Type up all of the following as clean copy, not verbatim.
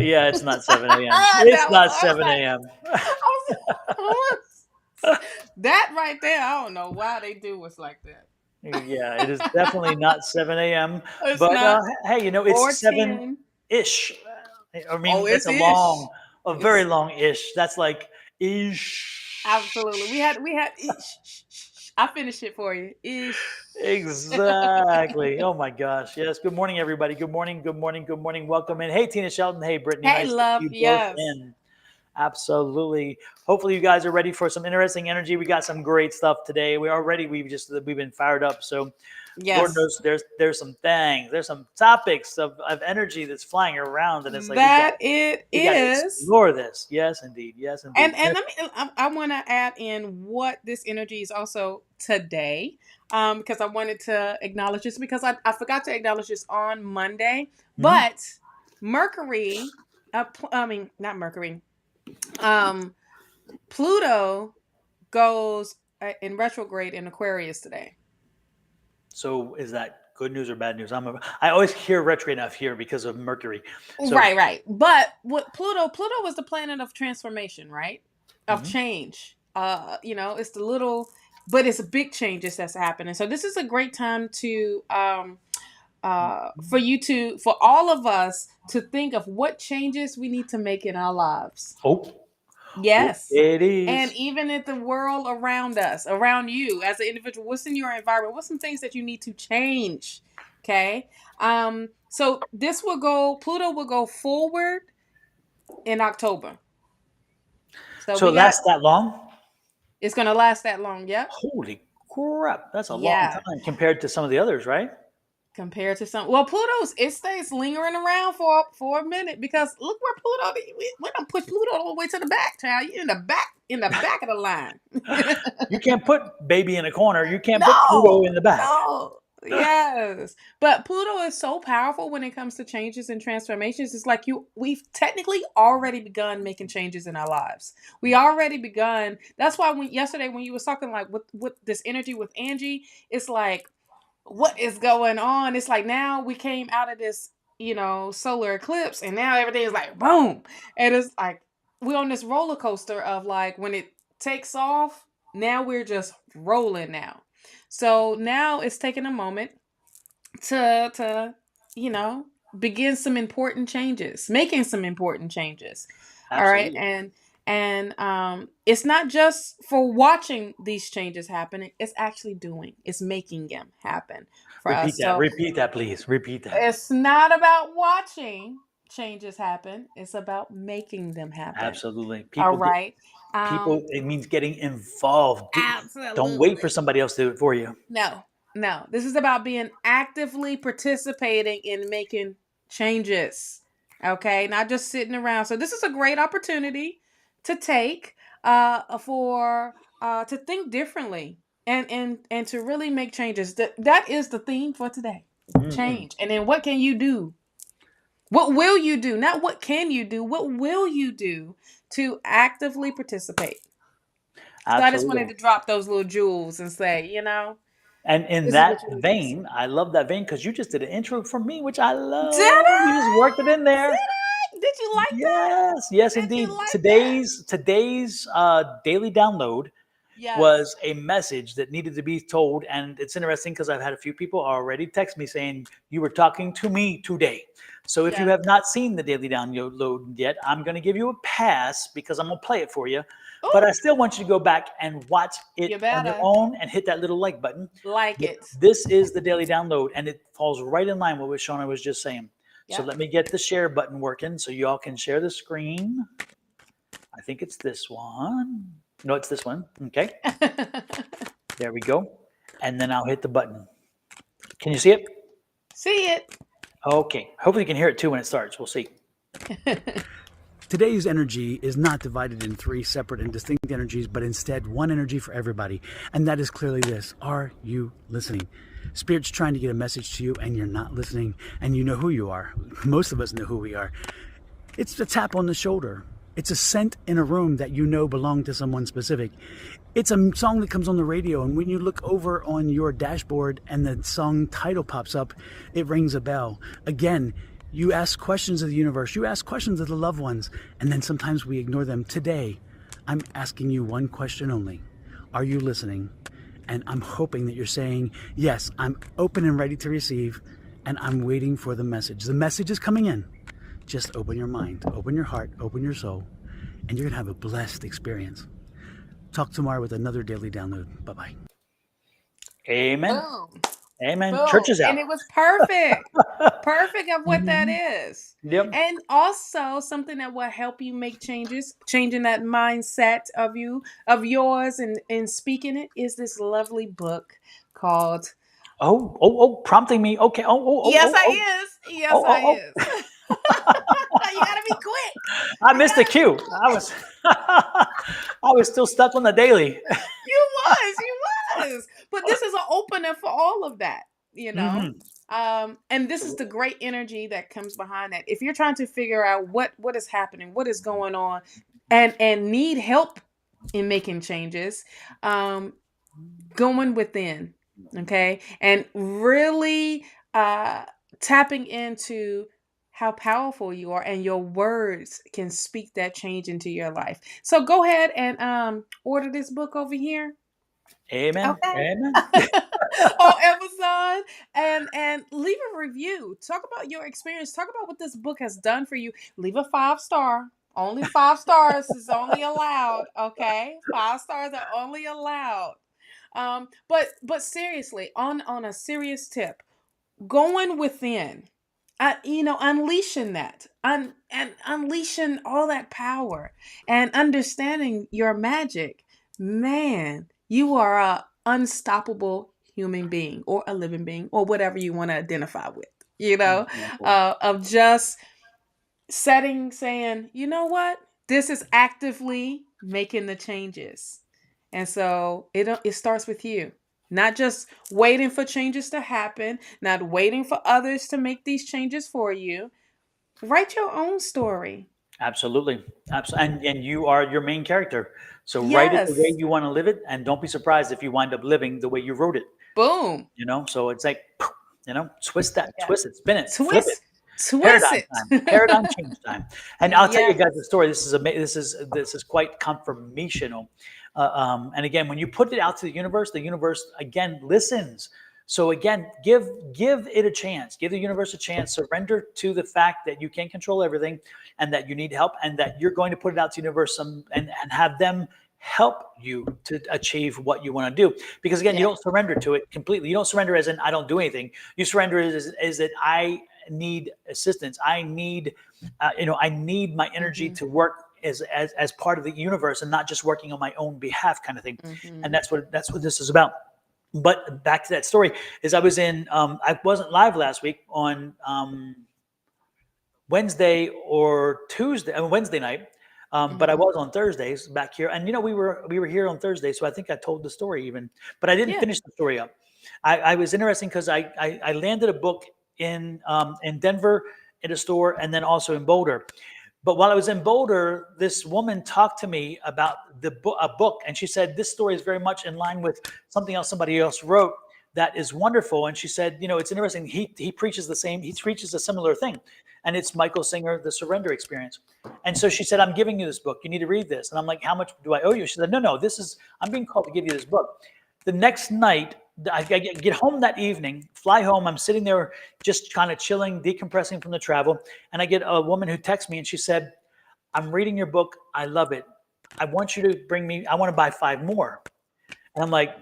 Yeah, it's not 7 a.m. That It's was, not I was 7 like, a.m. I was, that right there. I don't know why they do us like that. Yeah, it is definitely not 7 a.m. It's But not hey, or it's 7 10. ish. I Oh, mean, that's it's ish. a very It's long ish. That's like ish. absolutely. We had ish. I finished it for you. Ish. Exactly. Oh my gosh. Yes. Good morning, everybody. Good morning. Good morning. Good morning. Welcome in. Hey, Tina Shelton. Hey, Brittany. Hey, Nice to see love. you both Yes. in. Absolutely. Hopefully, you guys are ready for some interesting energy. We got some great stuff today. We've been fired up. So, Lord Yes. knows there's some things, there's some topics of energy that's flying around, and it's like That it we got to is. explore this. Yes, indeed. Yes, indeed. And let me. I want to add in what this energy is also today, because I wanted to acknowledge this because I forgot to acknowledge this on Monday, Mhm. but Mercury, I mean not Mercury, um, Pluto goes in retrograde in Aquarius today. So, is that good news or bad news? I always hear retrograde enough here because of Mercury. So, Right, right. But what Pluto was the planet of transformation, right? Of mhm. change. It's the little, but it's big changes that's happening. So this is a great time to for all of us to think of what changes we need to make in our lives. Oh, Yes. it And is. even in the world around us, around you as an individual, what's in your environment? What's some things that you need to change? Okay. So Pluto will go forward in October. So So we it got lasts that long? it's gonna last that long, yep. Holy crap! That's a long Yeah. time compared to some of the others, right? Compared to some Pluto's it stays lingering around for a minute because look where Pluto we don't push Pluto all the way to the back, child. You in the back of the line. You can't put baby in a corner. You can't put Pluto No, in the back. no. Yes. But Pluto is so powerful when it comes to changes and transformations. It's like we've technically already begun making changes in our lives. We already begun. That's why when yesterday when you was talking like with this energy with Angie, it's like what is going on? It's like now we came out of this, solar eclipse and now everything is like boom. And it's like we're on this roller coaster of like when it takes off, now we're just rolling now. So now it's taking a moment to you know begin some important changes, making some important changes. All right. Absolutely. And it's not just for watching these changes happen, it's actually doing, it's making them happen for Repeat us. that. So Repeat that, please. Repeat that. it's not about watching changes happen, it's about making them happen. Absolutely. All right. um It means getting involved. Don't wait for Absolutely. somebody else to do it for you. No, no. This is about being actively participating in making changes. Okay, not just sitting around. So this is a great opportunity to take for to think differently and to really make changes. That is the theme for today. Mhm. Change. And then what can you do? What will you do? Not what can you do? What will you do to actively participate? So I just wanted Absolutely. to drop those little jewels and say, And in this is that what you need to do. vein, I love that vein because you just did an intro for me, which I Did love. You just I? worked it in Did there. I? Did you like that? Yes, yes, Did you indeed. like that? Today's daily download Yes. was a message that needed to be told, and it's interesting because I've had a few people already text me saying you were talking to me today. So if you Yes. have not seen the daily download yet, I'm going to give you a pass because I'm going to play it for you. But I Oh, still want you to go back and watch it you on your better own and hit that little like button. like But it. this is the daily download, and it falls right in line with what Shauna was just saying. So Yep. let me get the share button working so y'all can share the screen. I think it's this one. No, it's this one. Okay, there we go. And then I'll hit the button. Can you see it? See it. Okay. Hopefully you can hear it too when it starts. We'll see. Today's energy is not divided in three separate and distinct energies, but instead one energy for everybody. And that is clearly this. Are you listening? Spirit's trying to get a message to you and you're not listening, and you know who you are. Most of us know who we are. It's a tap on the shoulder. It's a scent in a room that you know belonged to someone specific. It's a song that comes on the radio, and when you look over on your dashboard and the song title pops up, it rings a bell. Again, You ask questions of the universe. You ask questions of the loved ones. And then sometimes we ignore them. Today, I'm asking you one question only. Are you listening? And I'm hoping that you're saying, yes, I'm open and ready to receive. And I'm waiting for the message. The message is coming in. Just open your mind, open your heart, open your soul. And you're going to have a blessed experience. Talk tomorrow with another daily download. Bye-bye. Amen. Boom. Amen. Boom. Church is out. And it was perfect. Perfect of what that is. Yep. And also something that will help you make changes, changing that mindset of yours and speaking it is this lovely book called Prompting me. Okay. Yes, I is. Yes, oh, I oh, is. You gotta be quick. I missed the cue. I was, I was still stuck on the daily. You was. But this is an opener for all of that, you know. And this is the great energy that comes behind that. If you're trying to figure out what is happening, what is going on, and need help in making changes, going within, okay, and really tapping into how powerful you are, and your words can speak that change into your life. So go ahead and order this book over here. Amen. Okay. Amen. On Amazon, and leave a review. Talk about your experience. Talk about what this book has done for you. Leave a 5-star. Only 5 stars is only allowed. Okay, 5 stars are only allowed. But seriously, on a serious tip, going within, unleashing that, and unleashing all that power, and understanding your magic. Man, you are a unstoppable human being, or a living being, or whatever you want to identify with. Of just saying, you know what, this is actively making the changes, and so it starts with you. Not just waiting for changes to happen, not waiting for others to make these changes for you. Write your own story. Absolutely. And you are your main character. So write it the way Yes. you want to live it. And don't be surprised if you wind up living the way you wrote it. Boom. So it's like, twist that, Yeah. twist it, spin it, flip it. Twist Paradigm it. time, paradigm change time. And I'll tell you Yes. guys the story. This is quite confirmational. And again, when you put it out to the universe again listens. So again, give it a chance. Give the universe a chance. Surrender to the fact that you can't control everything, and that you need help, and that you're going to put it out to the universe and have them help you to achieve what you want to do. Because again, you don't surrender to it completely. You don't surrender as in I don't do anything. You surrender as that I need assistance. I need, I need my energy to work as part of the universe, and not just working on my own behalf, kind of thing. And that's what this is about. But back to that story is I was I wasn't live last week on Wednesday or Tuesday, Wednesday night. But I was on Thursdays back here, and we were here on Thursday, so I think I told the story even, but I didn't finish the story up. I was interesting because I landed a book in Denver in a store, and then also in Boulder. But while I was in Boulder, this woman talked to me about a book, and she said this story is very much in line with something else somebody else wrote that is wonderful. And she said, it's interesting. He preaches a similar thing, and it's Michael Singer, The Surrender Experience. And so she said, I'm giving you this book. You need to read this. And I'm like, how much do I owe you? She said, no, I'm being called to give you this book. The next night, I get home that evening, fly home. I'm sitting there just kind of chilling, decompressing from the travel. And I get a woman who texts me, and she said, I'm reading your book. I love it. I want you to I want to buy 5 more. And I'm like,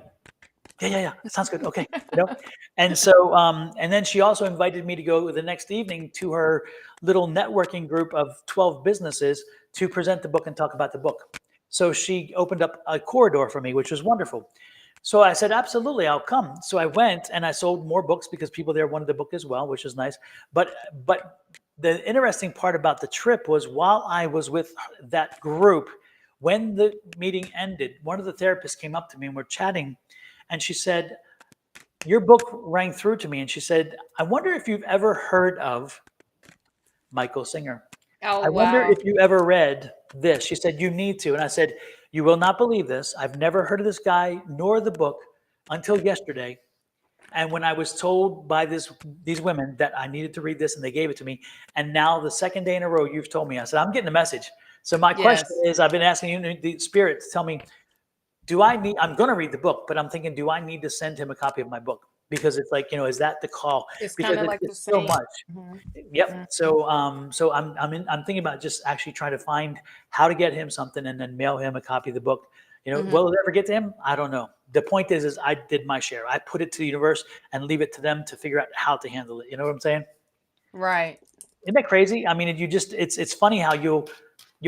yeah. Sounds good. Okay. And so, and then she also invited me to go the next evening to her little networking group of 12 businesses to present the book and talk about the book. So she opened up a corridor for me, which was wonderful. So I said, absolutely, I'll come. So I went and I sold more books because people there wanted the book as well, which is nice. But the interesting part about the trip was while I was with that group, when the meeting ended, one of the therapists came up to me and we're chatting, and she said, your book rang through to me. And she said, I wonder if you've ever heard of Michael Singer. Oh, I wonder wow. if you ever read this. She said, you need to. And I said, you will not believe this. I've never heard of this guy nor the book until yesterday. And when I was told by these women that I needed to read this, and they gave it to me, and now the second day in a row you've told me, I said, I'm getting a message. So my question Yes. is, I've been asking you, the spirit, to tell me, I'm going to read the book, but I'm thinking, do I need to send him a copy of my book? Because it's like, is that the call? It's Because kind of like the it's so same. much. Mhm. Yep. So, I'm thinking about just actually trying to find how to get him something and then mail him a copy of the book. Will it ever get to him? I don't know. The point is I did my share. I put it to the universe and leave it to them to figure out how to handle it. You know what I'm saying? Right. Isn't that crazy? I mean, it's funny how you'll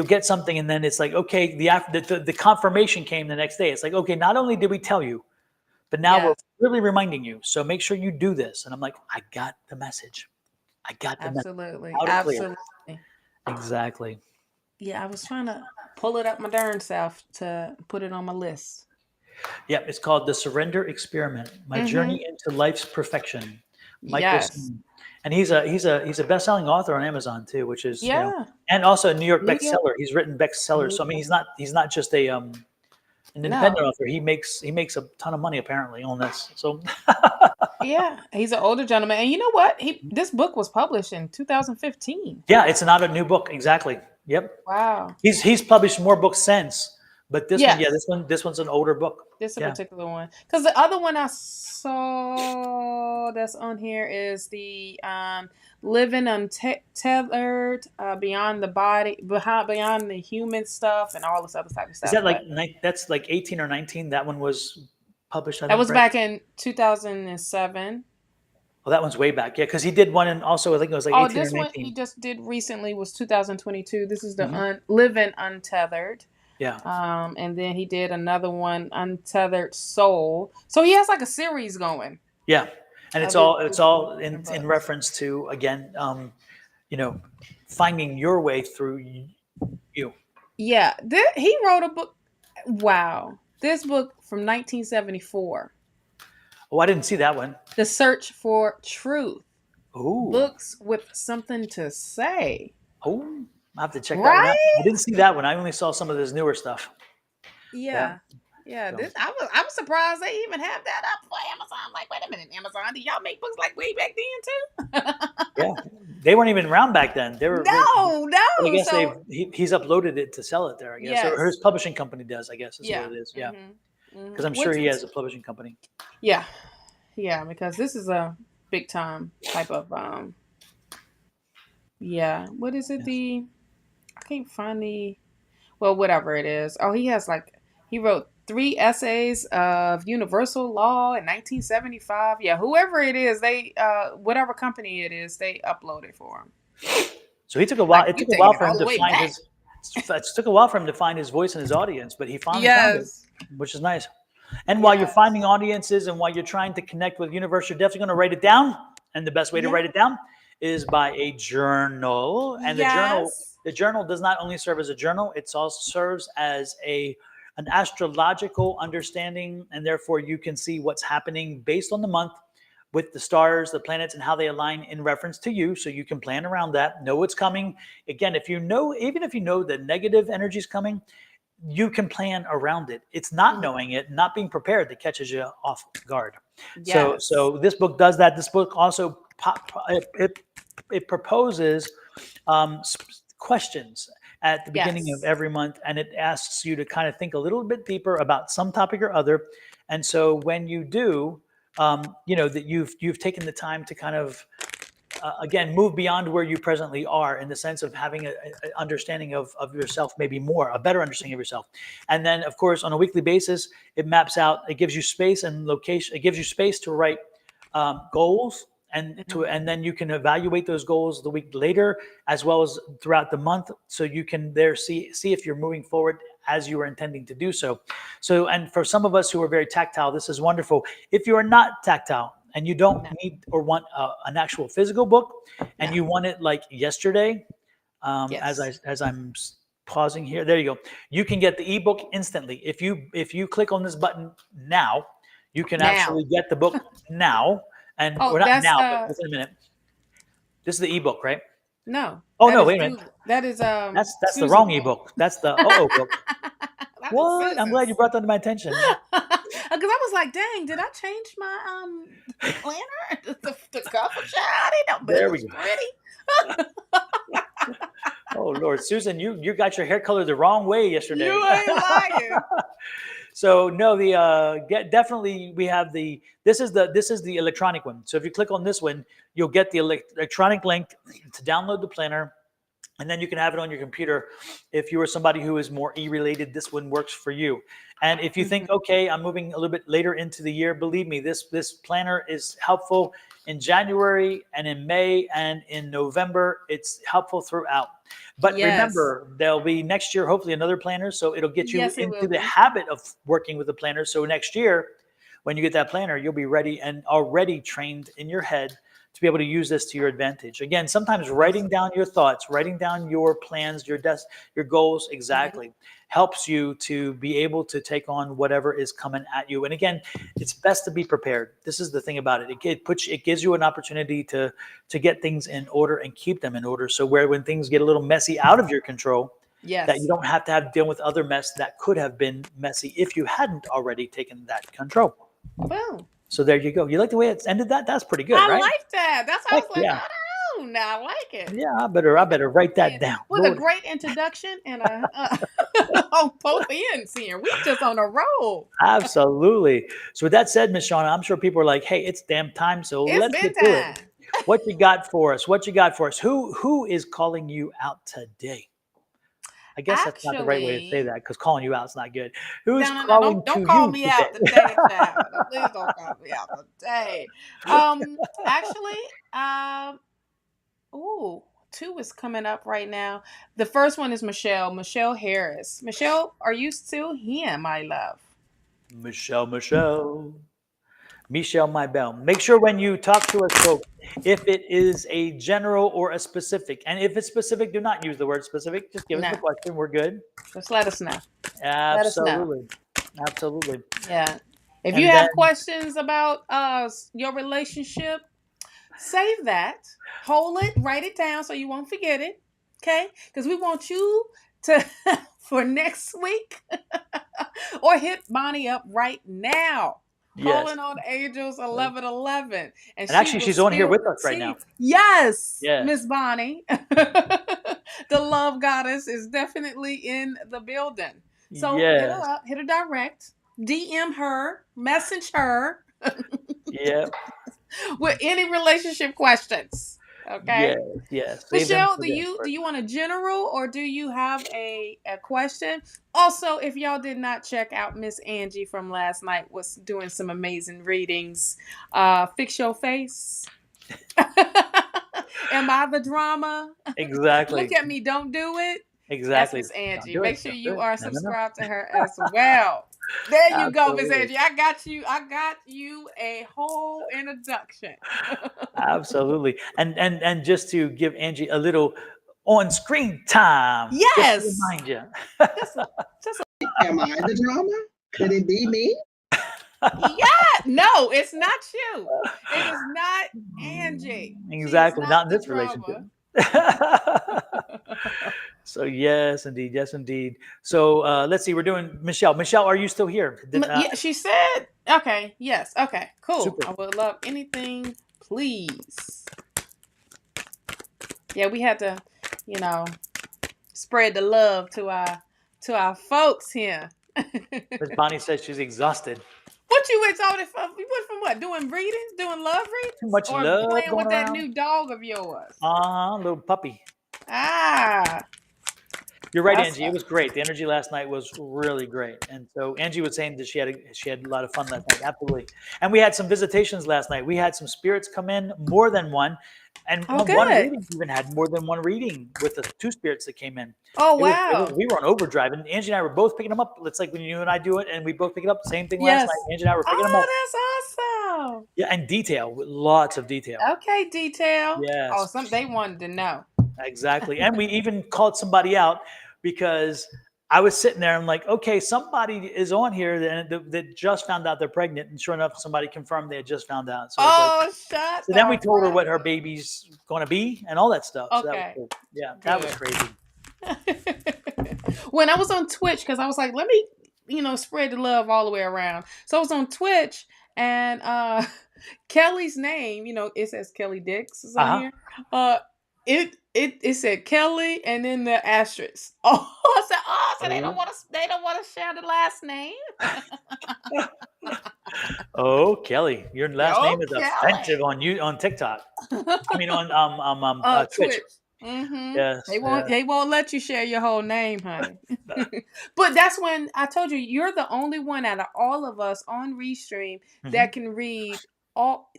get something and then it's like, okay, the confirmation came the next day. It's like, okay, not only did we tell you, but now we're Yes. really reminding you. So make sure you do this. And I'm like, I got the message. I got the message. Absolutely. Loud and clear. Absolutely. Exactly. Yeah, I was trying to pull it up my darn self to put it on my list. Yeah, it's called The Surrender Experiment: My Journey into Life's Perfection. Michael Yes. Steen. And he's a best-selling author on Amazon too, which is Yeah. and also a New York New York. bestseller. He's written bestsellers. So I mean, he's not just an independent No. author. He makes a ton of money apparently on this. So Yeah, he's an older gentleman, and you know what? This book was published in 2015. yeah, it's not a new book. Exactly. Yep. Wow. He's published more books since, but Yes. this one's an older book. This a Yeah. particular one, because the other one I saw that's on here is the living untethered, beyond the body, beyond the human stuff, and all this other type of stuff. Is that that's like 18 or 19? That one was published, I That think, was right? back in 2007. Oh, that one's way back. Yeah, because he did one, and also I think it was like Oh, 18 or this one he 19. just did recently was 2022. This is the Mhm. living untethered. Yeah. And then he did another one, Untethered Soul. So he has like a series going. Yeah. And it's of his all in books. reference to, again, finding your way through you. Yeah, he wrote a book. Wow, this book from 1974, Oh, I didn't see that one. The Search for Truth. Oh. Books with something to say. Oh, I have to check that one out. Right? I didn't see that one. I only saw some of his newer stuff. Yeah. Yeah, So. I'm surprised they even have that up for Amazon. I'm like, wait a minute, Amazon, did y'all make books like way back then too? Yeah, they weren't even around back then. They were. No. I guess So he's uploaded it to sell it there. I guess, or his publishing company does. I guess is what it is. Yeah, because I'm sure he has a publishing company. Yeah, because this is a big time type of yeah. What is it? Yes. I can't find whatever it is. Oh, he wrote 3 essays of universal law in 1975. Yeah, whoever it is, they whatever company it is, they upload it for him. So he took a while. Like, It took a while for him to find his. It took a while for him to find his voice and his audience, but he finally found it, which is nice. And while you're finding audiences and while you're trying to connect with the universe, you're definitely going to write it down. And the best way to write it down is by a journal. And the journal does not only serve as a journal, it also serves as an astrological understanding, and therefore you can see what's happening based on the month with the stars, the planets, and how they align in reference to you, so you can plan around that, know what's coming. Again, even if you know the negative energy is coming, you can plan around it. It's not knowing it, not being prepared, that catches you off guard. Yes. So this book does that. This book also it proposes questions at the beginning of every month, and it asks you to kind of think a little bit deeper about some topic or other. And so when you do, that you've taken the time to kind of again move beyond where you presently are, in the sense of having an understanding of yourself, maybe a better understanding of yourself. And then, of course, on a weekly basis, it maps out. It gives you space and location. It gives you space to write goals. And then you can evaluate those goals the week later, as well as throughout the month, so you can see if you're moving forward as you are intending to do so. And for some of us who are very tactile, this is wonderful. If you are not tactile and you don't need or want an actual physical book, and you want it like yesterday, as I'm pausing here, there you go. You can get the ebook instantly. If you click on this button now, you can actually get the book now. And we're not now, but within a minute. This is the ebook, right? No. Oh no! Wait a minute. That is That's the wrong ebook. That's the book. What? I'm glad you brought that to my attention. I was like, dang, did I change my planner? The cover shot? I didn't know, but it There we was go. pretty. Oh Lord, Susan, you got your hair colored the wrong way yesterday. You ain't lying. So no, definitely we have this is the electronic one. So if you click on this one, you'll get the electronic link to download the planner, and then you can have it on your computer. If you are somebody who is more E-related, this one works for you. And if you think, okay, I'm moving a little bit later into the year, believe me, this planner is helpful in January and in May and in November. It's helpful throughout. But remember, there'll be next year, hopefully, another planner. So it'll get you into the habit of working with the planner. So next year, when you get that planner, you'll be ready and already trained in your head to be able to use this to your advantage. Again, sometimes writing down your thoughts, writing down your plans, your goals exactly helps you to be able to take on whatever is coming at you. And again, it's best to be prepared. This is the thing about it. It gives you an opportunity to get things in order and keep them in order. So when things get a little messy out of your control, that you don't have to deal with other mess that could have been messy if you hadn't already taken that control. Boom. So there you go. You like the way it ended that? That's pretty good, right? I like that. That's how I was like, yeah. oh, now I like it. Yeah, I better write that down. With a great introduction and on both ends here. We just on a roll. Absolutely. So with that said, Miss Shauna, I'm sure people are like, hey, it's damn time. So let's get to it. What you got for us? Who is calling you out today? I guess that's not the right way to say that, because calling you out is not good. Who's calling don't to call you me today? out today, child. Please don't call me out today. Two is coming up right now. The first one is Michelle Harris. Michelle, are you still here, my love? Michelle, my bell. Make sure when you talk to us, folks, if it is a general or a specific, and if it's specific, do not use the word specific. Just give us the question. We're good. Just let us know. Absolutely. Absolutely. Yeah. If you have questions about your relationship, save that. Hold it. Write it down so you won't forget it. Okay? Because we want you to, for next week, or hit Bonnie up right now. Calling on Angels 1111. And actually, she's on here with us right now. Yes. Miss Bonnie. The love goddess is definitely in the building. So hit her up, hit her direct, DM her, message her. With any relationship questions. Okay. Yes. Michelle, do you want a general, or do you have a question? Also, if y'all did not check out Miss Angie from last night, was doing some amazing readings. Fix Your Face. Am I the drama? Exactly. Look at me, don't do it. Exactly. That's Miss Angie. Make sure you are subscribed to her as well. There you go, Miss Angie. I got you a whole introduction. Absolutely. And just to give Angie a little on-screen time. Yes. Just to remind you. Am I the drama? Could it be me? No, it's not you. It is not Angie. Exactly. Not in this relationship. So yes, indeed. So let's see. We're doing Michelle. Michelle, are you still here? She said. Okay. Yes. Okay. Cool. Super. I would love anything, please. Yeah, we had to, spread the love to our folks here. Miss Bonnie says she's exhausted. What you exhausted from? You went from what? Doing readings? Doing love readings? Too much or love playing going with around? That new dog of yours? Little puppy. You're right, Angie. It was great. The energy last night was really great. And so Angie was saying that she had a lot of fun last night. Absolutely. And we had some visitations last night. We had some spirits come in, more than one. And one reading even had more than one reading with the two spirits that came in. Oh, wow. We were on overdrive. And Angie and I were both picking them up. It's like when you and I do it and we both pick it up. Same thing last night. Angie and I were picking them up. Oh, that's awesome. Yeah, and detail. Lots of detail. Okay, detail. Yes. Oh, they wanted to know. Exactly. And we even called somebody out, because I was sitting there. I'm like, okay, somebody is on here that just found out they're pregnant. And sure enough, somebody confirmed they had just found out. So shut So then we told her what her baby's going to be and all that stuff. Okay. So that was cool. Yeah, that was crazy. When I was on Twitch, because I was like, let me spread the love all the way around. So I was on Twitch, and Kelly's name, it says Kelly Dix is on here. It said Kelly and then the asterisk. So they don't want to share the last name. Oh, Kelly, your last name is Kelly. offensive on TikTok. I mean on Twitch. Mm-hmm. Yes, They won't let you share your whole name, honey. But that's when I told you you're the only one out of all of us on Restream that can read all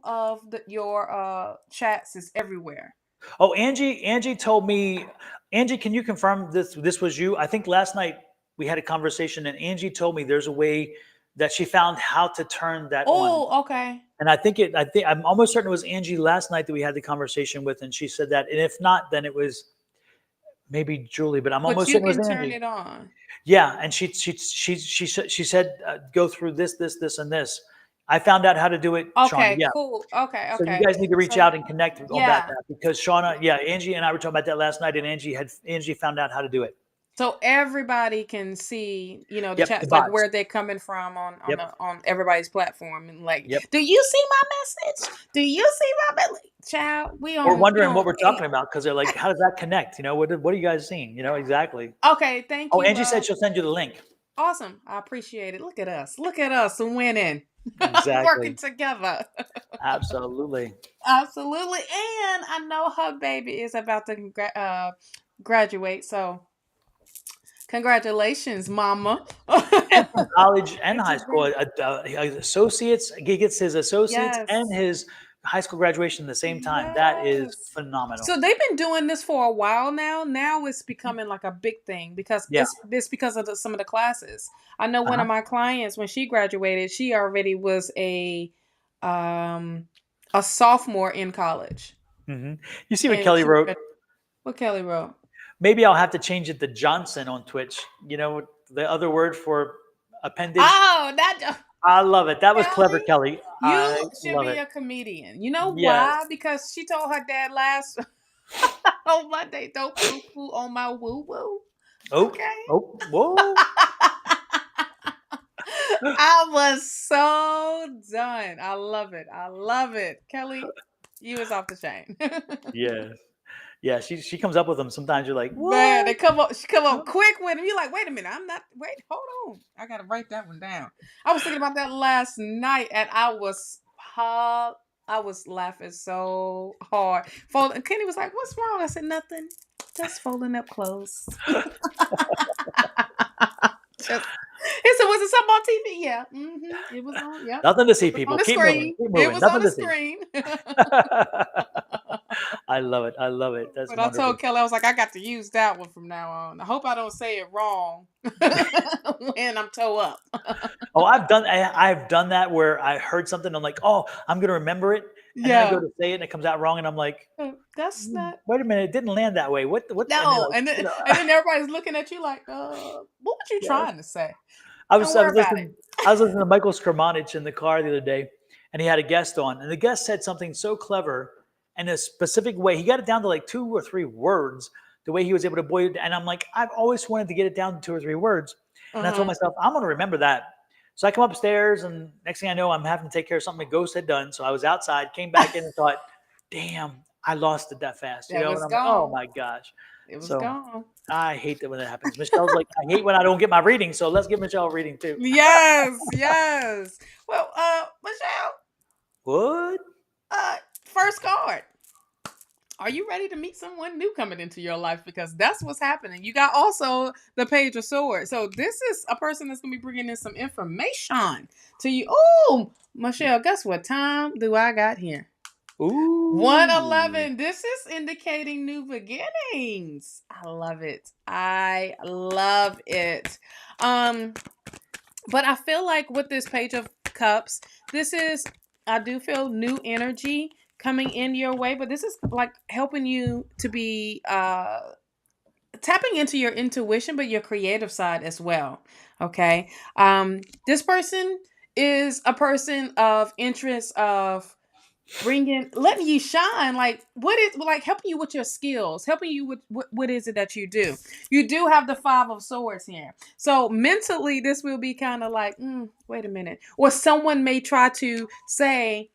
of your chats is everywhere. Oh, Angie told me. Angie, can you confirm this was you? I think last night we had a conversation, and Angie told me there's a way that she found how to turn that on. Oh, okay. And I'm almost certain it was Angie last night that we had the conversation with, and she said that. And if not, then it was maybe Julie. But I'm almost certain it was Angie. Turn it on. Yeah, and she said go through this, and this. I found out how to do it. Okay, Shauna. Yeah. cool. Okay. So you guys need to reach out and connect about that, because Shauna, Angie and I were talking about that last night, and Angie found out how to do it. So everybody can see, the Yep, chats, the like bots. where they're coming from on everybody's platform, and like, Yep. do you see my message? Do you see my message? Child, we're wondering what we're talking about, because they're like, how does that connect? What are you guys seeing? Exactly. Okay, thank you. Oh, Angie said she'll send you the link. Awesome, I appreciate it. Look at us winning. Exactly. Working together. Absolutely. And I know her baby is about to graduate, so congratulations, mama. And from college and high school, associates, he gets his associates and his high school graduation at the same time. That is phenomenal. So they've been doing this for a while now. Now it's becoming like a big thing, because it's because of some of the classes. I know one of my clients, when she graduated, she already was a sophomore in college. Mm-hmm. You see what Kelly wrote? What Kelly wrote? Maybe I'll have to change it to Johnson on Twitch. The other word for appendage. Oh, that. I love it. That was clever, Kelly. You should be a comedian. You know why? Because she told her dad last on Monday, don't poo-poo on my woo-woo. Okay. Oh, whoa. I was so done. I love it. Kelly, you was off the chain. Yes. Yeah, she comes up with them. Sometimes you're like, what? Man, she come up quick with them. You're like, wait a minute, hold on. I gotta write that one down. I was thinking about that last night, and I was laughing so hard. Kenny was like, what's wrong? I said, nothing. Just folding up clothes. He said, was it something on TV? Yeah. Mm-hmm. It was on. Yeah. Nothing to see, people. On the Keep screen. moving. It was Nothing on the screen. I love it. That's but wonderful. I told Kelly, I was like, I got to use that one from now on. I hope I don't say it wrong when I'm toe up. Oh, I've done that where I heard something. I'm like, oh, I'm going to remember it. And then I go to say it and it comes out wrong. And I'm like, that's not. Wait a minute. It didn't land that way. What? No. And then everybody's looking at you like, what were you trying to say? I was listening to Michael Skramanich in the car the other day, and he had a guest on, and the guest said something so clever in a specific way. He got it down to like 2 or 3 words, the way he was able to boil it. And I'm like, I've always wanted to get it down to 2 or 3 words. And I told myself, I'm going to remember that. So I come upstairs, and next thing I know, I'm having to take care of something a ghost had done. So I was outside, came back in and thought, damn, I lost it that fast. And I'm like, oh my gosh. It was gone. I hate that when that happens. Michelle's like, I hate when I don't get my reading. So let's give Michelle a reading too. Yes. Well, Michelle. What? First card. Are you ready to meet someone new coming into your life? Because that's what's happening. You got also the Page of Swords. So this is a person that's going to be bringing in some information to you. Oh, Michelle, guess what time do I got here? Ooh. 111. This is indicating new beginnings. I love it. But I feel like with this Page of Cups, I do feel new energy coming in your way, but this is like helping you to be tapping into your intuition, but your creative side as well. Okay. This person is a person of interest of letting you shine. Like, what is, like, helping you with your skills, helping you with what is it that you do. You do have the 5 of Swords here. So mentally, this will be kind of like, wait a minute. Or someone may try to say,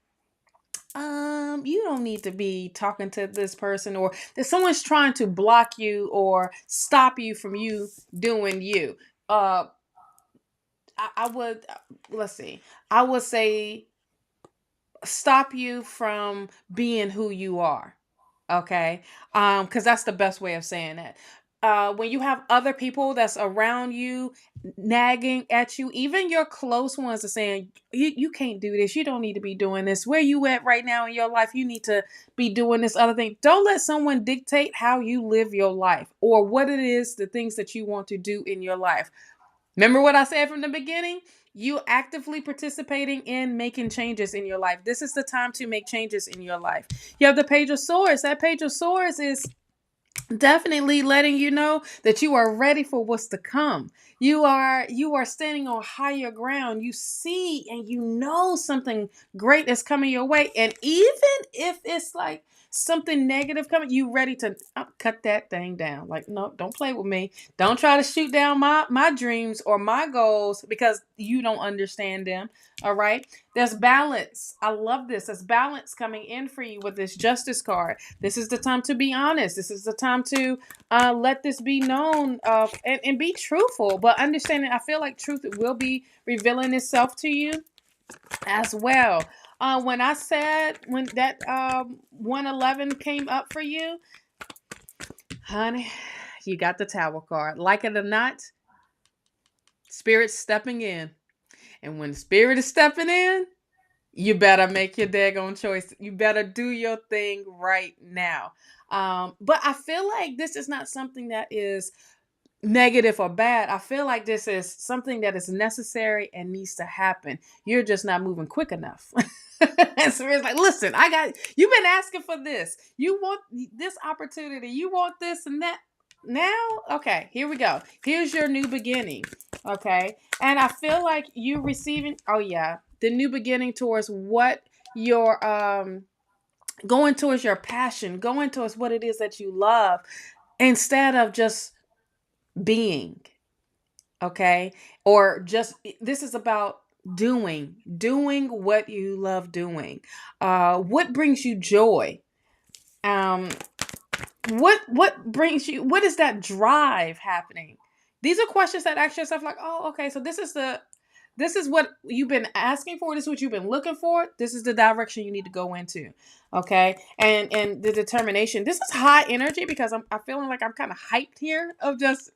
you don't need to be talking to this person, or that someone's trying to block you or stop you from you doing you. I would, let's see, I would say stop you from being who you are. Okay. Because that's the best way of saying that. When you have other people that's around you nagging at you, even your close ones are saying, you can't do this. You don't need to be doing this. Where you at right now in your life? You need to be doing this other thing. Don't let someone dictate how you live your life or what it is, the things that you want to do in your life. Remember what I said from the beginning? You actively participating in making changes in your life. This is the time to make changes in your life. You have the Page of Swords. That Page of Swords is definitely letting you know that you are ready for what's to come. You are standing on higher ground. You see and you know something great is coming your way. And even if it's like something negative coming, you ready to cut that thing down. Like, no, don't play with me. Don't try to shoot down my dreams or my goals because you don't understand them. All right. There's balance. I love this. There's balance coming in for you with this Justice card. This is the time to be honest. This is the time to let this be known and be truthful. But understanding, I feel like truth will be revealing itself to you as well. When I said, when that 111 came up for you, honey, you got the Tower card. Like it or not, Spirit's stepping in. And when Spirit is stepping in, you better make your daggone choice. You better do your thing right now. But I feel like this is not something that is negative or bad. I feel like this is something that is necessary and needs to happen. You're just not moving quick enough. And so it's like, listen, you've been asking for this. You want this opportunity. You want this and that. Now, okay, here we go. Here's your new beginning. Okay. And I feel like you receiving, the new beginning towards what your going towards your passion, going towards what it is that you love, instead of just being. Okay. Or just, this is about doing what you love doing. What brings you joy? What brings you, what is that drive happening? These are questions that ask yourself like, oh, okay, so this is what you've been asking for. This is what you've been looking for. This is the direction you need to go into. Okay. And the determination. This is high energy because I'm feeling like I'm kind of hyped here of just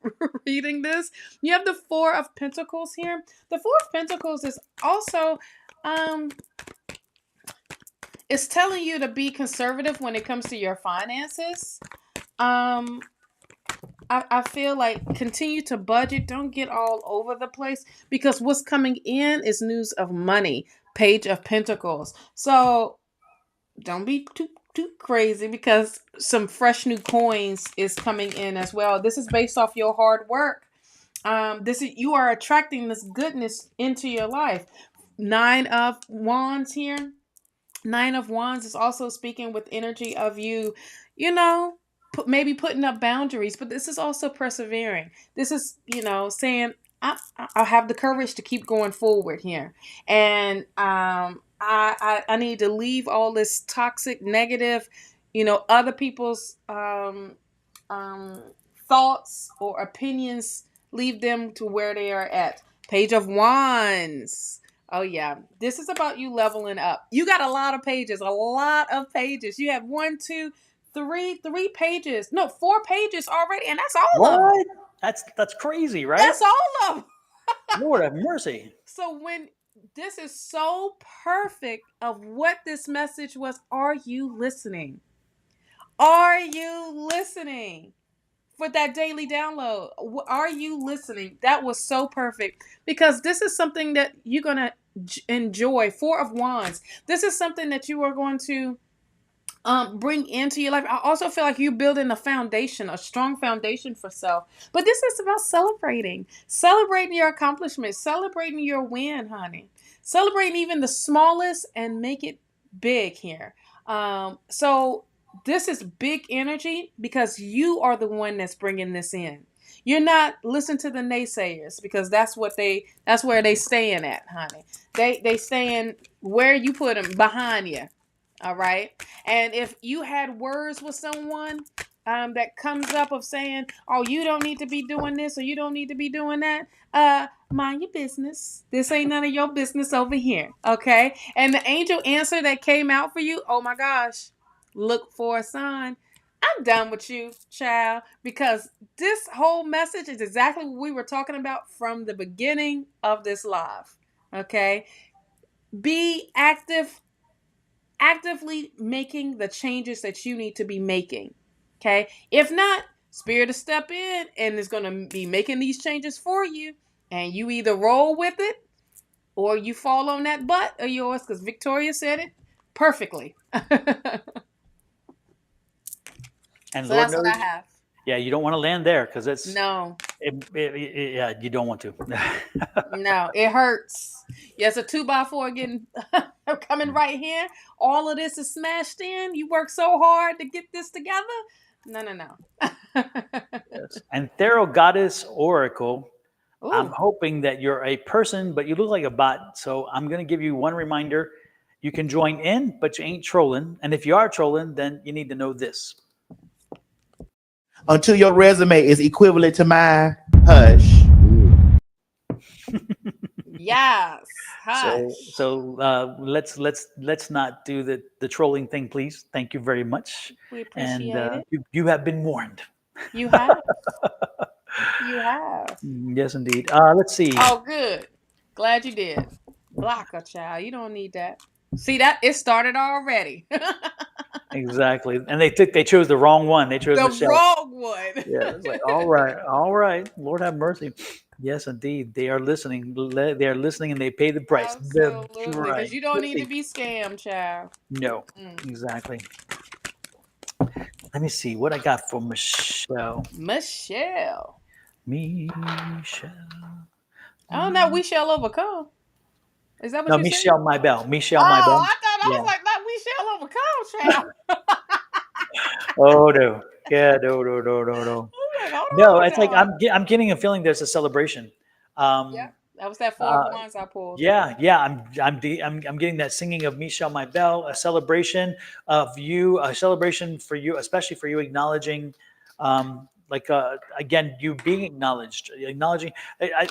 reading this. You have the 4 of Pentacles here. The 4 of Pentacles is also, it's telling you to be conservative when it comes to your finances. I feel like continue to budget. Don't get all over the place because what's coming in is news of money. Page of Pentacles. So don't be too crazy because some fresh new coins is coming in as well. This is based off your hard work. You are attracting this goodness into your life. 9 of Wands here. 9 of Wands is also speaking with energy of you, maybe putting up boundaries, but this is also persevering. This is, saying, I'll have the courage to keep going forward here. And I need to leave all this toxic, negative, other people's thoughts or opinions, leave them to where they are at. Page of Wands. Oh, yeah. This is about you leveling up. You got a lot of pages. You have 1, 2, 3 pages. No, 4 pages already. And that's all of them. That's crazy, right? That's all of them. Lord have mercy. So when this is so perfect of what this message was, are you listening? Are you listening? For that daily download, are you listening? That was so perfect because this is something that you're going to enjoy. 4 of Wands. This is something that you are going to bring into your life. I also feel like you're building a strong foundation for self. But this is about celebrating your accomplishments, celebrating your win, honey. Celebrating even the smallest and make it big here. So this is big energy because you are the one that's bringing this in. You're not listening to the naysayers because that's where they staying at, honey. They staying where you put them, behind you. All right. And if you had words with someone that comes up of saying, "Oh, you don't need to be doing this or you don't need to be doing that," mind your business. This ain't none of your business over here. Okay. And the angel answer that came out for you, oh my gosh, look for a sign. I'm done with you, child, because this whole message is exactly what we were talking about from the beginning of this live. Okay. Be actively making the changes that you need to be making. Okay. If not, Spirit will step in and is going to be making these changes for you. And you either roll with it or you fall on that butt of yours, because Victoria said it perfectly. And So Lord that's knows, what I have. yeah, you don't want to land there because it's No, yeah, you don't want to. no, it hurts. Yes, a 2x4 getting coming right here. All of this is smashed in. You work so hard to get this together. No. Yes. And Tarot Goddess Oracle, I'm Ooh, hoping that you're a person, but you look like a bot. So I'm going to give you one reminder. You can join in, but you ain't trolling. And if you are trolling, then you need to know this. Until your resume is equivalent to mine, hush. yes, hush. So let's not do the trolling thing, please. Thank you very much. We And appreciate it. you have been warned. You have. You have. Yes, indeed. Let's see. Oh, good. Glad you did. Block a child. You don't need that. See that? It started already. Exactly. And they chose the wrong one. They chose The Michelle. wrong one. Yeah, it's like, all right. Lord have mercy. Yes, indeed. They are listening. They are listening and they pay the price. Absolutely. Right. Because you don't Let's need to see. be scammed, child. No, Mm. exactly. Let me see what I got for Michelle. Michelle. Michelle. Oh, no, we shall overcome. Is that what No, you said? Michelle Maybell. Michelle Oh, Maybell. I thought I Yeah. was like, not we shall overcome, child. Oh no. Yeah. No. I'm like, hold No, on it's like now. I'm getting a feeling there's a celebration. Yeah, Um, that was that 4 of uh, Wands I pulled. yeah. I'm getting that singing of Michelle Maybell, a celebration of you, a celebration for you, especially for you acknowledging, again, you being acknowledging.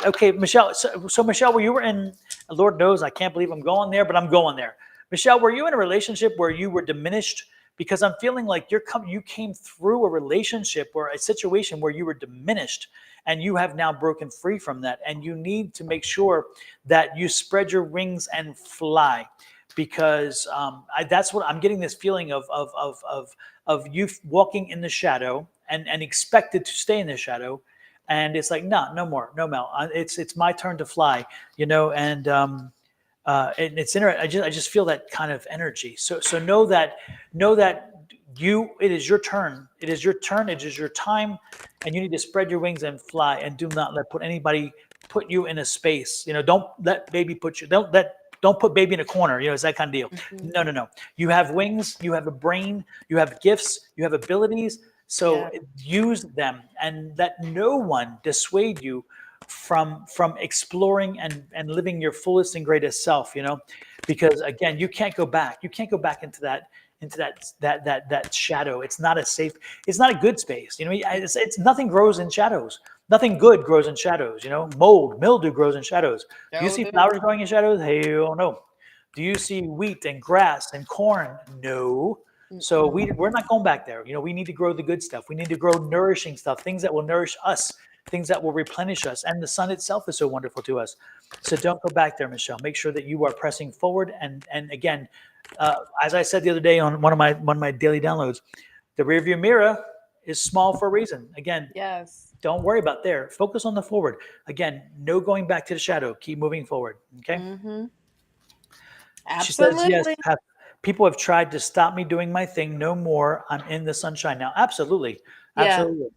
Okay, Michelle. So Michelle, where you were in, Lord knows, I can't believe I'm going there, but I'm going there. Michelle, were you in a relationship where you were diminished? Because I'm feeling like you came through a relationship or a situation where you were diminished, and you have now broken free from that, and you need to make sure that you spread your wings and fly, because that's what I'm getting, this feeling of you walking in the shadow and expected to stay in the shadow, and it's like, no more, no Mel, it's my turn to fly, and it's interesting. I just feel that kind of energy. So know that it is your turn. It is your turn. It is your time, and you need to spread your wings and fly. And do not put anybody put you in a space. Don't let baby put you. Don't put baby in a corner. It's that kind of deal. Mm-hmm. No. You have wings. You have a brain. You have gifts. You have abilities. So use them, and let no one dissuade you from exploring and living your fullest and greatest self, because again, you can't go back into that shadow. It's not a safe, it's not a good space, it's nothing grows in shadows. Nothing good grows in shadows. Mildew grows in shadows. Do you see flowers growing in shadows? Hell no. Do you see wheat and grass and corn? No. So we're not going back there. We need to grow the good stuff. We need to grow nourishing stuff, things that will nourish us, things that will replenish us. And the sun itself is so wonderful to us. So don't go back there, Michelle. Make sure that you are pressing forward. And again, as I said the other day on one of my daily downloads, the rearview mirror is small for a reason. Again, Yes. don't worry about there. Focus on the forward. Again, no going back to the shadow. Keep moving forward. Okay. Mm-hmm. She says, yes, Absolutely. people have tried to stop me doing my thing. No more. I'm in the sunshine now. Absolutely. Yeah. Absolutely.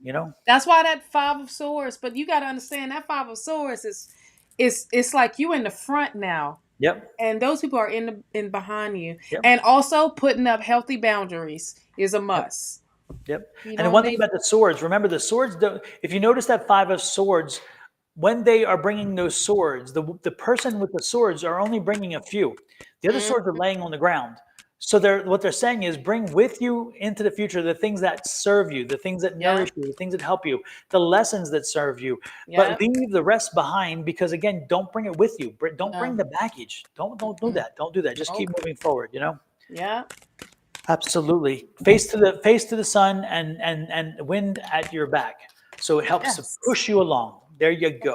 That's why that 5 of Swords, but you got to understand that 5 of Swords is it's like you in the front now. Yep. And those people are in behind you. Yep. And also putting up healthy boundaries is a Yep. must. Yep. You And the know, one thing about the swords, remember the swords, if you notice that 5 of swords, when they are bringing those swords, the person with the swords are only bringing a few. The other swords are laying on the ground. So what they're saying is bring with you into the future the things that serve you, the things that nourish you, the things that help you, the lessons that serve you. But leave the rest behind because again, don't bring it with you. Don't bring the baggage. Don't do that. Don't do that. Just keep moving forward, you know? Yeah. Absolutely. Face to the sun and wind at your back. So it helps to push you along. There you go.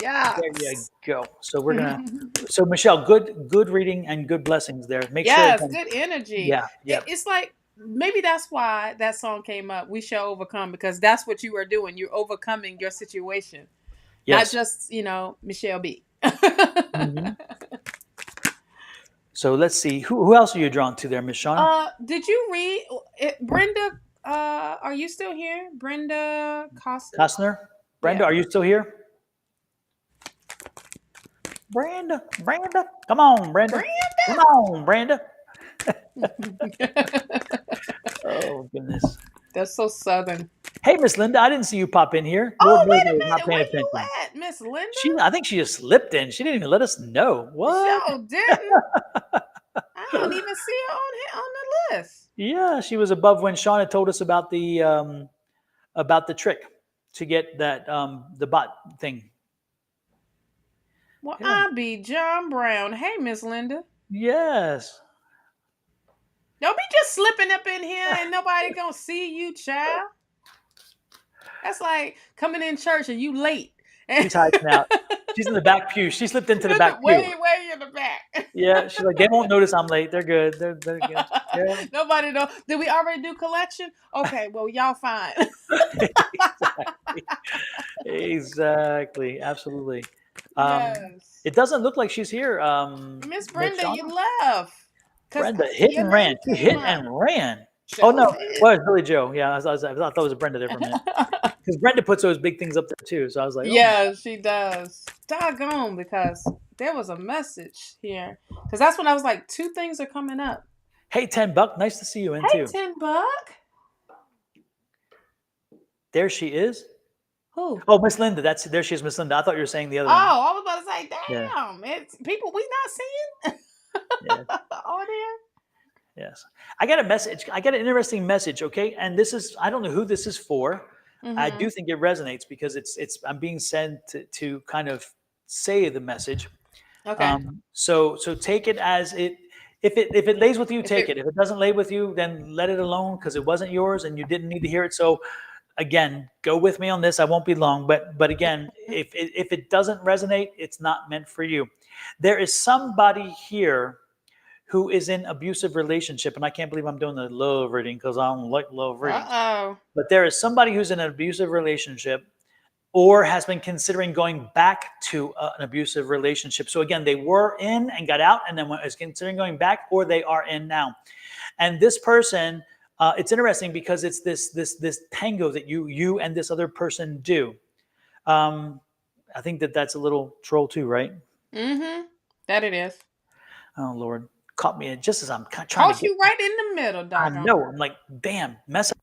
Yeah. There you go. So we're gonna. So Michelle, good reading and good blessings there. Make sure. Yes, Again, good energy. yeah. Yeah. It's like maybe that's why that song came up. We shall overcome because that's what you are doing. You're overcoming your situation, not Yes. just Michelle B. Mhm. So let's see. Who else are you drawn to there, Miss Shauna? Did you read Brenda? Are you still here, Brenda Costner? Costner? Brenda, are you still here? Brenda, come on, Brenda. Come on, Brenda. Oh goodness. That's so southern. Hey, Miss Linda, I didn't see you pop in here. Oh, Lord knows wait I a was not minute. paying Where you attention. at, Miss Linda? I think she just slipped in. She didn't even let us know. What? Sure didn't. I don't even see her on the list. Yeah, she was above when Shauna told us about the trick to get that the bot thing. Well, Yeah. I be John Brown. Hey, Miss Linda. Yes. Don't be just slipping up in here and nobody gonna see you, child. That's like coming in church and you late. She's hiding out. She's in the back pew. She slipped into the back pew. Way in the back. Yeah, she's like, they won't notice I'm late. They're good. They're good. Yeah. Nobody know. Did we already do collection? Okay, well, y'all fine. Exactly. Absolutely. Yes. It doesn't look like she's here. Miss Miss Brenda, Shauna? you left. Brenda hit your and name ran. She came hit up. and ran. Sure Oh no, did. well, it's Billy Joe. Yeah, I thought it was Brenda there for a minute. Because Brenda puts those big things up there too. So I was like, oh. Yeah, she does. Doggone, because there was a message here. Because that's when I was like, 2 things are coming up. Hey, $10. Nice to see you in Hey, too. $10. There she is. Who? Oh, Miss Linda. There she is, Miss Linda. I thought you were saying the other one. Oh, I was about to say, Yeah. damn, it's people we not seeing Yeah. on there. Yes. I got a message. I got an interesting message. Okay. And I don't know who this is for. I do think it resonates because I'm being sent to kind of say the message. Okay. So take it as it, if it lays with you, take it. If it doesn't lay with you, then let it alone because it wasn't yours and you didn't need to hear it. So again, go with me on this. I won't be long, but again, if it doesn't resonate, it's not meant for you. There is somebody here who is in abusive relationship, and I can't believe I'm doing the love reading because I don't like love reading. But there is somebody who's in an abusive relationship or has been considering going back to an abusive relationship. So again, they were in and got out, and then is considering going back, or they are in now. And this person, it's interesting because it's this tango that you and this other person do. I think that's a little troll too, right? Mm-hmm. That it is. Oh Lord, caught me just as I'm trying Caught to get you right in the middle, dog. I know. I'm like, damn, mess up.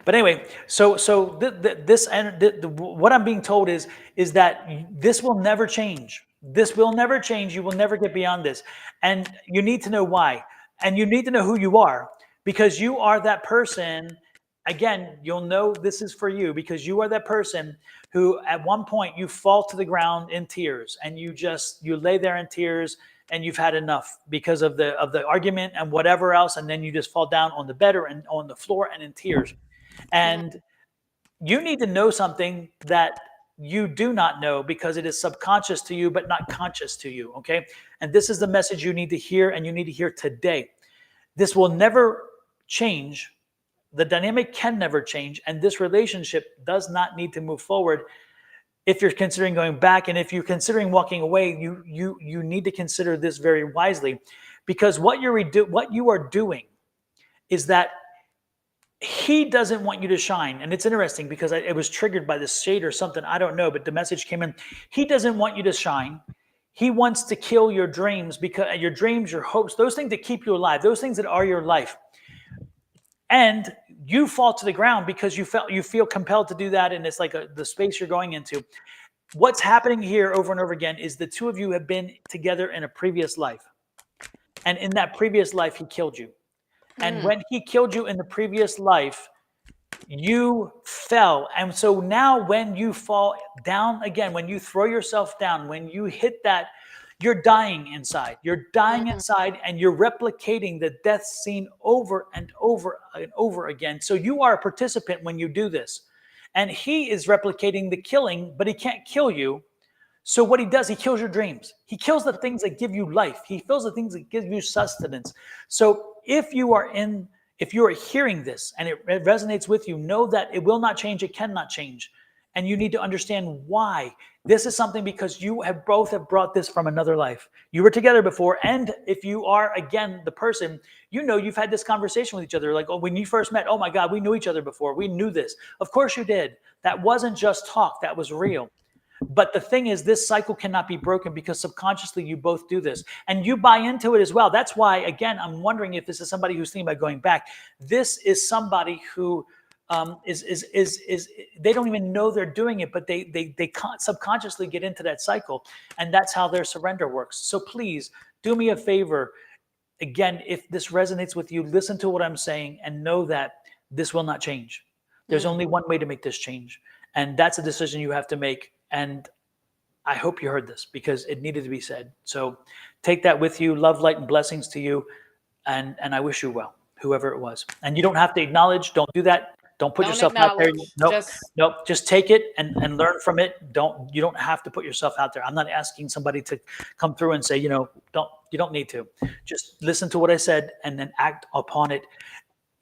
But anyway, so what I'm being told is that this will never change. This will never change. You will never get beyond this, and you need to know why, and you need to know who you are, because you are that person. Again, you'll know this is for you because you are that person who, at one point, you fall to the ground in tears, and you lay there in tears, and you've had enough because of the argument and whatever else, and then you just fall down on the bed or on the floor and in tears. And you need to know something that you do not know because it is subconscious to you, but not conscious to you. Okay. And this is the message you need to hear, and you need to hear today. This will never change. The dynamic can never change. And this relationship does not need to move forward. If you're considering going back, and if you're considering walking away, you need to consider this very wisely, because what you are doing is that he doesn't want you to shine. And it's interesting because it was triggered by this shade or something. I don't know, but the message came in. He doesn't want you to shine. He wants to kill your dreams, because your dreams, your hopes, those things that keep you alive, those things that are your life. And you fall to the ground because you feel compelled to do that, and it's like the space you're going into. What's happening here over and over again is the two of you have been together in a previous life. And in that previous life, he killed you. And when he killed you in the previous life, you fell. And so now when you fall down again, when you throw yourself down, when you hit that, you're dying inside. You're dying inside, and you're replicating the death scene over and over and over again. So you are a participant when you do this. And he is replicating the killing, but he can't kill you. So what he does, he kills your dreams. He kills the things that give you life. He kills the things that give you sustenance. So if you are hearing this and it resonates with you, know that it will not change. It cannot change. And you need to understand why. This is something because you have both brought this from another life. You were together before. And if you are, again, the person, you know, you've had this conversation with each other. Like, oh, when you first met, oh my God, we knew each other before. We knew this. Of course you did. That wasn't just talk. That was real. But the thing is, this cycle cannot be broken because subconsciously you both do this. And you buy into it as well. That's why, again, I'm wondering if this is somebody who's thinking about going back. This is somebody who they don't even know they're doing it, but they subconsciously get into that cycle. And that's how their surrender works. So please do me a favor. Again, if this resonates with you, listen to what I'm saying and know that this will not change. There's only one way to make this change. And that's a decision you have to make. And I hope you heard this because it needed to be said. So take that with you. Love, light, and blessings to you. And I wish you well, whoever it was. And you don't have to acknowledge. Don't do that. Don't put yourself out there. Nope. Just take it and learn from it. You don't have to put yourself out there. I'm not asking somebody to come through and say, you don't need to. Just listen to what I said and then act upon it.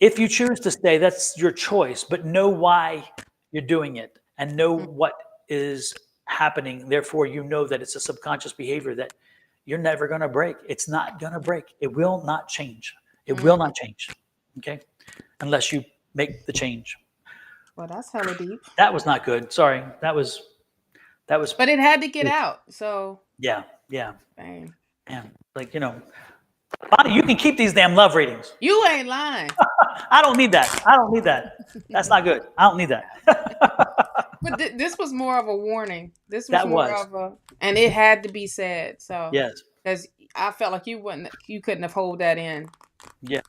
If you choose to stay, that's your choice, but know why you're doing it and know what is happening. Therefore, you know that it's a subconscious behavior that you're never going to break. It's not going to break. It will not change. It will not change. Okay. Unless you make the change. Well, that's hella deep. That was not good. Sorry. That was. But it had to get out. So. Yeah. Dang. Yeah. Like, Bonnie, you can keep these damn love readings. You ain't lying. I don't need that. That's not good. I don't need that. But this was more of a warning. And it had to be said. So yes, because I felt like you couldn't have hold that in. Yeah.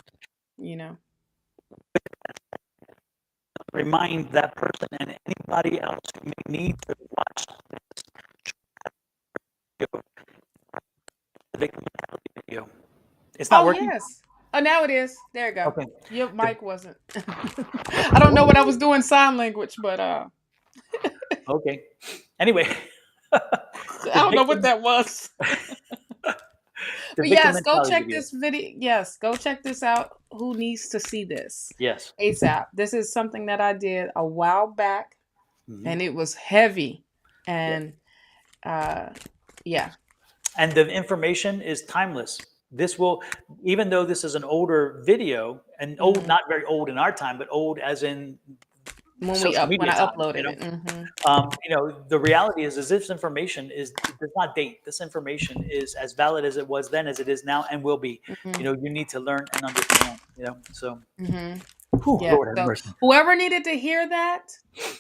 Remind that person and anybody else who may need to watch this video. It's not working. Yes. Oh, now it is. There you go. Okay. Your mic wasn't. I don't know what I was doing sign language, but Okay. Anyway. I don't know what that was. But yes, go check this video. Yes, go check this out. Who needs to see this? Yes. ASAP. This is something that I did a while back, and it was heavy. And yeah. And the information is timeless. This will, even though this is an older video, and old, not very old in our time, but old as in when I uploaded it. The reality is this information does not date. This information is as valid as it was then as it is now and will be. You need to learn and understand. So. Lord have mercy. Whoever needed to hear that,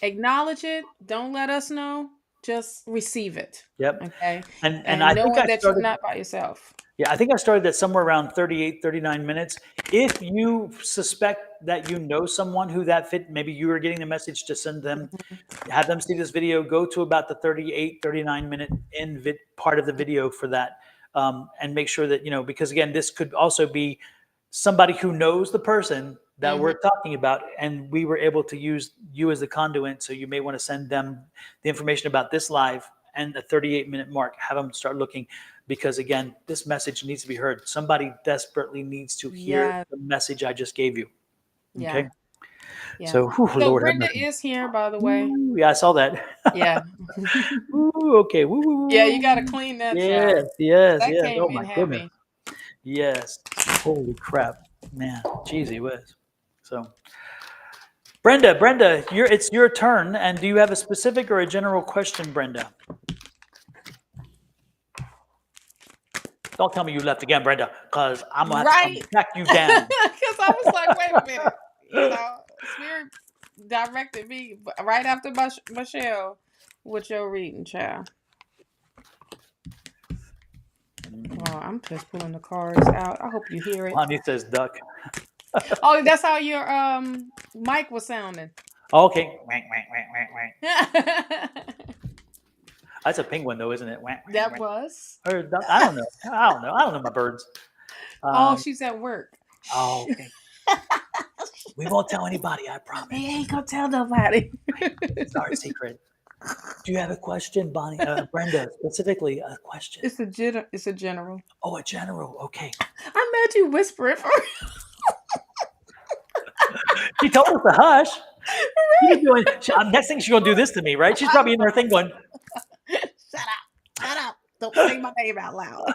acknowledge it. Don't let us know. Just receive it. Yep. Okay. And I think that you're not by yourself. Yeah, I think I started that somewhere around 38, 39 minutes. If you suspect that you know someone who that fit, maybe you were getting the message to send them, have them see this video, go to about the 38, 39 minute part of the video for that. And make sure that, because again, this could also be somebody who knows the person that we're talking about, and we were able to use you as the conduit. So you may want to send them the information about this live and the 38-minute mark, have them start looking. Because again, this message needs to be heard. Somebody desperately needs to hear the message I just gave you. Okay. Yeah. So Lord, Brenda is here, by the way. Ooh, yeah, I saw that. Yeah. Ooh, okay. Woo. Yeah, you got to clean that. Yes. That came oh in my heavy. goodness. Yes. Holy crap, man. Jeez, he was. So, Brenda, it's your turn. And do you have a specific or a general question, Brenda? Don't tell me you left again, Brenda, because I'm going to have to Right. track you down. Because I was like, wait a minute. You know, Spirit directed me right after Michelle with your reading, child. Well, I'm just pulling the cards out. I hope you hear it. Bonnie says duck. Oh, that's how your mic was sounding. Okay. That's a penguin, though, isn't it? That was. Or duck. I don't know. I don't know my birds. Oh, she's at work. Oh, okay. We won't tell anybody, I promise. They ain't gonna tell nobody. It's our secret. Do you have a question, Bonnie? Brenda, specifically a question. It's a general. Oh, a general. Okay. I met you whispering for. She told us to hush. She's doing, next thing she's gonna do this to me, right? She's probably in her thing going, Shut up. Don't say my name out loud.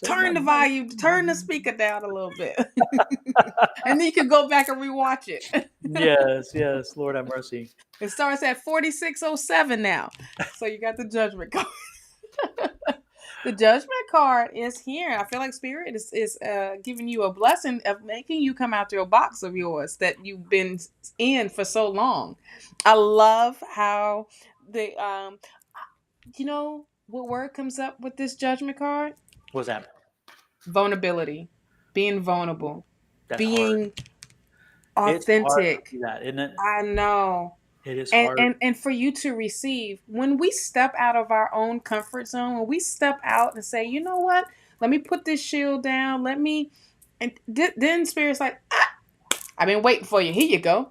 Turn the volume, turn the speaker down a little bit. And then you can go back and rewatch it. Yes, Lord have mercy. It starts at 46:07 now. So you got the judgment card. The judgment card is here. I feel like Spirit is giving you a blessing of making you come out to a box of yours that you've been in for so long. I love how the you know what word comes up with this judgment card? What's that? Vulnerability. Being vulnerable. That's being hard. authentic. It's hard to do that, isn't it? I know. It is hard. And for you to receive, when we step out of our own comfort zone, when we step out and say, you know what, let me put this shield down, and then Spirit's like, I've been waiting for you. Here you go.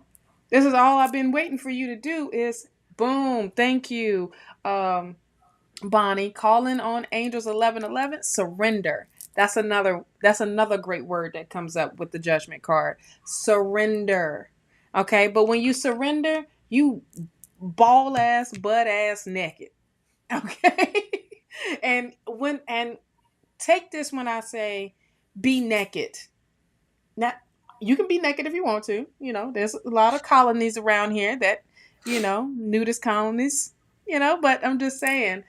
This is all I've been waiting for you to do is boom. Thank you, Bonnie. Calling on Angels 1111, surrender. That's another great word that comes up with the judgment card. Surrender. Okay, but when you surrender, you ball ass, butt ass naked. Okay? and take this when I say be naked. Now, you can be naked if you want to. You know, there's a lot of colonies around here that, nudist colonies, but I'm just saying,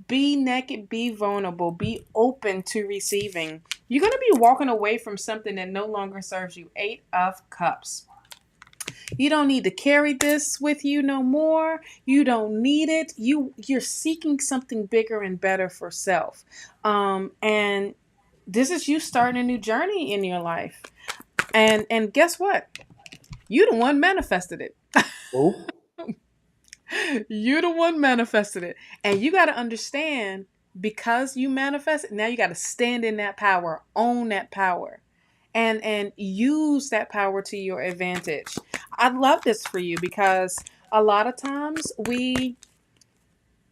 be naked, be vulnerable, be open to receiving. You're going to be walking away from something that no longer serves you. 8 of Cups. You don't need to carry this with you no more. You don't need it. You're seeking something bigger and better for self. And this is you starting a new journey in your life. And guess what? You the one manifested it. Oh. You the one manifested it. And you got to understand, because you manifested, now you got to stand in that power, own that power, and use that power to your advantage. I love this for you because a lot of times we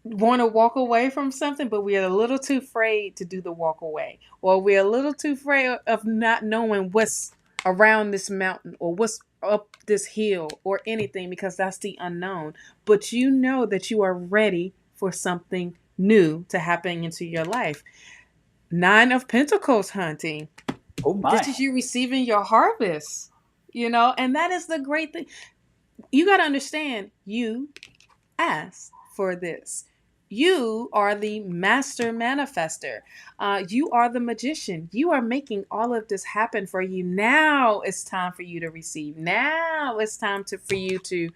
want to walk away from something, but we're a little too afraid to do the walk away, or we're a little too afraid of not knowing what's around this mountain or what's up this hill or anything, because that's the unknown. But you know that you are ready for something new to happen into your life. 9 of Pentacles, hunting. Oh my. This is you receiving your harvest, and that is the great thing. You got to understand, you asked for this. You are the master manifester. You are the magician. You are making all of this happen for you. Now it's time for you to receive. Now it's time for you to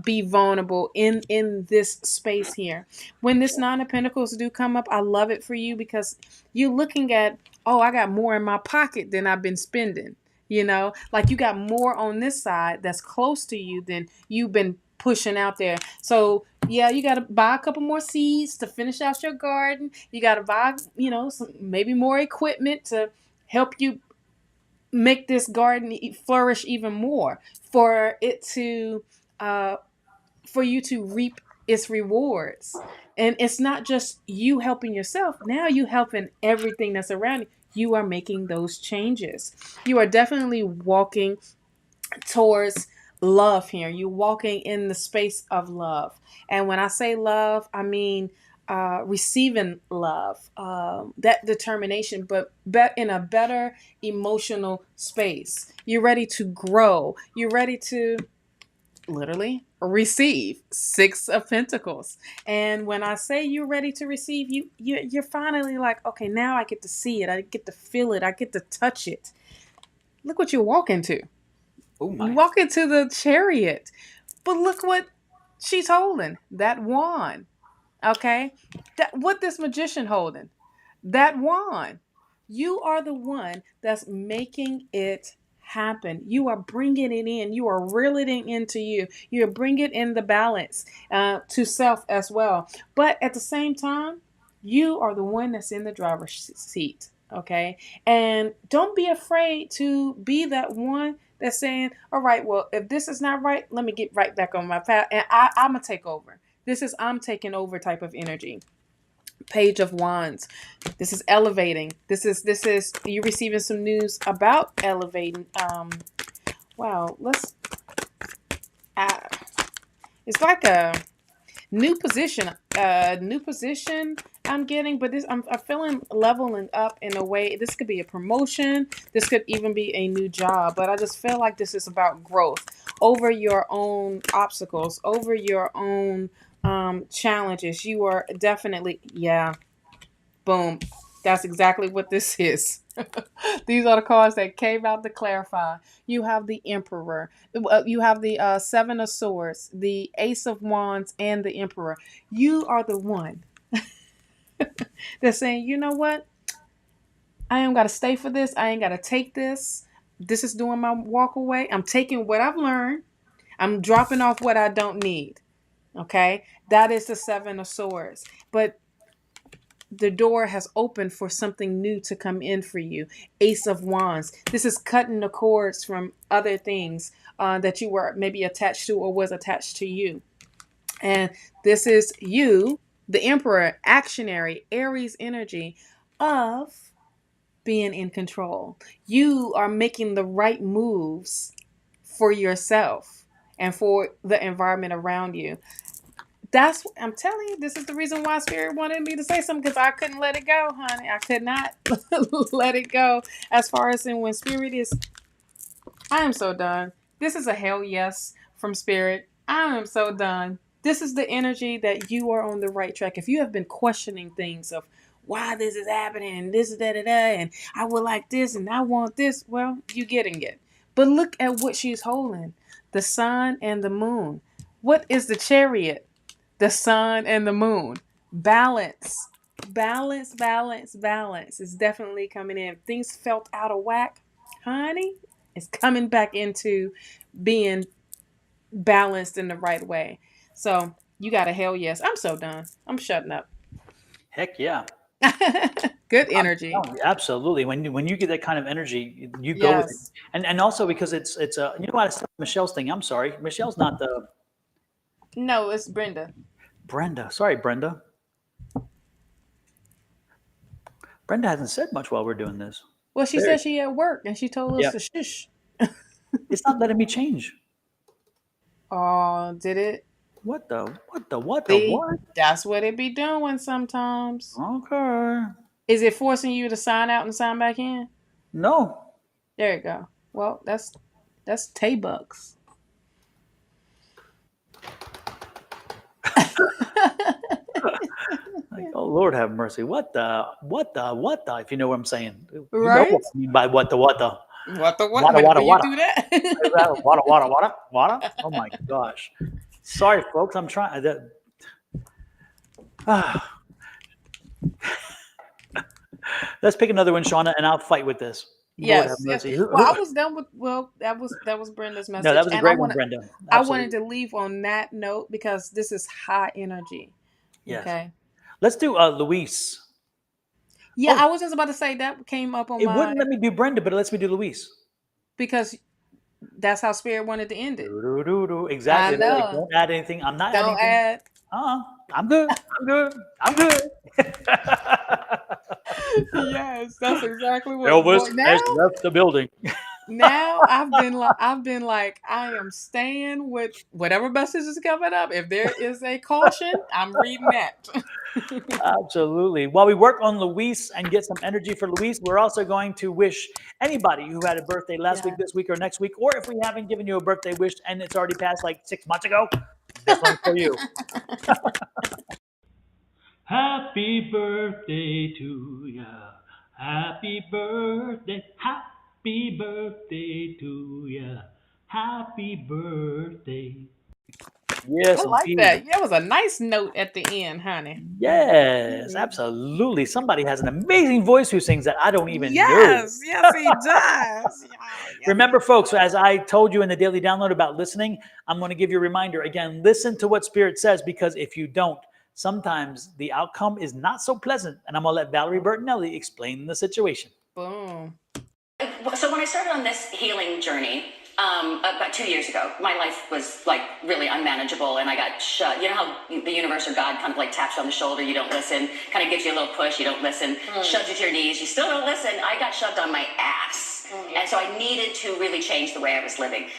be vulnerable in this space here. When this 9 of Pentacles do come up, I love it for you because you're looking at, I got more in my pocket than I've been spending. Like you got more on this side that's close to you than you've been pushing out there. So yeah, you got to buy a couple more seeds to finish out your garden. You got to buy, maybe more equipment to help you make this garden flourish even more, for you to reap its rewards. And it's not just you helping yourself. Now you helping everything that's around you. You are making those changes. You are definitely walking towards love here. You're walking in the space of love. And when I say love, I mean receiving love, that determination, but in a better emotional space. You're ready to grow. You're ready to literally receive. 6 of Pentacles. And when I say you're ready to receive, you're finally like, okay, now I get to see it. I get to feel it. I get to touch it. Look what you walk into. Oh my. You walk into the Chariot. But look what she's holding. That wand. Okay? What this magician holding? That wand. You are the one that's making it happen. You are bringing it in. You are reeling it into you. You're bringing in the balance to self as well. But at the same time, you are the one that's in the driver's seat. Okay? And don't be afraid to be that one that's saying, all right, well, if this is not right, let me get right back on my path. And I'm going to take over. This is I'm taking over type of energy. Page of Wands. This is elevating. This is you receiving some news about elevating. Wow, it's like a new position. New position I'm getting, but I'm feeling leveling up in a way. This could be a promotion. This could even be a new job, but I just feel like this is about growth over your own obstacles, over your own challenges. You are definitely, yeah, boom. That's exactly what this is. These are the cards that came out to clarify. You have the Emperor. You have the Seven of Swords, the Ace of Wands, and the Emperor. You are the one that's saying, you know what? I ain't got to stay for this. I ain't got to take this. This is doing my walk away. I'm taking what I've learned. I'm dropping off what I don't need. Okay? That is the Seven of Swords. But the door has opened for something new to come in for you. Ace of Wands. This is cutting the cords from other things that you were maybe attached to or was attached to you. And this is you, the Emperor, actionary, Aries energy of being in control. You are making the right moves for yourself and for the environment around you. That's, I'm telling you, this is the reason why Spirit wanted me to say something, because I couldn't let it go, honey. I could not let it go. As far as in when Spirit is, I am so done. This is a hell yes from Spirit. I am so done. This is the energy that you are on the right track. If you have been questioning things of why this is happening and this is da-da-da and I would like this and I want this, well, you're getting it. But look at what she's holding. The sun and the moon. What is the Chariot? The sun and the moon. Balance. Balance, balance, balance is definitely coming in. Things felt out of whack. Honey, it's coming back into being balanced in the right way. So you got a hell yes. I'm so done. I'm shutting up. Heck yeah. Good energy. Absolutely. When you get that kind of energy, you go with it. Yes. And also because it's a, you know what, it's Michelle's thing. I'm sorry. Michelle's not the No, it's Brenda. Brenda. Sorry, Brenda. Brenda hasn't said much while we're doing this. Well, she said she at work and she told us to shush. It's not letting me change. Oh, did it? What the See, what? that's what it be doing sometimes. Okay. Is it forcing you to sign out and sign back in? No. There you go. Well, that's Tay-Bucks. Like, oh Lord have mercy. What the, if you know what I'm saying. Right? You know what I mean by what the. What? Wada, When wada, you wada. do that? Wada. Oh my gosh. Sorry, folks. I'm trying. Let's pick another one, Shauna, and I'll fight with this. Yes. Lord have mercy. Yes. Well, I was done with. Well, that was Brenda's message. No, that was a and great one, Brenda. Absolutely. I wanted to leave on that note because this is high energy. Yes. Okay. Let's do Luis. Yeah, I was just about to say that came up on It wouldn't let me do Brenda, but it lets me do Luis. Because that's how Spirit wanted to end it. Exactly. I know. Like, don't add anything. I'm not Don't adding anything. I'm good. I'm good. Yes, that's exactly what. Elvis now, has left the building. Now I've been like I am staying with whatever message is coming up. If there is a caution, I'm reading that. Absolutely. While we work on Luis and get some energy for Luis, we're also going to wish anybody who had a birthday last week, this week, or next week, or if we haven't given you a birthday wish and it's already passed like 6 months ago, this one's for you. Happy birthday to ya. Happy birthday. Happy birthday to ya. Happy birthday. Yes, I like indeed. that. That was a nice note at the end, honey. Yes, absolutely. Somebody has an amazing voice who sings that I don't even know. Yes, yes, he does. Yes, Remember, folks, as I told you in the daily download about listening, I'm going to give you a reminder. Again, listen to what Spirit says, because if you don't, sometimes the outcome is not so pleasant. And I'm going to let Valerie Bertinelli explain the situation. boom. So when I started on this healing journey, about 2 years ago, my life was like really unmanageable, and I got shut. You know how the universe or God kind of like taps you on the shoulder, you don't listen, kind of gives you a little push, you don't listen, shoves you to your knees, you still don't listen. I got shoved on my ass, and so I needed to really change the way I was living.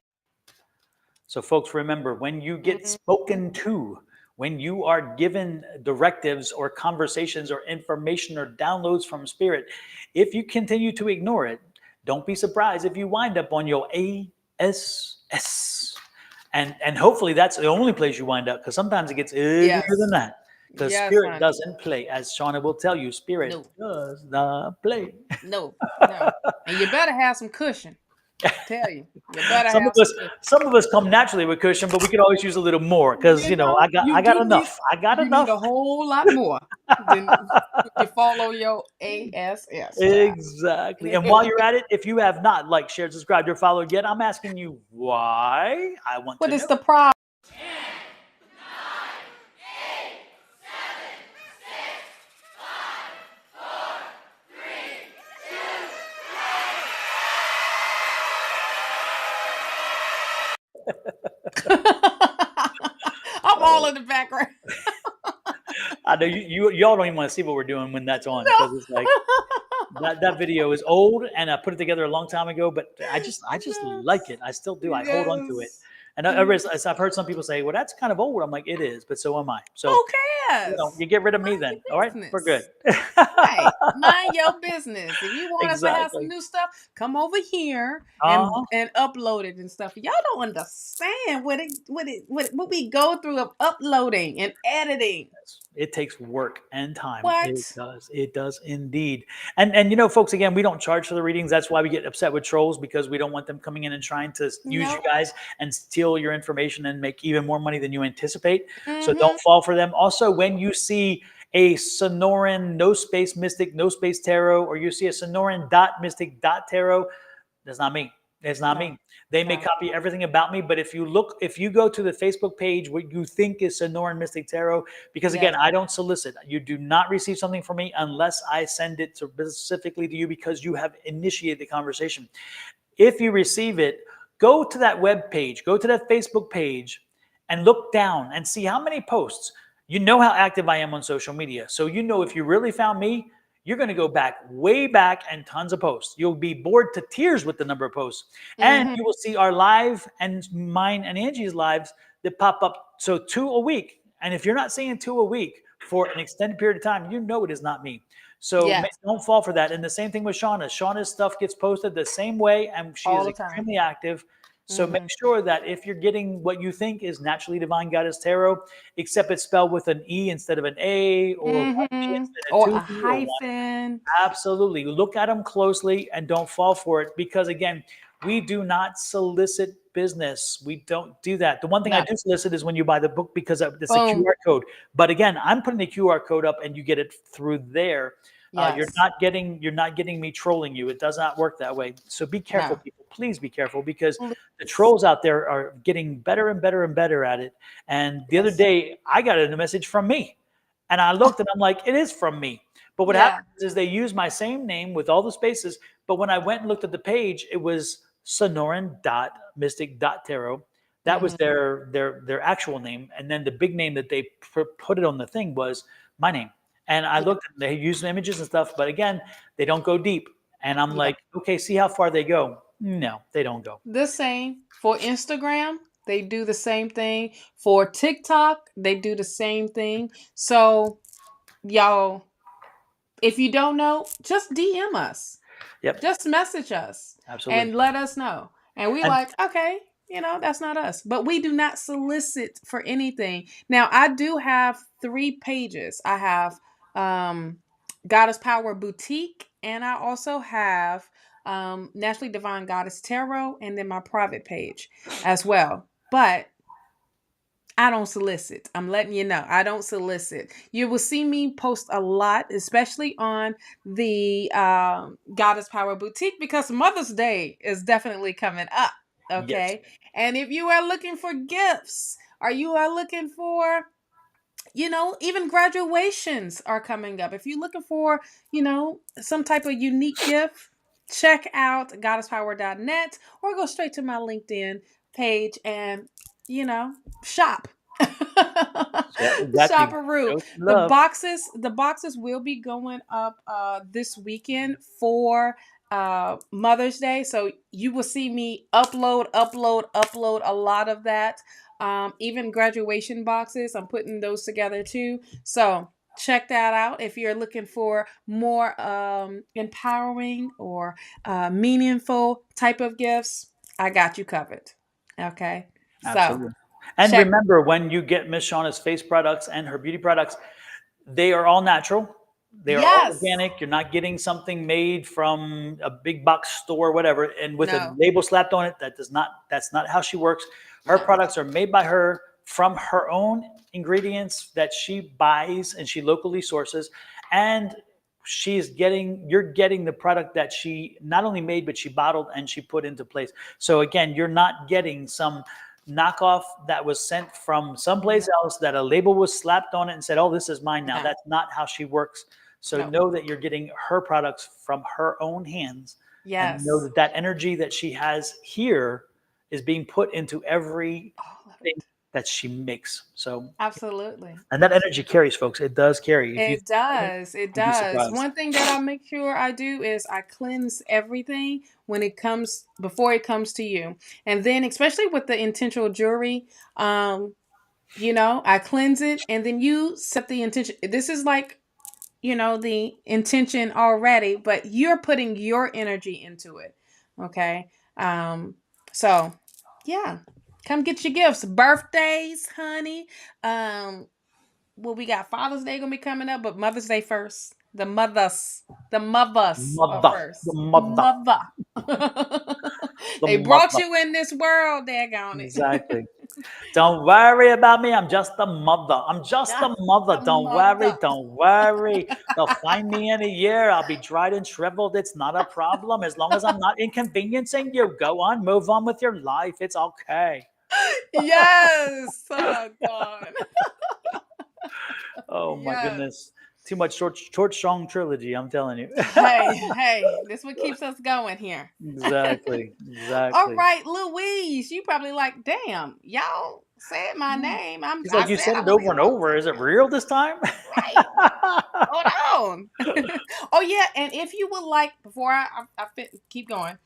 So, folks, remember, when you get spoken to, when you are given directives or conversations or information or downloads from Spirit, if you continue to ignore it, don't be surprised if you wind up on your ASS. And hopefully that's the only place you wind up, because sometimes it gets easier than that. Because Spirit doesn't play. As Shauna will tell you, Spirit does not play. No. And you better have some cushion. I tell you. You better some of us come naturally with cushion, but we can always use a little more, because I got enough. I got enough. Need a whole lot more than you follow your ASS. Exactly. And while you're at it, if you have not liked, shared, subscribed, or followed yet, I'm asking you why. I want to know. What is the problem? 10, 9, 8, 7, 6, 5, 4, 3, 2, I'm all in the background. I know y'all don't even want to see what we're doing when that's on, because it's like that video is old and I put it together a long time ago, but I just like it. I still do. I hold on to it. And I've heard some people say, well, that's kind of old. I'm like, it is, but so am I. So who cares? You get rid of me then. All right, we're good. Right. Mind your business. If you want us to have some new stuff, come over here and upload it and stuff. Y'all don't understand what we go through of uploading and editing. It takes work and time. What? It does indeed. And folks, again, we don't charge for the readings. That's why we get upset with trolls, because we don't want them coming in and trying to use you guys and steal your information and make even more money than you anticipate. So don't fall for them. Also, when you see a Sonoran no space mystic, no space tarot, or you see a Sonoran mystic tarot, that's not me. It's not me. They may copy everything about me, but if you go to the Facebook page, what you think is Sonoran Mystic Tarot, because again, I don't solicit. You do not receive something from me unless I send it specifically to you, because you have initiated the conversation. If you receive it, go to that web page, go to that Facebook page, and look down and see how many posts. You know how active I am on social media. So if you really found me, you're going to go way back and tons of posts. You'll be bored to tears with the number of posts. And you will see our live and mine and Angie's lives that pop up. So 2 a week. And if you're not seeing 2 a week for an extended period of time, it is not me. So don't fall for that. And the same thing with Shauna. Shauna's stuff gets posted the same way, and she is extremely active. So make sure that if you're getting what you think is Naturally Divine Goddess Tarot, except it's spelled with an E instead of an A, or one E instead of or a two, hyphen. Absolutely. Look at them closely and don't fall for it, because again, we do not solicit business. We don't do that. The one thing I do solicit is when you buy the book, because it's a QR code. But again, I'm putting the QR code up and you get it through there. You're not getting me trolling you. It does not work that way. So be careful, people. Please be careful, because the trolls out there are getting better and better and better at it. And the other day, I got a message from me, and I looked and I'm like, it is from me. But what happens is they use my same name with all the spaces. But when I went and looked at the page, it was Sonoran Mystic Tarot. That was their actual name. And then the big name that they put it on the thing was my name. And I looked, they use images and stuff, but again, they don't go deep. And I'm like, okay, see how far they go. No, they don't go. The same. For Instagram, they do the same thing. For TikTok, they do the same thing. So, y'all, if you don't know, just DM us. Yep. Just message us. Absolutely. And let us know. And we And- like, okay, that's not us. But we do not solicit for anything. Now, I do have 3 pages. I have Goddess Power Boutique, and I also have Naturally Divine Goddess Tarot, and then my private page as well. But I don't solicit. I'm letting you know. I don't solicit. You will see me post a lot, especially on the Goddess Power Boutique, because Mother's Day is definitely coming up. Okay. Yes. And if you are looking for gifts, or you are looking for, even graduations are coming up. If you're looking for, some type of unique gift, check out goddesspower.net or go straight to my LinkedIn page and, shop. Yeah, exactly. Shopperoo. Show some love. The boxes will be going up this weekend for Mother's Day. So you will see me upload a lot of that. Even graduation boxes, I'm putting those together too. So check that out if you're looking for more empowering or meaningful type of gifts. I got you covered. Okay. Absolutely. So And check. remember, when you get Miss Shauna's face products and her beauty products, they are all natural. They are all Yes. organic. You're not getting something made from a big box store, whatever, and with a No. label slapped on it. That's not how she works. Her products are made by her from her own ingredients that she buys and she locally sources. And you're getting the product that she not only made, but she bottled and she put into place. So again, you're not getting some knockoff that was sent from someplace else that a label was slapped on it and said, oh, this is mine now. No. That's not how she works. So No. know that you're getting her products from her own hands. Yes. And know that energy that she has here is being put into every thing that she makes. So Absolutely. and that energy carries, folks. It does carry. If you It does. It you'd be does. surprised. One thing that I make sure I do is I cleanse everything before it comes to you. And then especially with the intentional jewelry, I cleanse it and then you set the intention. This is like, the intention already, but you're putting your energy into it. Okay. So yeah, come get your gifts. Birthdays, honey. Well, we got Father's Day gonna be coming up, but Mother's Day first. The mothers are first. The mother. They brought you in this world, daggone it. Exactly. Don't worry about me. I'm just a mother. I'm just a mother. Don't worry. Don't worry. They'll find me in a year. I'll be dried and shriveled. It's not a problem. As long as I'm not inconveniencing you, go on, move on with your life. It's okay. Yes. Oh, God. Oh, my goodness. Too much short, strong trilogy, I'm telling you. Hey, this what keeps us going here. Exactly. All right, Louise, you probably like, damn, y'all said my name. He's like, you said it over and over. Is it real this time? Right. Hold on. Oh, yeah. And if you would like, before I keep going,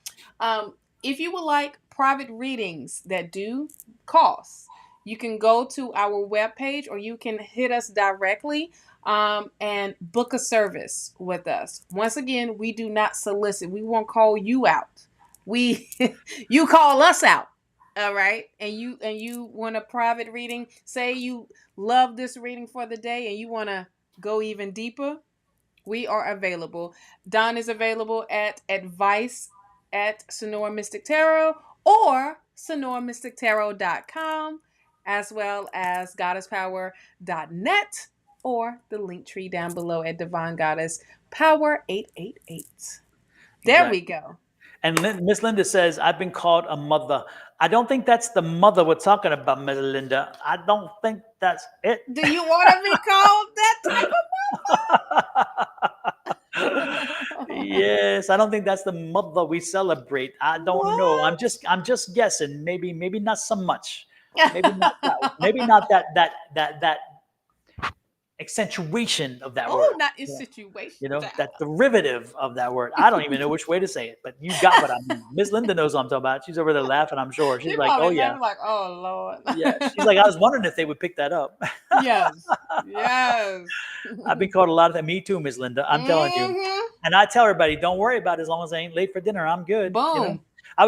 if you would like private readings that do cost, you can go to our webpage or you can hit us directly and book a service with us. Once again, we do not solicit. We won't call you out. You call us out. All right. And you want a private reading. Say you love this reading for the day and you want to go even deeper. We are available. Don is available at advice@Sonoran Mystic Tarot or sonoranmystictarot.com, as well as goddesspower.net or the link tree down below at Divine Goddess Power 888. There we go. And Miss Linda says, I've been called a mother. I don't think that's the mother we're talking about, Miss Linda. I don't think that's it. Do you want to be called that type of mother? Yes, I don't think that's the mother we celebrate. I don't know. I'm just guessing. Maybe not so much. Maybe not that. Maybe not that accentuation of that Oh, word. not in situation. You know, that derivative of that word. I don't even know which way to say it, but you got what I mean. Miss Linda knows what I'm talking about. She's over there laughing, I'm sure. She's You're like, oh probably yeah. laughing like, oh Lord. Yeah. She's like, I was wondering if they would pick that up. Yes. Yes. I've been called a lot of that. Me too, Miss Linda. I'm telling you. Mhm. And I tell everybody, don't worry about it as long as I ain't late for dinner. I'm good. You know, Boom. I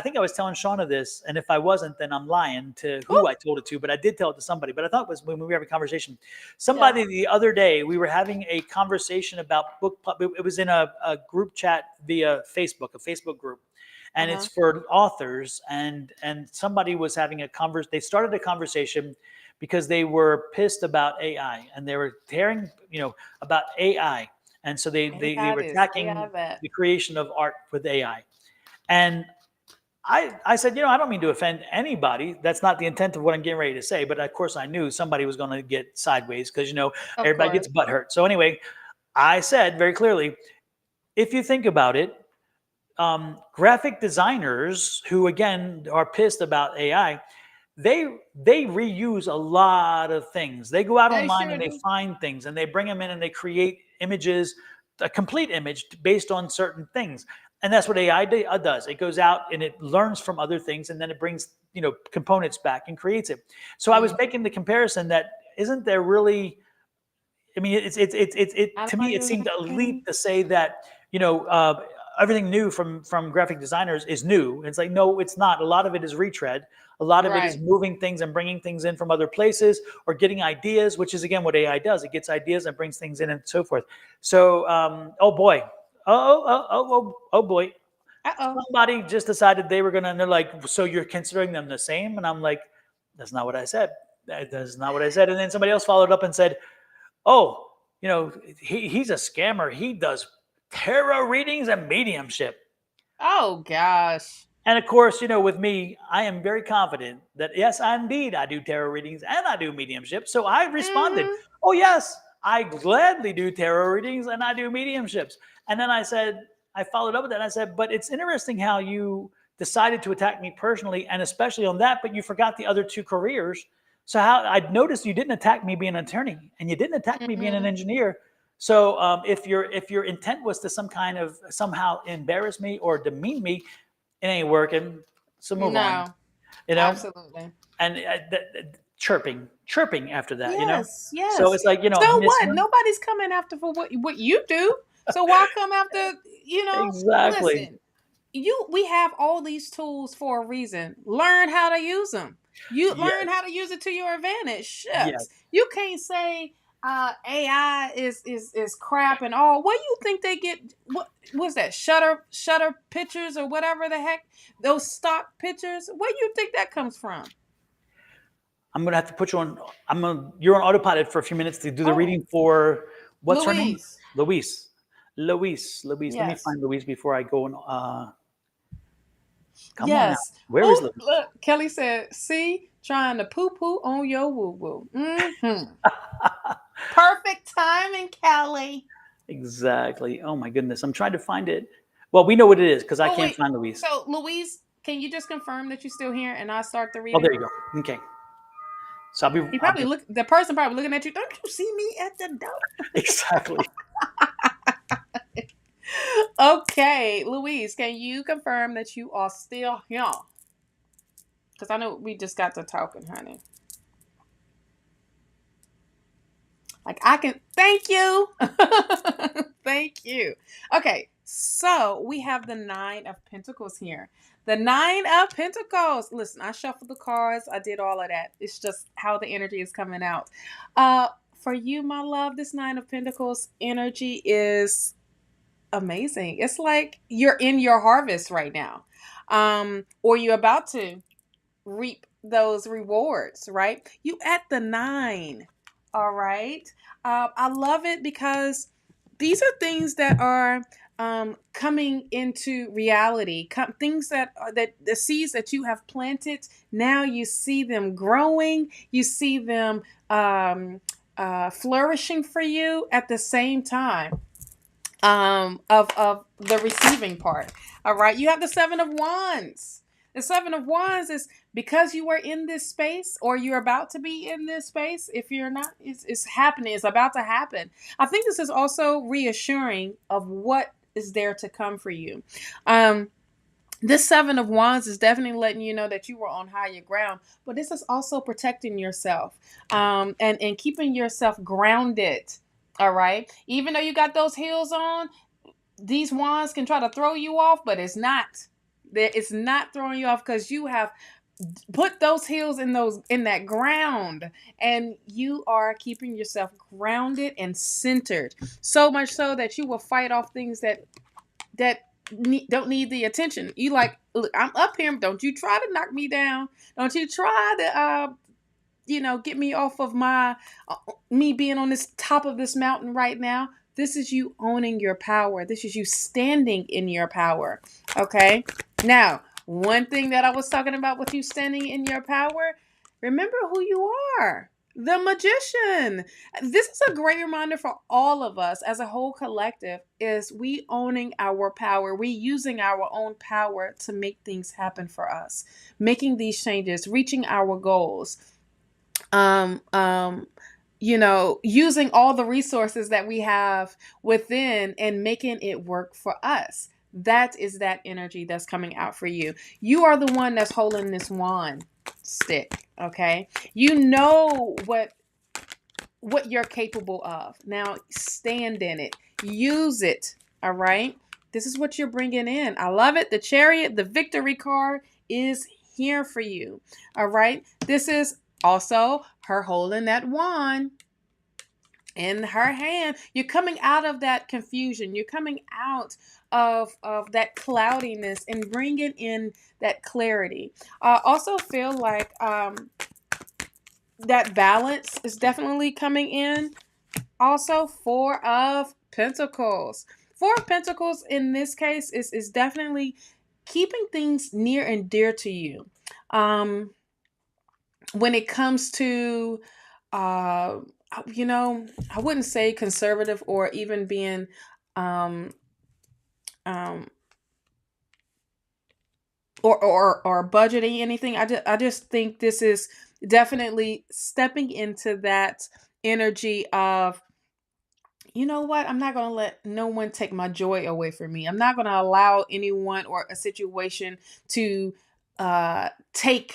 think I was telling Shauna this, and if I wasn't, then I'm lying to who Ooh. I told it to, but I did tell it to somebody. But I thought it was when we were having a conversation. Somebody the other day, we were having a conversation about book. It was in a group chat via Facebook, a Facebook group. And it's for authors, and somebody was having a conversation. They started a conversation because they were pissed about AI, and they were tearing, about AI. And so they were attacking the creation of art with AI. And I said, I don't mean to offend anybody. That's not the intent of what I'm getting ready to say. But of course, I knew somebody was going to get sideways because, everybody gets butt hurt. So anyway, I said very clearly, if you think about it, graphic designers who, again, are pissed about AI, they reuse a lot of things. They go out online and they find things and they bring them in and they create images, a complete image based on certain things. And that's what AI does. It goes out and it learns from other things, and then it brings, components back and creates it. So I was making the comparison that isn't there really, I mean, to me, it seemed a leap to say that, everything new from graphic designers is new. It's like, no, it's not. A lot of it is retread. A lot of it is moving things and bringing things in from other places, or getting ideas, which is, again, what AI does. It gets ideas and brings things in and so forth. So, oh boy. Oh boy. Somebody just decided they were going to, and they're like, so you're considering them the same? And I'm like, that's not what I said. That's not what I said. And then somebody else followed up and said, oh, he's a scammer. He does tarot readings and mediumship. Oh gosh. And of course, with me, I am very confident that yes, indeed, I do tarot readings and I do mediumship. So I responded, oh yes, I gladly do tarot readings and I do mediumships. And then I followed up with that. And I said, but it's interesting how you decided to attack me personally, and especially on that, but you forgot the other two careers. So I noticed you didn't attack me being an attorney, and you didn't attack me being an engineer. So if your intent was to somehow embarrass me or demean me, it ain't working. So move on. Absolutely. And chirping after that. Yes. So it's like, so what? Nobody's coming after for what you do. So why come after? Exactly. Listen, we have all these tools for a reason. Learn how to use them. Learn how to use it to your advantage. Shucks. Yes. You can't say AI is crap and all. Where you think they get what's that? Shutter pictures or whatever the heck? Those stock pictures. Where you think that comes from? I'm gonna have to put you on. You're on autopilot for a few minutes to do the reading for what's her name? Louise. Yes. Let me find Louise before I go on. Come on now. Where is Louise? Look, Kelly said, "See, trying to poo on your woo woo." Mm-hmm. Perfect timing, Kelly. Exactly. Oh my goodness, I'm trying to find it. Well, we know what it is because I can't find Louise. So, Louise, can you just confirm that you're still here and I start the reading? Oh, there you go. Okay. So the person probably looking at you. Don't you see me at the door? Exactly. Okay, Louise, can you confirm that you are still here? Because I know we just got to talking, honey. Like I can, thank you. Thank you. Okay, so we have the 9 of Pentacles here. The 9 of Pentacles. Listen, I shuffled the cards. I did all of that. It's just how the energy is coming out. For you, my love, this 9 of Pentacles energy is amazing. It's like you're in your harvest right now. Or you're about to reap those rewards, right? You at the 9. All right. I love it because these are things that are coming into reality. Things that the seeds that you have planted. Now you see them growing. You see them flourishing for you at the same time of the receiving part. All right. You have the 7 of Wands. The Seven of Wands is because you are in this space, or you're about to be in this space. If you're not, it's happening. It's about to happen. I think this is also reassuring of what is there to come for you. This Seven of Wands is definitely letting you know that you were on higher ground, but this is also protecting yourself, and keeping yourself grounded. All right. Even though you got those heels on, these wands can try to throw you off, but it's not. It's not throwing you off, because you have put those heels in that ground, and you are keeping yourself grounded and centered. So much so that you will fight off things that don't need the attention. You like, look, I'm up here. Don't you try to knock me down. Don't you try to get me off of me being on this top of this mountain right now. This is you owning your power. This is you standing in your power. Okay. Now, one thing that I was talking about with you standing in your power, remember who you are. The Magician. This is a great reminder for all of us as a whole collective, is we owning our power. We using our own power to make things happen for us, making these changes, reaching our goals. Using all the resources that we have within and making it work for us. That is that energy that's coming out for you. You are the one that's holding this wand stick. Okay. You know what you're capable of. Now stand in it, use it. All right. This is what you're bringing in. I love it. The Chariot, the victory card is here for you. All right. This is also her holding that wand in her hand. You're coming out of that confusion. You're coming out of that cloudiness and bringing in that clarity. I also feel like that balance is definitely coming in. Also, Four of Pentacles. Four of Pentacles in this case is definitely keeping things near and dear to you. When it comes to, I wouldn't say conservative or even being, or budgeting anything. I just think this is definitely stepping into that energy of, you know what? I'm not going to let no one take my joy away from me. I'm not going to allow anyone or a situation to take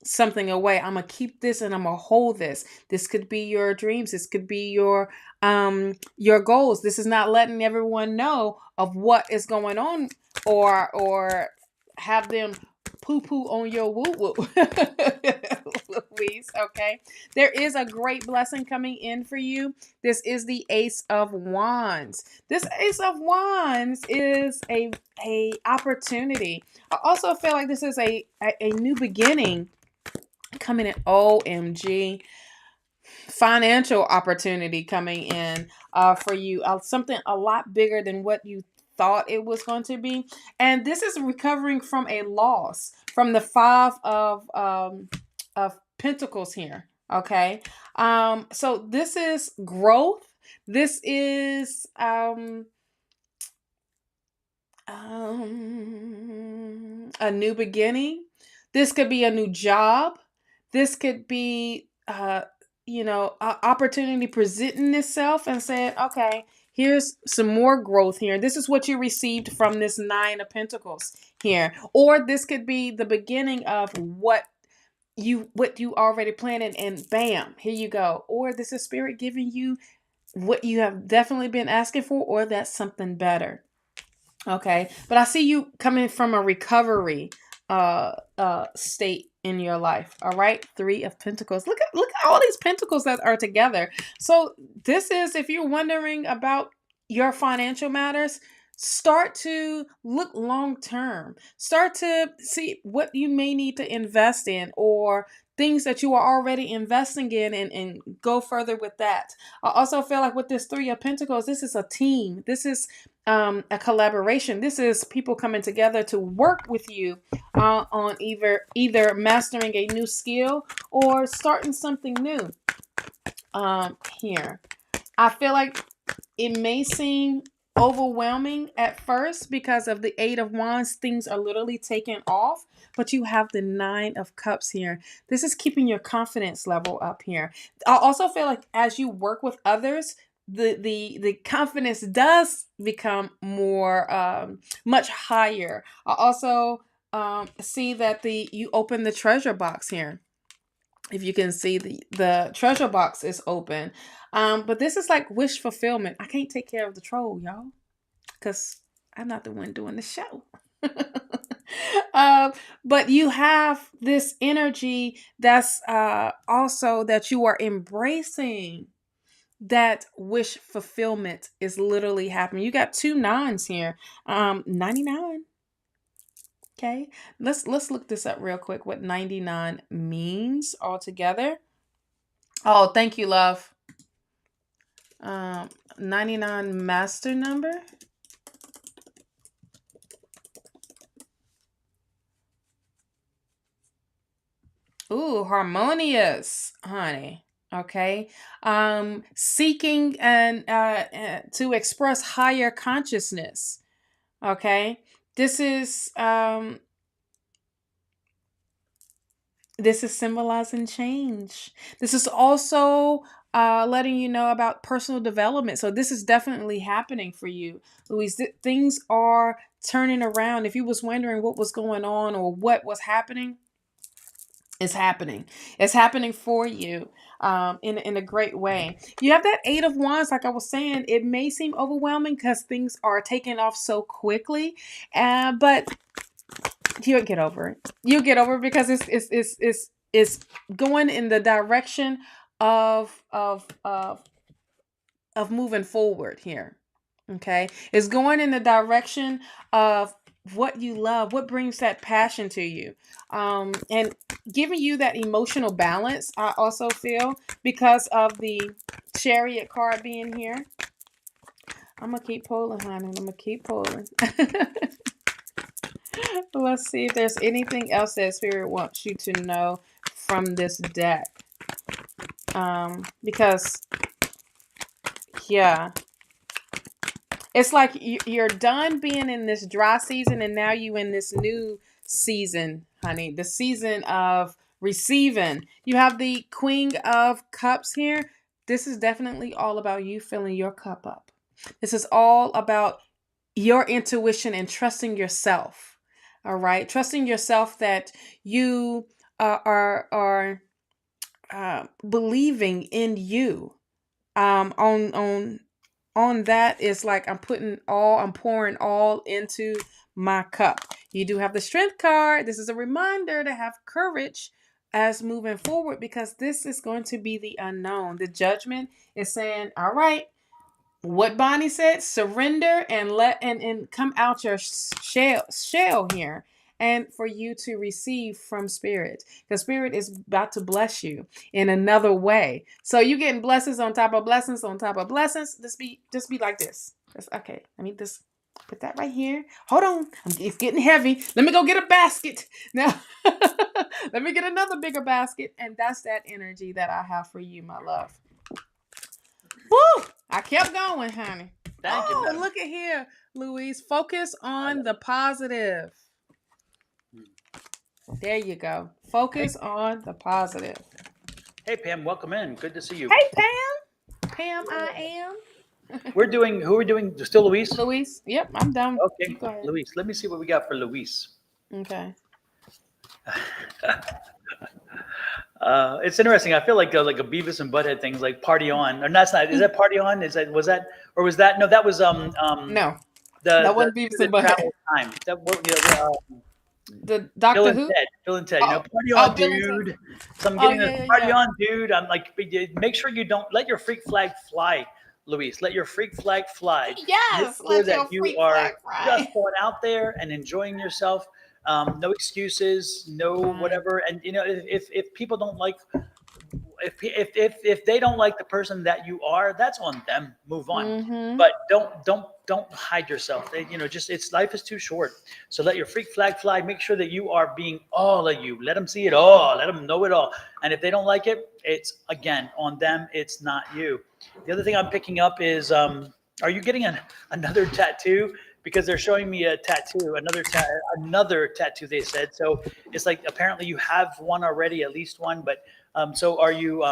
something away. I'm going to keep this and I'm going to hold this. This could be your dreams. This could be your goals. This is not letting everyone know of what is going on, or have them poo-poo on your woo-woo. Louise, okay? There is a great blessing coming in for you. This is the Ace of Wands. This Ace of Wands is a opportunity. I also feel like this is a new beginning coming in. OMG. Financial opportunity coming in for you. Something a lot bigger than what you thought it was going to be. And this is recovering from a loss from the Five of Pentacles here. Okay. So this is growth. This is a new beginning. This could be a new job. This could be opportunity presenting itself and saying, okay, here's some more growth here. This is what you received from this Nine of Pentacles here. Or this could be the beginning of what you already planned, and bam, here you go. Or this is Spirit giving you what you have definitely been asking for, or that's something better. Okay. But I see you coming from a recovery state in your life. All right. Three of Pentacles. Look at all these pentacles that are together. So this is, if you're wondering about your financial matters, start to look long term. Start to see what you may need to invest in, or things that you are already investing in, and go further with that. I also feel like with this Three of Pentacles, this is a team. This is a collaboration. This is people coming together to work with you on either mastering a new skill or starting something new. Here, I feel like it may seem overwhelming at first because of the Eight of Wands. Things are literally taken off, but you have the Nine of Cups here. This is keeping your confidence level up here. I also feel like as you work with others, the confidence does become more much higher. I also see that you open the treasure box here. If you can see, the treasure box is open. But this is like wish fulfillment. I can't take care of the troll, y'all, because I'm not the one doing the show. But you have this energy that's also that you are embracing. That wish fulfillment is literally happening. You got two nines here. 99. Okay, let's look this up real quick. What 99 means altogether. Oh, thank you, love. 99 master number. Ooh, harmonious, honey. Okay. Seeking and to express higher consciousness. Okay. This is symbolizing change. This is also letting you know about personal development. So this is definitely happening for you, Louise. Things are turning around. If you was wondering what was going on or what was happening, it's happening. It's happening for you in a great way. You have that Eight of Wands, like I was saying. It may seem overwhelming because things are taking off so quickly, but you'll get over it. You'll get over it because it's going in the direction of moving forward here. Okay, it's going in the direction of what you love, what brings that passion to you, and giving you that emotional balance. I also feel because of the Chariot card being here. I'm gonna keep pulling, honey. I'm gonna keep pulling. Let's see if there's anything else that Spirit wants you to know from this deck. Because, yeah, it's like you're done being in this dry season and now you in this new season, honey. The season of receiving. You have the Queen of Cups here. This is definitely all about you filling your cup up. This is all about your intuition and trusting yourself. All right, trusting yourself that you are believing in you. On that is like I'm pouring all into my cup. You do have the Strength card. This is a reminder to have courage as moving forward because this is going to be the unknown. The Judgment is saying, all right, what Bonnie said, surrender and and come out your shell here, and for you to receive from Spirit, because Spirit is about to bless you in another way. So you getting blessings on top of blessings on top of blessings. Just be like this. Okay. Let me just put that right here. Hold on, it's getting heavy. Let me go get a basket now. Let me get another bigger basket, and that's that energy that I have for you, my love. Woo! I kept going, honey. Thank you. Look at here, Louise. Focus on the positive. There you go. Focus on the positive. Hey, Pam, welcome in. Good to see you. Hey, Pam. Pam, I am. Who are we doing? Still Luis? Luis. Yep, I'm done. Okay, Luis. Let me see what we got for Luis. Okay. It's interesting. I feel like a Beavis and Butthead things like Party On. Or that's not. Is that Party On? Was that? No, that was No. That wasn't Beavis and Butthead. Time. That the Dr. Who? Bill and Ted. Party on, dude. So I'm getting this party on, dude. I'm like, make sure you don't let your freak flag fly, Luis. Let your freak flag fly. Yes, let that you are just going out there and enjoying yourself. No excuses, no whatever. And if people don't like, if they don't like the person that you are, that's on them. Move on. Mm-hmm. But don't hide yourself. Life is too short. So let your freak flag fly. Make sure that you are being all of you. Let them see it all. Let them know it all. And if they don't like it, it's again on them. It's not you. The other thing I'm picking up is Are you getting another tattoo? Because they're showing me a tattoo, another tattoo. They said so. It's like apparently you have one already, at least one. But so are you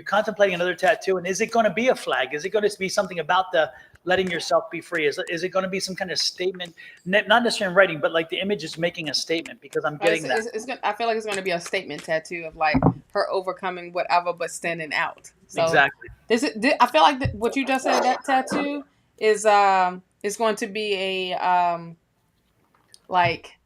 contemplating another tattoo? And is it going to be a flag? Is it going to be something about the letting yourself be free? Is it going to be some kind of statement? Not necessarily in writing, but like the image is making a statement. Because I'm getting that. I feel like it's going to be a statement tattoo of like her overcoming whatever, but standing out. So Exactly. I feel like what you just said, that tattoo is going to be a like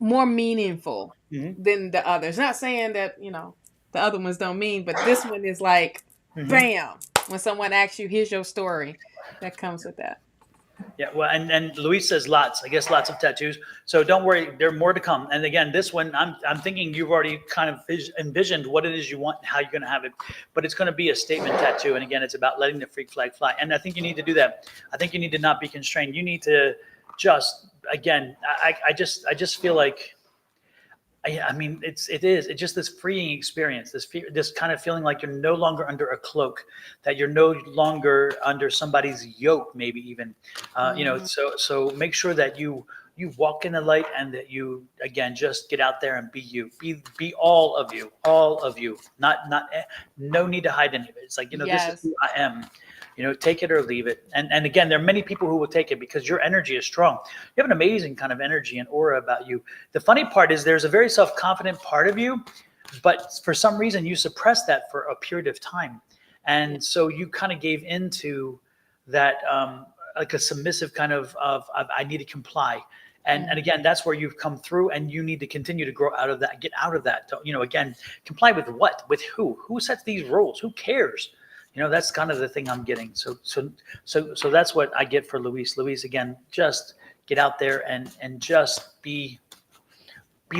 more meaningful than the others. Not saying that the other ones don't mean, but this one is like bam. When someone asks you, "Here's your story," that comes with that. Yeah, well, and Luis says lots. I guess lots of tattoos. So don't worry, there are more to come. And again, this one, I'm thinking you've already kind of envisioned what it is you want, and how you're going to have it. But it's going to be a statement tattoo. And again, it's about letting the freak flag fly. And I think you need to do that. I think you need to not be constrained. You need to just, again, I just feel like. I mean, it's just this freeing experience, this kind of feeling like you're no longer under a cloak, that you're no longer under somebody's yoke, maybe even, so make sure that you walk in the light, and that you, again, just get out there and be you, be all of you, not, no need to hide any of it. It's like, this is who I am. Take it or leave it. And again, there are many people who will take it because your energy is strong. You have an amazing kind of energy and aura about you. The funny part is there's a very self-confident part of you, but for some reason you suppressed that for a period of time. And so you kind of gave into that, like a submissive kind of I need to comply. And again, that's where you've come through, and you need to continue to grow out of that, get out of that. Again, comply with what? With who? Who sets these rules? Who cares? That's kind of the thing I'm getting. So that's what I get for Luis. Luis, again, just get out there and just be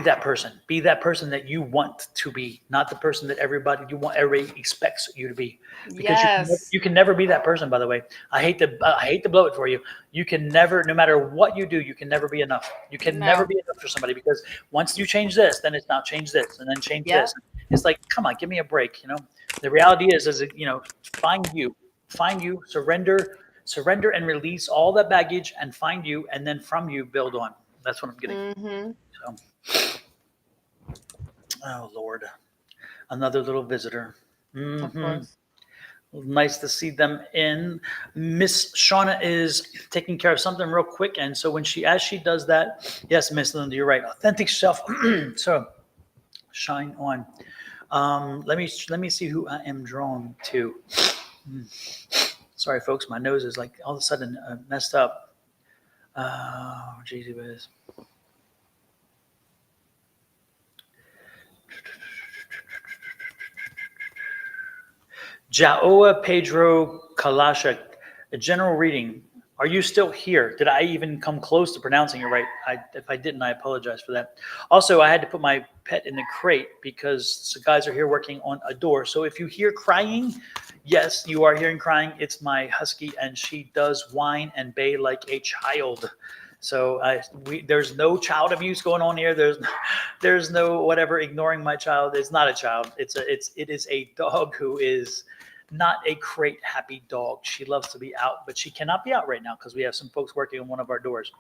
that person. Be that person that you want to be, not the person that everybody expects you to be. Because you can never be that person. By the way, I hate to blow it for you. You can never, no matter what you do, you can never be enough. You can never be enough for somebody, because once you change this, then it's now change this, and then change this. It's like, come on, give me a break. The reality is find you, surrender and release all that baggage, and find you, and then from you build on. That's what I'm getting. So, oh Lord, another little visitor. Of course. Nice to see them in. Miss Shauna is taking care of something real quick, and so as she does that, yes, Miss Linda, you're right. Authentic self. So shine on. Let me see who I am drawn to. Sorry, folks, my nose is like all of a sudden messed up. Geez, whiz. Jaoa Pedro Kalasha, a general reading. Are you still here? Did I even come close to pronouncing it right? If I didn't, I apologize for that. Also, I had to put my pet in the crate because some guys are here working on a door. So if you hear crying, yes, you are hearing crying. It's my husky, and she does whine and bay like a child. So there's no child abuse going on here. There's no whatever ignoring my child. It's not a child. It is a dog who is not a crate happy dog. She loves to be out, but she cannot be out right now because we have some folks working on one of our doors.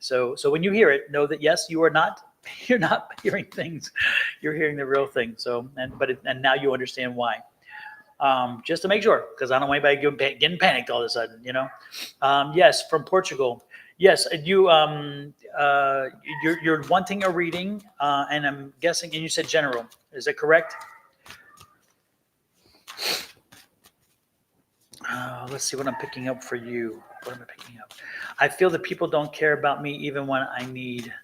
So when you hear it, know that yes, you're not hearing things. You're hearing the real thing. So and now you understand why. Just to make sure, because I don't want anybody getting panicked all of a sudden. Yes, from Portugal. Yes, you're wanting a reading, and I'm guessing, and you said general. Is that correct? Let's see what I'm picking up for you. What am I picking up? I feel that people don't care about me even when I need.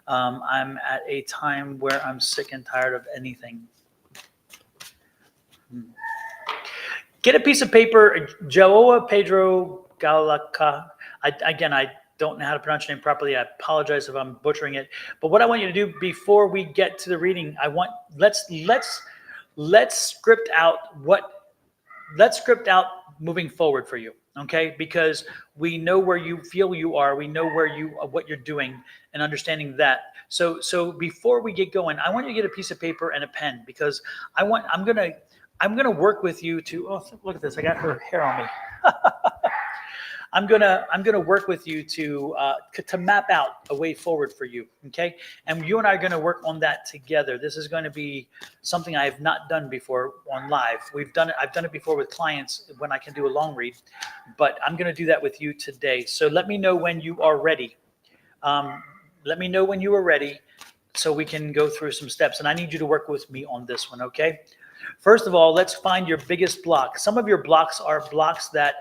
I'm at a time where I'm sick and tired of anything. Get a piece of paper. Joa Pedro Galaka. I don't know how to pronounce your name properly. I apologize if I'm butchering it. But what I want you to do before we get to the reading, let's script out moving forward for you, okay? Because we know where you feel you are, we know what you're doing, and understanding that. So before we get going, I want you to get a piece of paper and a pen, because I'm gonna work with you to. Oh, look at this! I got her hair on me. I'm gonna work with you to map out a way forward for you. Okay, and you and I are gonna work on that together. This is going to be something I have not done before on live. I've done it before with clients when I can do a long read, but I'm gonna do that with you today. So let me know when you are ready. Let me know when you are ready, so we can go through some steps. And I need you to work with me on this one. Okay. First of all, let's find your biggest block. Some of your blocks are blocks that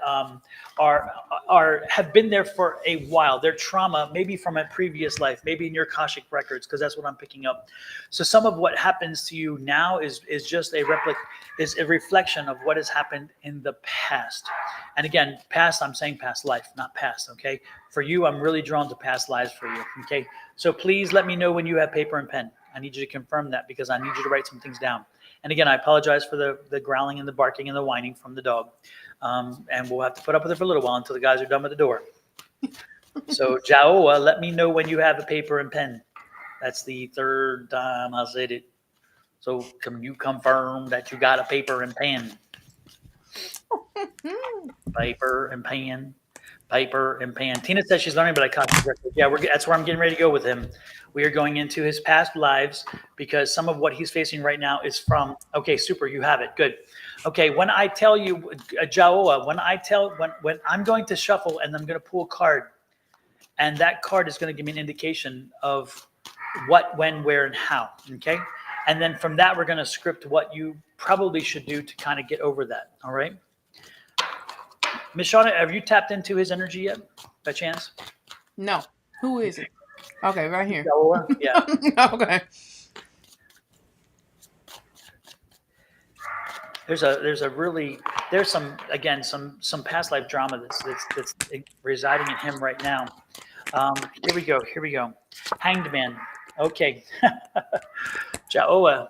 have been there for a while. They're trauma, maybe from a previous life, maybe in your Akashic records, because that's what I'm picking up. So some of what happens to you now is just a reflection of what has happened in the past. And again, past, I'm saying past life, not past. Okay. For you, I'm really drawn to past lives for you. Okay. So please let me know when you have paper and pen. I need you to confirm that, because I need you to write some things down. And again, I apologize for the growling and the barking and the whining from the dog. And we'll have to put up with it for a little while until the guys are done with the door. So, Jaoa, let me know when you have a paper and pen. That's the third time I said it. So can you confirm that you got a paper and pen? Paper and pen. Paper and pen. Tina says she's learning, but I caught correctly. Yeah, that's where I'm getting ready to go with him. We are going into his past lives, because some of what he's facing right now is from. Okay, super. You have it. Good. Okay. When I tell you, Jaoa, when I'm going to shuffle and I'm going to pull a card, and that card is going to give me an indication of what, when, where, and how. Okay. And then from that, we're going to script what you probably should do to kind of get over that. All right. Miss Shauna, have you tapped into his energy yet, by chance? No. Who is it? Okay, right here. Yeah. Okay. There's some past life drama that's residing in him right now. Here we go. Hanged Man. Okay. Jaoa,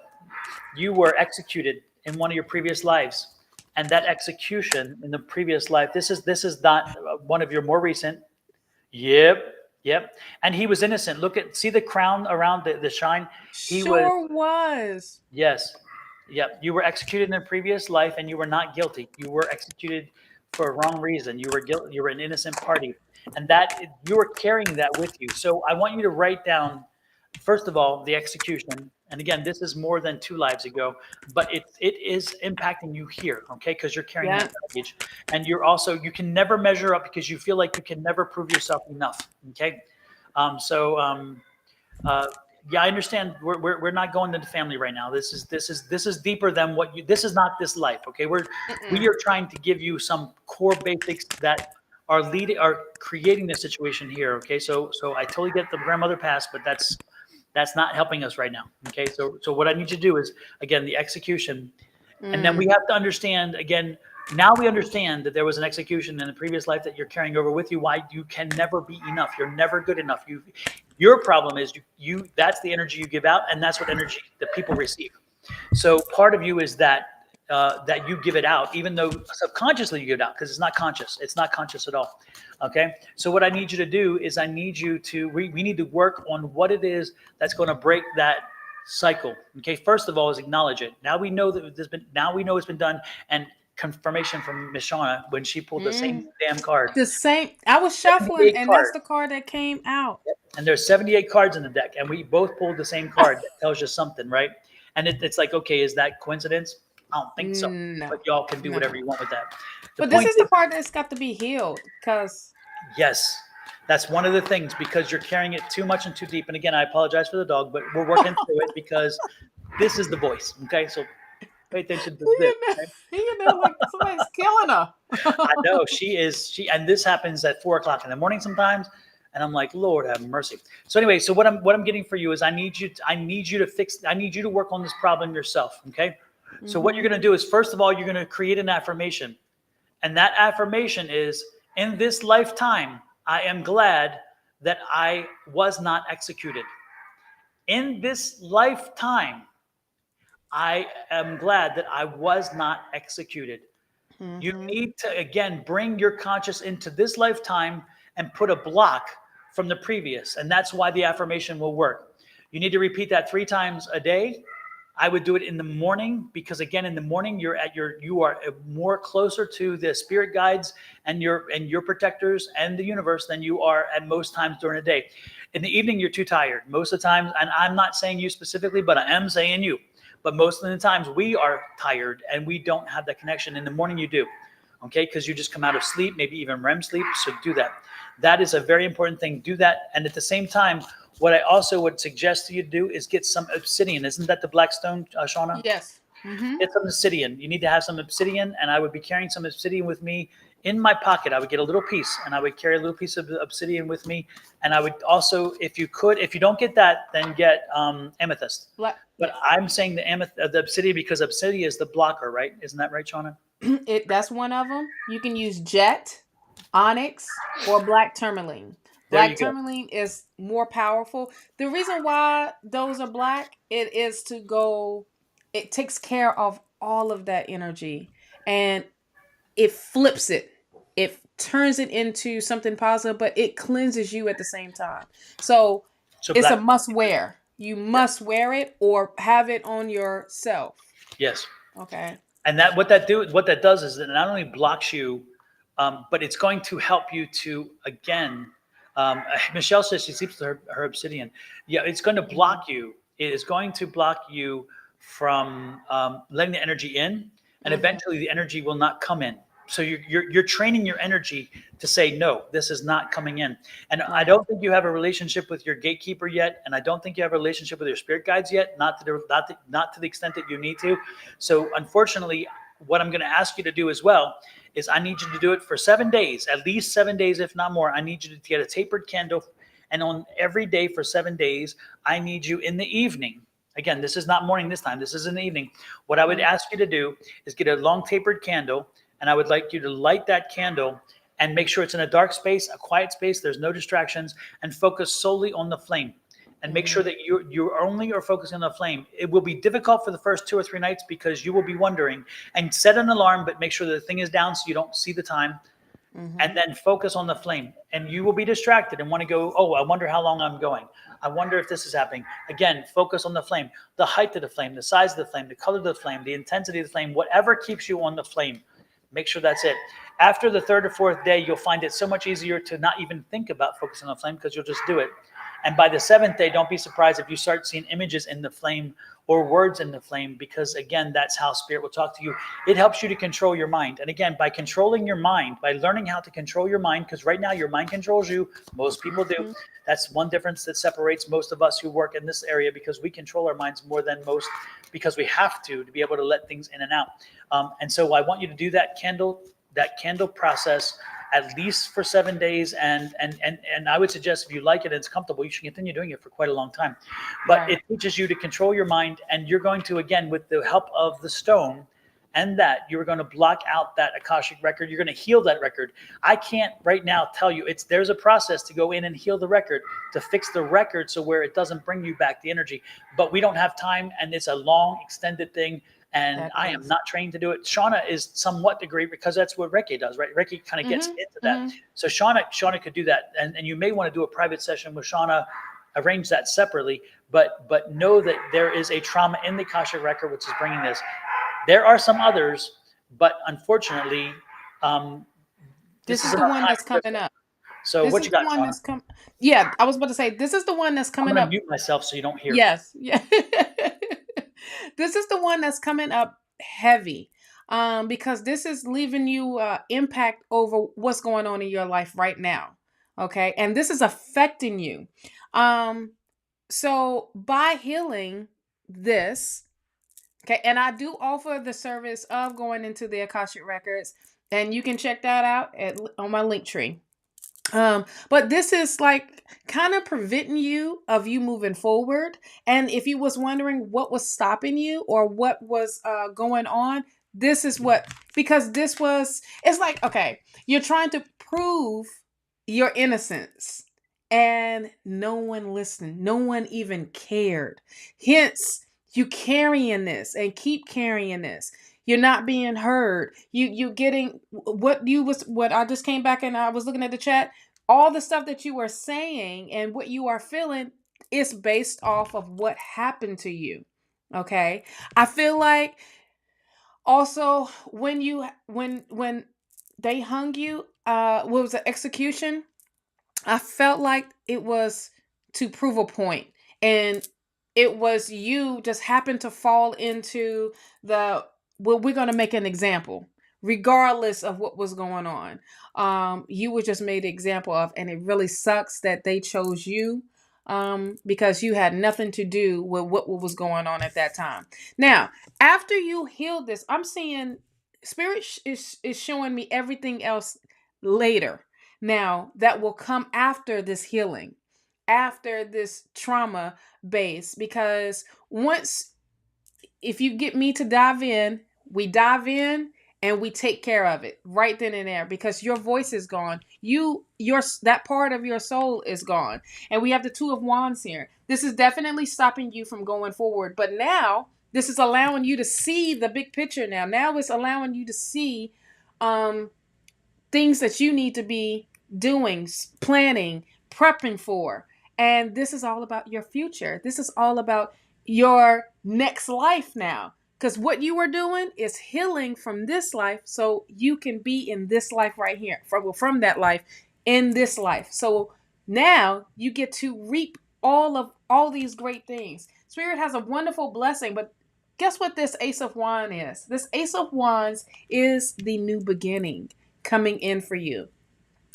you were executed in one of your previous lives. And that execution in the previous life, this is not one of your more recent. Yep. And he was innocent. See the crown around the shine? He was. Yes. Yep. You were executed in a previous life, and you were not guilty. You were executed for a wrong reason. You were an innocent party. And that you were carrying that with you. So I want you to write down, first of all, the execution. And again, this is more than 2 lives ago, but it is impacting you here, okay? Because you're carrying that baggage. And you can never measure up, because you feel like you can never prove yourself enough, okay? Yeah, I understand. We're not going into family right now. This is deeper than this is not this life, okay? We are trying to give you some core basics that are creating this situation here, okay? So I totally get the grandmother passed, but that's not helping us right now. Okay. So what I need you to do is, again, the execution. And then we have to understand, again, now we understand that there was an execution in the previous life that you're carrying over with you. Why you can never be enough. You're never good enough. Your problem is that's the energy you give out, and that's what energy that people receive. So part of you is that you give it out, even though subconsciously you give it out, because it's not conscious. It's not conscious at all. Okay. So what I need you to do is we need to work on what it is that's going to break that cycle. Okay. First of all, is acknowledge it. Now we know that it's been done, and confirmation from Miss Shauna when she pulled the same damn card. The same. I was shuffling, and that's the card that came out. Yep. And there's 78 cards in the deck, and we both pulled the same card. That tells you something, right? And it's like, okay, is that coincidence? I don't think so. No. But y'all can do whatever you want with that. But this is the part that's got to be healed, because. Yes, that's one of the things, because you're carrying it too much and too deep. And again, I apologize for the dog, but we're working through it, because this is the voice. Okay, so pay attention to this. Like somebody's killing her. I know and this happens at 4:00 in the morning sometimes. And I'm like, Lord have mercy. So anyway, so what I'm getting for you is I need you to work on this problem yourself. Okay. So what you're going to do is, first of all, you're going to create an affirmation. And that affirmation is, in this lifetime, I am glad that I was not executed. In this lifetime, I am glad that I was not executed. You need to, again, bring your conscious into this lifetime and put a block from the previous. And that's why the affirmation will work. You need to repeat that 3 times a day. I would do it in the morning because again, in the morning you are more closer to the spirit guides and your protectors and the universe than you are at most times during the day. In the evening, you're too tired most of the times, and I'm not saying you specifically, but I am saying you. But most of the times we are tired and we don't have that connection. In the morning, you do, okay? Because you just come out of sleep, maybe even REM sleep. So do that. That is a very important thing. Do that, and at the same time, what I also would suggest you do is get some obsidian. Isn't that the black stone, Shauna? Yes. Mm-hmm. Get some obsidian. You need to have some obsidian, and I would be carrying some obsidian with me in my pocket. I would get a little piece, and I would carry a little piece of obsidian with me. And I would also, if you don't get that, then get amethyst. But I'm saying the obsidian because obsidian is the blocker, right? Isn't that right, Shauna? That's one of them. You can use jet, onyx, or black tourmaline. Black tourmaline is more powerful. The reason why those are black, it takes care of all of that energy and it flips it. It turns it into something positive, but it cleanses you at the same time. So it's a must wear. You must wear it or have it on yourself. Yes. Okay. And what that does is that it not only blocks you, but it's going to help you to again. Michelle says she sleeps with her obsidian. Yeah, it's going to block you. It is going to block you from letting the energy in, and eventually the energy will not come in. So you're training your energy to say no, this is not coming in. And I don't think you have a relationship with your gatekeeper yet, and I don't think you have a relationship with your spirit guides yet. Not to the extent that you need to. So unfortunately, what I'm going to ask you to do as well is I need you to do it for 7 days, at least 7 days, if not more. I need you to get a tapered candle, and on every day for 7 days, I need you in the evening. Again, this is not morning this time. This is in the evening. What I would ask you to do is get a long tapered candle, and I would like you to light that candle and make sure it's in a dark space, a quiet space. There's no distractions, and focus solely on the flame. And make sure that you only are focusing on the flame. It will be difficult for the first 2 or 3 nights because you will be wondering. And set an alarm, but make sure the thing is down so you don't see the time. And then focus on the flame. And you will be distracted and want to go, oh, I wonder how long I'm going. I wonder if this is happening. Again, focus on the flame, the height of the flame, the size of the flame, the color of the flame, the intensity of the flame, whatever keeps you on the flame. Make sure that's it. After the 3rd or 4th day, you'll find it so much easier to not even think about focusing on the flame because you'll just do it. And by the 7th day, don't be surprised if you start seeing images in the flame or words in the flame, because again, that's how spirit will talk to you. It helps you to control your mind. And again, by controlling your mind, by learning how to control your mind, because right now your mind controls you. Most people do. That's one difference that separates most of us who work in this area, because we control our minds more than most, because we have to be able to let things in and out. And so I want you to do that candle process at least for 7 days. And I would suggest, if you like it and it's comfortable, you should continue doing it for quite a long time. But it teaches you to control your mind, and you're going to, again, with the help of the stone and that, you're going to block out that Akashic record. You're going to heal that record. I can't right now tell you, there's a process to go in and heal the record, to fix the record so where it doesn't bring you back the energy. But we don't have time, and it's a long, extended thing. And I am not trained to do it. Shauna is somewhat degree, because that's what Reiki does, right? Reiki kind of gets into that. So Shauna could do that. And you may want to do a private session with Shauna, arrange that separately, but know that there is a trauma in the Akashic record, which is bringing this. There are some others, but unfortunately, this is the one that's coming up. So what you got, Shauna? Yeah, I was about to say, this is the one that's coming up. I'm going to mute myself so you don't hear. Yes. Yeah. This is the one that's coming up heavy, because this is leaving you impact over what's going on in your life right now. Okay. And this is affecting you. So by healing this, okay, and I do offer the service of going into the Akashic records, and you can check that out on my link tree. But this is like kind of preventing you moving forward. And if you was wondering what was stopping you or what was going on, this is what, because it's like, okay, you're trying to prove your innocence and no one listened. No one even cared. Hence, you carrying this and keep carrying this. You're not being heard. You getting what I just came back and I was looking at the chat. All the stuff that you are saying and what you are feeling is based off of what happened to you. Okay. I feel like also when they hung you, what was the execution? I felt like it was to prove a point, and it was you just happened to fall into the, well, we're going to make an example regardless of what was going on. You were just made an example of, and it really sucks that they chose you, because you had nothing to do with what was going on at that time. Now, after you healed this, I'm seeing spirit is showing me everything else later now that will come after this healing, after this trauma base. Because once, if you get me to dive in, we dive in and we take care of it right then and there, because your voice is gone. Your that part of your soul is gone. And we have the Two of Wands here. This is definitely stopping you from going forward. But now this is allowing you to see the big picture now. Now it's allowing you to see things that you need to be doing, planning, prepping for. And this is all about your future. This is all about your next life now. Because what you are doing is healing from this life so you can be in this life right here, from that life in this life. So now you get to reap all these great things. Spirit has a wonderful blessing, but guess what this Ace of Wands is? This Ace of Wands is the new beginning coming in for you,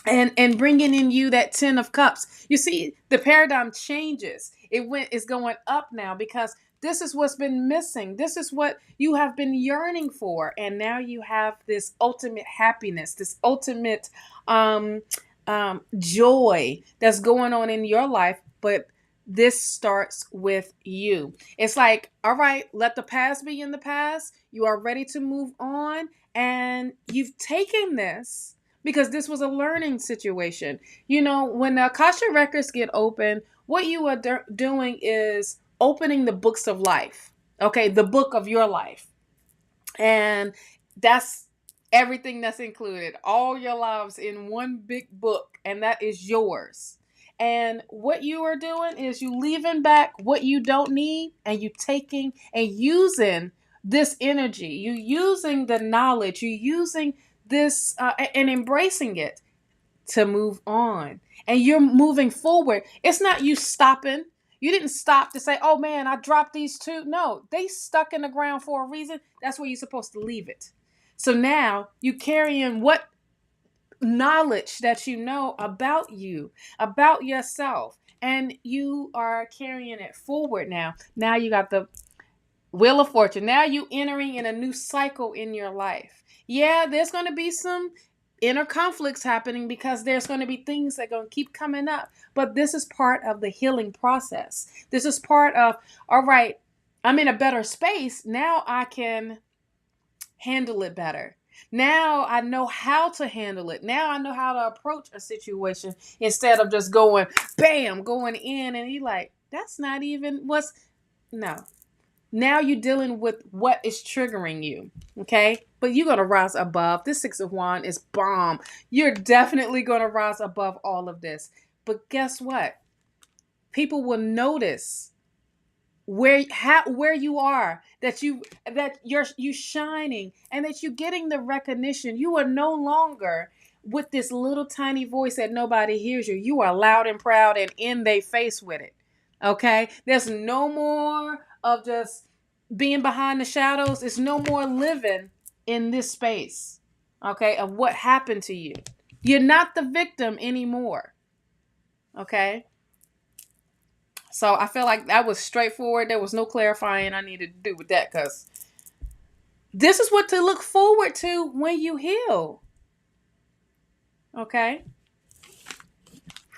and bringing in you that 10 of cups. You see, the paradigm changes. It's going up now, because this is what's been missing. This is what you have been yearning for, and now you have this ultimate happiness, this ultimate joy that's going on in your life. But this starts with you. It's like, all right, let the past be in the past. You are ready to move on, and you've taken this because this was a learning situation. You know, when the Akasha records get open, what you are doing is opening the books of life. Okay, the book of your life. And that's everything that's included. All your lives in one big book, and that is yours. And what you are doing is you leaving back what you don't need, and you taking and using this energy. You using the knowledge. You using this and embracing it to move on. And you're moving forward. It's not you stopping. You didn't stop to say, oh man, I dropped these two. No, they stuck in the ground for a reason. That's where you're supposed to leave it. So now you carrying what knowledge that you know about you, about yourself, and you are carrying it forward now. Now you got the Wheel of Fortune. Now you entering in a new cycle in your life. Yeah, there's going to be some inner conflicts happening, because there's going to be things that are going to keep coming up. But this is part of the healing process. This is part of, all right, I'm in a better space. Now I can handle it better. Now I know how to handle it. Now I know how to approach a situation instead of just going, bam, going in. And you're like, that's not even what's, no. Now you're dealing with what is triggering you, okay? But you're going to rise above. This Six of Wands is bomb. You're definitely going to rise above all of this. But guess what? People will notice where you are, that you're shining, and that you're getting the recognition. You are no longer with this little tiny voice that nobody hears you. You are loud and proud and in their face with it. Okay? There's no more of just being behind the shadows. It's no more living in this space, okay, of what happened to you. You're not the victim anymore. Okay? So I feel like that was straightforward. There was no clarifying I needed to do with that, because this is what to look forward to when you heal. Okay?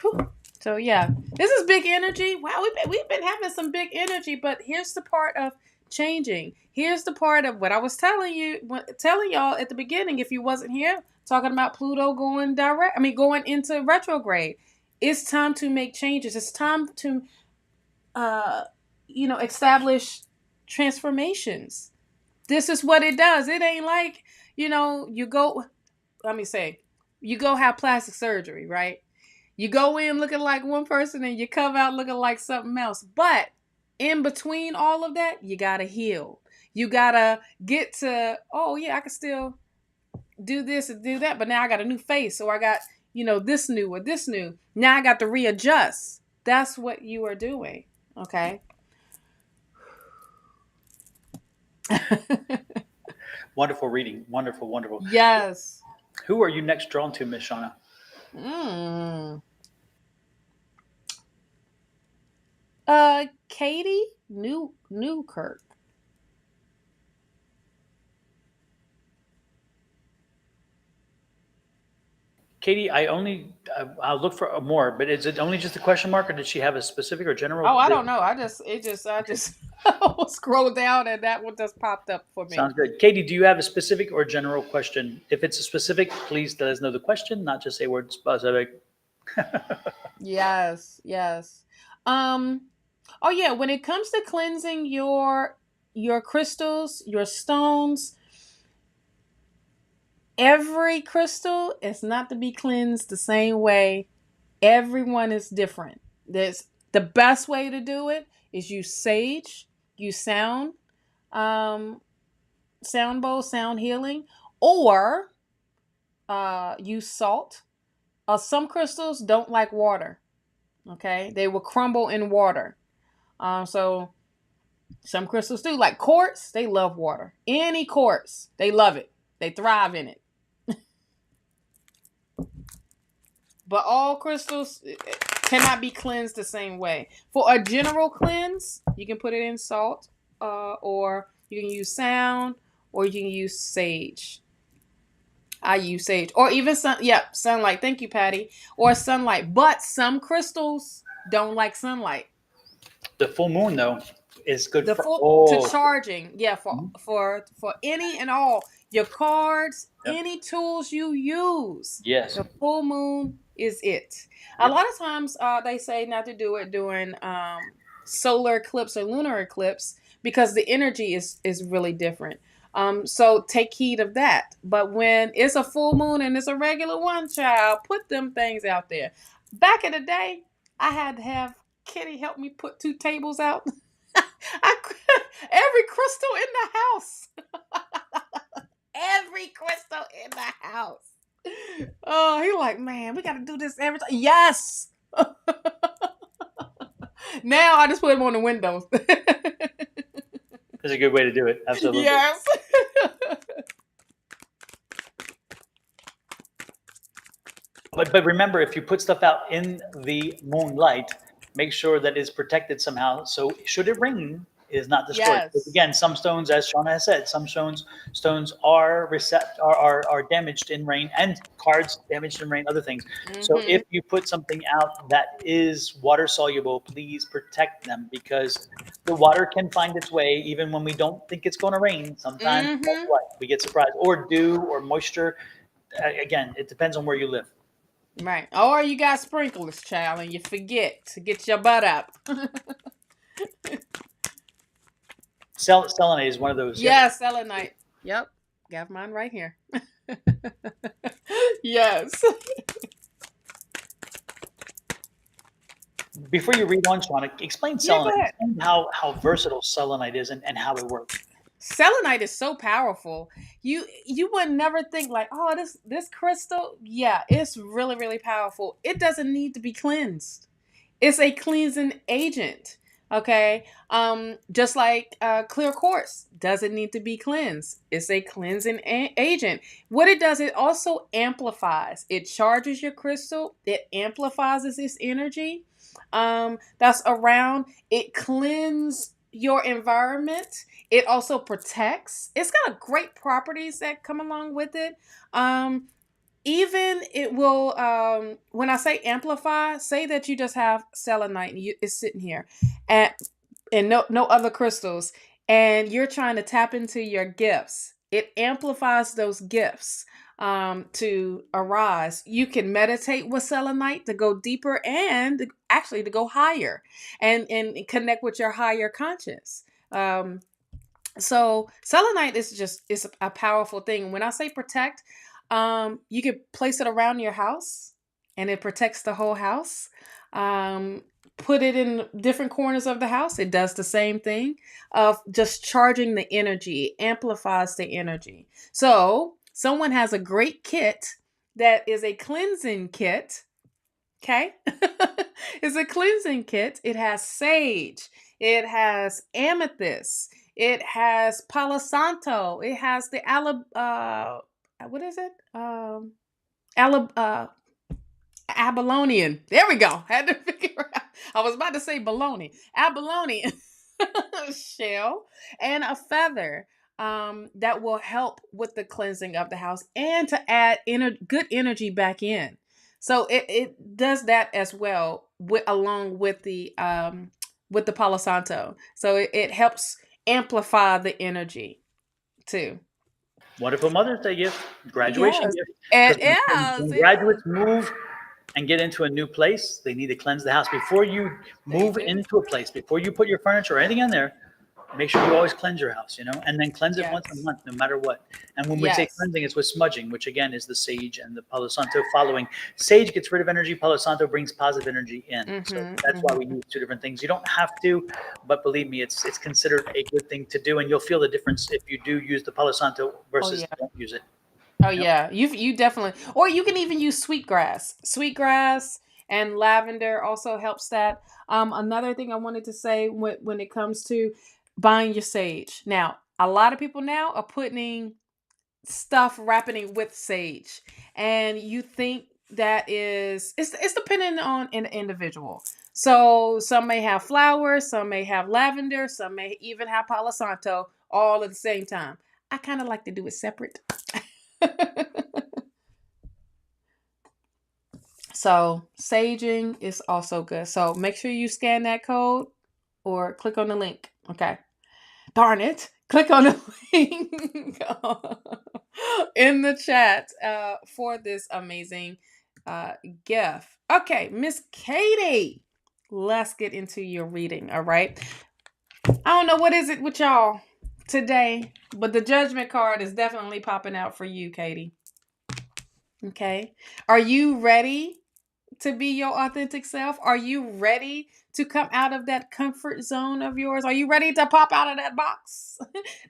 Whew. So yeah, this is big energy. Wow, we've been having some big energy, but here's the part of changing. Here's the part of what I was telling y'all at the beginning. If you wasn't here, talking about Pluto going into retrograde. It's time to make changes. It's time to, establish transformations. This is what it does. It ain't like, you go have plastic surgery, right? You go in looking like one person and you come out looking like something else. But in between all of that, you got to heal. You got to get to, oh yeah, I can still do this and do that, but now I got a new face, or I got, this new or this new. Now I got to readjust. That's what you are doing. Okay. Wonderful reading. Wonderful, wonderful. Yes. Who are you next drawn to, Miss Shauna? Katie Newkirk. Katie, I'll look for more, but is it only just a question mark, or did she have a specific or general? Oh, I don't know. I just scrolled down and that one just popped up for me. Sounds good. Katie, do you have a specific or general question? If it's a specific, please let us know the question, not just say word specific. Yes. Oh yeah, when it comes to cleansing your crystals, your stones, every crystal is not to be cleansed the same way. Everyone is different. There's the best way to do it is use sage, use sound bowl, sound healing, or use salt. Some crystals don't like water. Okay, they will crumble in water. So some crystals do, like quartz. They love water. Any quartz, they love it. They thrive in it. But all crystals cannot be cleansed the same way. For a general cleanse, you can put it in salt, or you can use sound, or you can use sage. I use sage, or even sunlight. Thank you, Patty. Or sunlight. But some crystals don't like sunlight. The full moon, though, is good The for full all. to charging. Yeah, for any and all your cards, Yep. any tools you use. Yes. The full moon is it. A Yep. lot of times they say not to do it during solar eclipse or lunar eclipse because the energy is really different. So take heed of that. But when it's a full moon and it's a regular one, child, put them things out there. Back in the day, I had to have Kitty help me put 2 tables out. Every crystal in the house. Every crystal in the house. Oh, he like, man, we got to do this every time. Yes. Now I just put them on the windows. That's a good way to do it. Absolutely. Yes. But remember, if you put stuff out in the moonlight, make sure that it's protected somehow. So should it rain, it is not destroyed. Yes. Because again, some stones, as Shauna has said, some stones are damaged in rain, and cards damaged in rain, other things. So if you put something out that is water soluble, please protect them, because the water can find its way even when we don't think it's going to rain. Sometimes guess what? We get surprised, or dew or moisture. Again, it depends on where you live. Right. Or you got sprinklers, child, and you forget to get your butt up. Selenite is one of those. Yeah, selenite. Yep. Got mine right here. Yes. Before you read on, Shauna, explain Yeah, go selenite. ahead. Explain how versatile selenite is and how it works. Selenite is so powerful. You would never think like, oh, this crystal, yeah, it's really, really powerful. It doesn't need to be cleansed. It's a cleansing agent. Okay. Just like clear quartz doesn't need to be cleansed. It's a cleansing agent. What it does, it also amplifies. It charges your crystal. It amplifies its energy that's around. It cleanses your environment. It also protects. It's got great properties that come along with it. Even it will, when I say amplify, say that you just have selenite and it's sitting here and no other crystals, and you're trying to tap into your gifts. It amplifies those gifts to arise. You can meditate with selenite to go deeper and actually to go higher and connect with your higher conscious. So selenite is a powerful thing. When I say protect, you can place it around your house and it protects the whole house. put it in different corners of the house, it does the same thing of just charging the energy, amplifies the energy. So someone has a great kit that is a cleansing kit. Okay. It's a cleansing kit. It has sage. It has amethyst. It has Palo Santo. It has the what is it? Abalonian. There we go. Had to figure out. I was about to say baloney. Abalonian shell and a feather that will help with the cleansing of the house and to add good energy back in. So it does that as well along with the Palo Santo. So it helps amplify the energy too. Wonderful Mother's Day gift, graduation gift. It When is. graduates move and get into a new place, they need to cleanse the house. Before you move into a place, before you put your furniture or anything in there, make sure you always cleanse your house, and then cleanse it once a month, no matter what. And when we say cleansing, it's with smudging, which again is the sage and the Palo Santo following. Sage gets rid of energy. Palo Santo brings positive energy in. So that's why we use two different things. You don't have to, but believe me, it's considered a good thing to do. And you'll feel the difference if you do use the Palo Santo versus don't use it. Oh yeah, you definitely, or you can even use sweetgrass. Sweetgrass and lavender also helps that. Another thing I wanted to say when it comes to buying your sage. Now, a lot of people now are putting stuff wrapping it with sage, and you think that it's dependent on an individual. So some may have flowers, some may have lavender, some may even have Palo Santo all at the same time. I kind of like to do it separate. So saging is also good. So make sure you scan that code or click on the link. Okay. Darn it. Click on the link in the chat for this amazing gift. Okay, Miss Katie, let's get into your reading. All right. I don't know what is it with y'all today, but the judgment card is definitely popping out for you, Katie. Okay. Are you ready to be your authentic self? Are you ready to come out of that comfort zone of yours? Are you ready to pop out of that box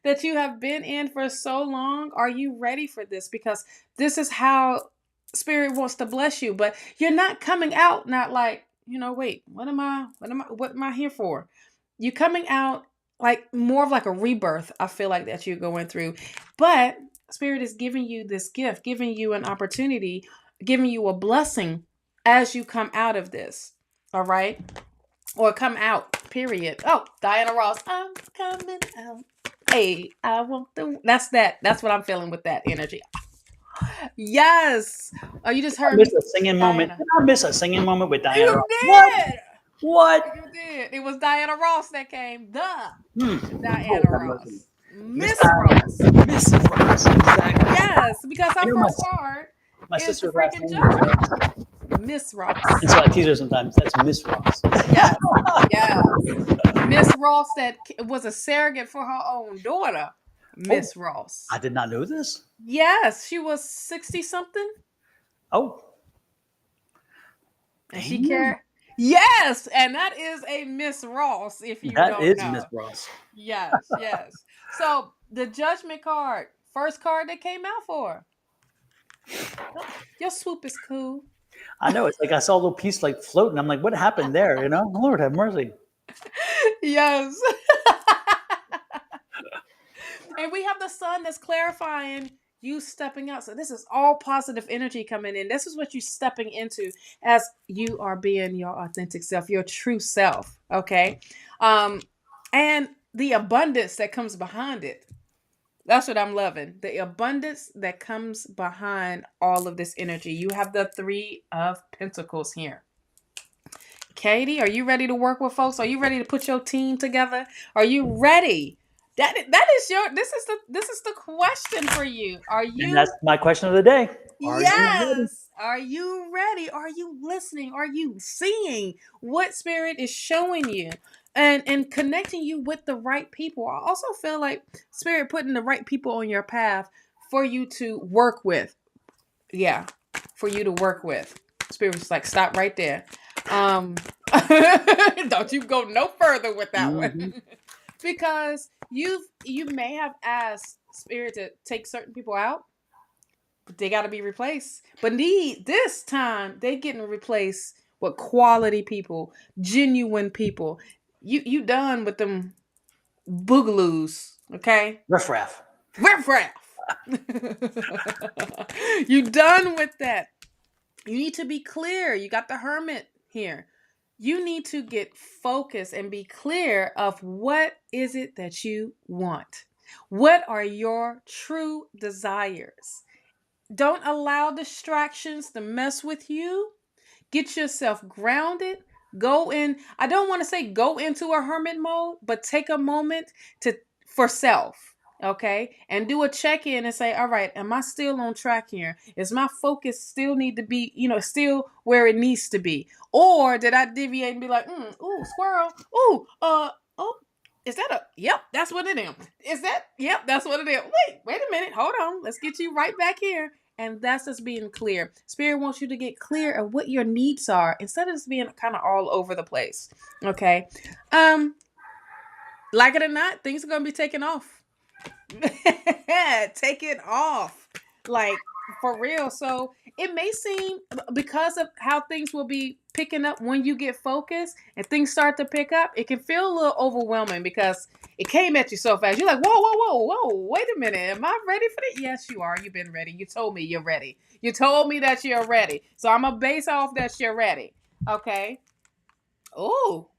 that you have been in for so long? Are you ready for this? Because this is how Spirit wants to bless you, but you're not coming out not like, wait, what am I here for? You're coming out like more of like a rebirth, I feel like, that you're going through. But Spirit is giving you this gift, giving you an opportunity, giving you a blessing as you come out of this. All right? Or come out, period. Oh, Diana Ross, I'm coming out. Hey, I want the... That's what I'm feeling with that energy. Yes. Oh, you just heard me. I miss a singing moment. Did I miss a singing moment with Diana Ross? You did. What? You did. It was Diana Ross that came. Diana Ross. Miss Ross. Miss Ross. Exactly. Yes, because her first card is the freaking judgment. Miss Ross. And so I tease her sometimes. That's Miss Ross. Yes. Yes. Miss Ross that was a surrogate for her own daughter. Miss Ross. I did not know this. Yes, she was 60 something. Oh. And she carried. Yes, and that is a Miss Ross, if you don't know. That is Miss Ross. Yes, yes. So the judgment card, first card that came out for her. Your swoop is cool. I know. It's like I saw a little piece like floating. I'm like, what happened there? Lord have mercy. Yes. And we have the sun that's clarifying you stepping out. So this is all positive energy coming in. This is what you're stepping into as you are being your authentic self, your true self. Okay. And the abundance that comes behind it. That's what I'm loving. The abundance that comes behind all of this energy. You have the 3 of Pentacles here. Katie, are you ready to work with folks? Are you ready to put your team together? Are you ready? This is the question for you. Are you? And that's my question of the day. Are you ready? Are you listening? Are you seeing what Spirit is showing you? And connecting you with the right people. I also feel like Spirit putting the right people on your path for you to work with. Yeah, for you to work with. Spirit's like, stop right there. Don't you go no further with that Mhm. one. Because you may have asked Spirit to take certain people out, but they got to be replaced. But this time they getting replaced with quality people, genuine people. You done with them boogaloos, okay? Riff raff. Riff raff. You done with that. You need to be clear. You got the hermit here. You need to get focused and be clear of what is it that you want. What are your true desires? Don't allow distractions to mess with you. Get yourself grounded. Go in. I don't want to say go into a hermit mode, but take a moment to for self. Okay. And do a check-in and say, all right, am I still on track here? Is my focus still need to be, still where it needs to be? Or did I deviate and be like, ooh, squirrel, ooh, oh, is that yep, that's what it is. Is that, yep, that's what it is. Wait a minute. Hold on. Let's get you right back here. And that's just being clear. Spirit wants you to get clear of what your needs are instead of just being kind of all over the place. Okay. Like it or not, things are going to be taken off. Take it off. Like, for real. So it may seem, because of how things will be picking up when you get focused and things start to pick up, it can feel a little overwhelming because it came at you so fast. You're like, whoa, wait a minute. Am I ready for that? Yes, you are. You've been ready. You told me you're ready. You told me that you're ready. So I'm going to base off that you're ready. Okay. Oh,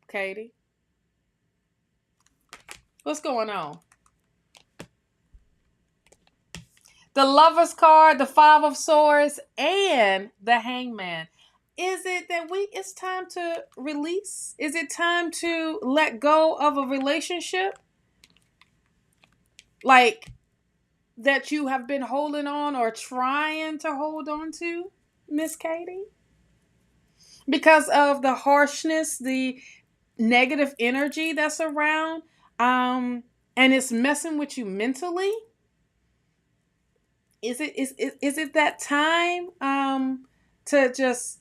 Katie. What's going on? The Lover's card, the Five of Swords, and the Hangman. Is it that it's time to release? Is it time to let go of a relationship? Like, that you have been holding on or trying to hold on to, Miss Katie? Because of the harshness, the negative energy that's around, and it's messing with you mentally? Is it that time to just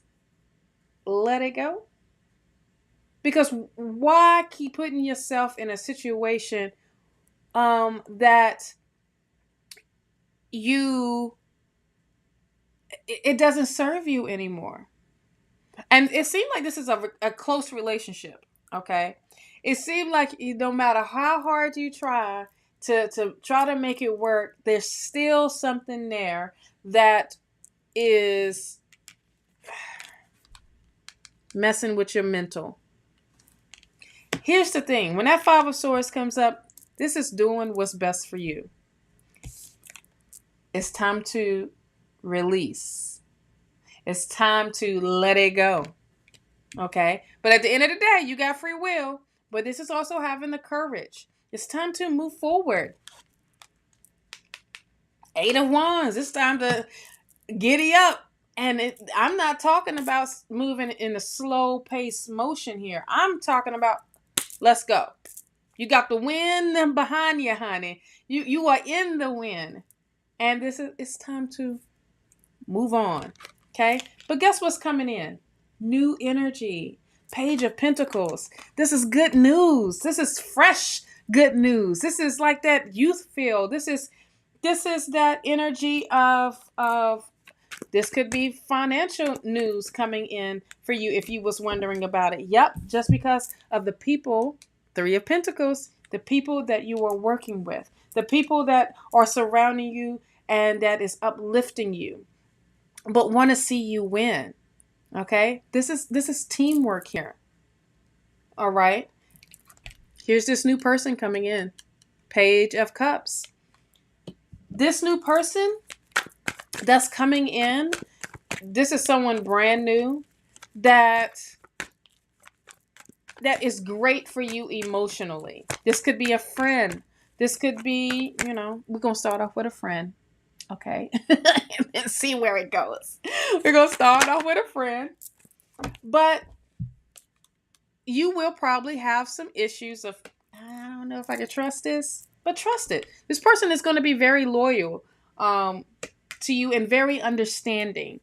let it go? Because why keep putting yourself in a situation that it doesn't serve you anymore? And it seemed like this is a close relationship. Okay, it seemed like no matter how hard you try to make it work, there's still something there that is messing with your mental. Here's the thing. When that Five of Swords comes up, this is doing what's best for you. It's time to release. It's time to let it go. Okay? But at the end of the day, you got free will. But this is also having the courage. It's time to move forward. Eight of Wands. It's time to giddy up. And I'm not talking about moving in a slow pace motion here. I'm talking about let's go. You got the wind behind you, honey. You are in the wind. And it's time to move on. Okay? But guess what's coming in? New energy. Page of Pentacles. This is good news. This is fresh good news. This is like that youth feel. This is that energy of this could be financial news coming in for you if you was wondering about it. Yep, just because of the people, Three of Pentacles, the people that you are working with, the people that are surrounding you and that is uplifting you, but want to see you win. Okay? This is teamwork here. All right? Here's this new person coming in. Page of Cups. This new person that's coming in, this is someone brand new that is great for you emotionally. This could be a friend. This could be, we're going to start off with a friend. Okay? And then see where it goes. We're going to start off with a friend. But you will probably have some issues of, I don't know if I can trust this, but trust it. This person is going to be very loyal to you and very understanding.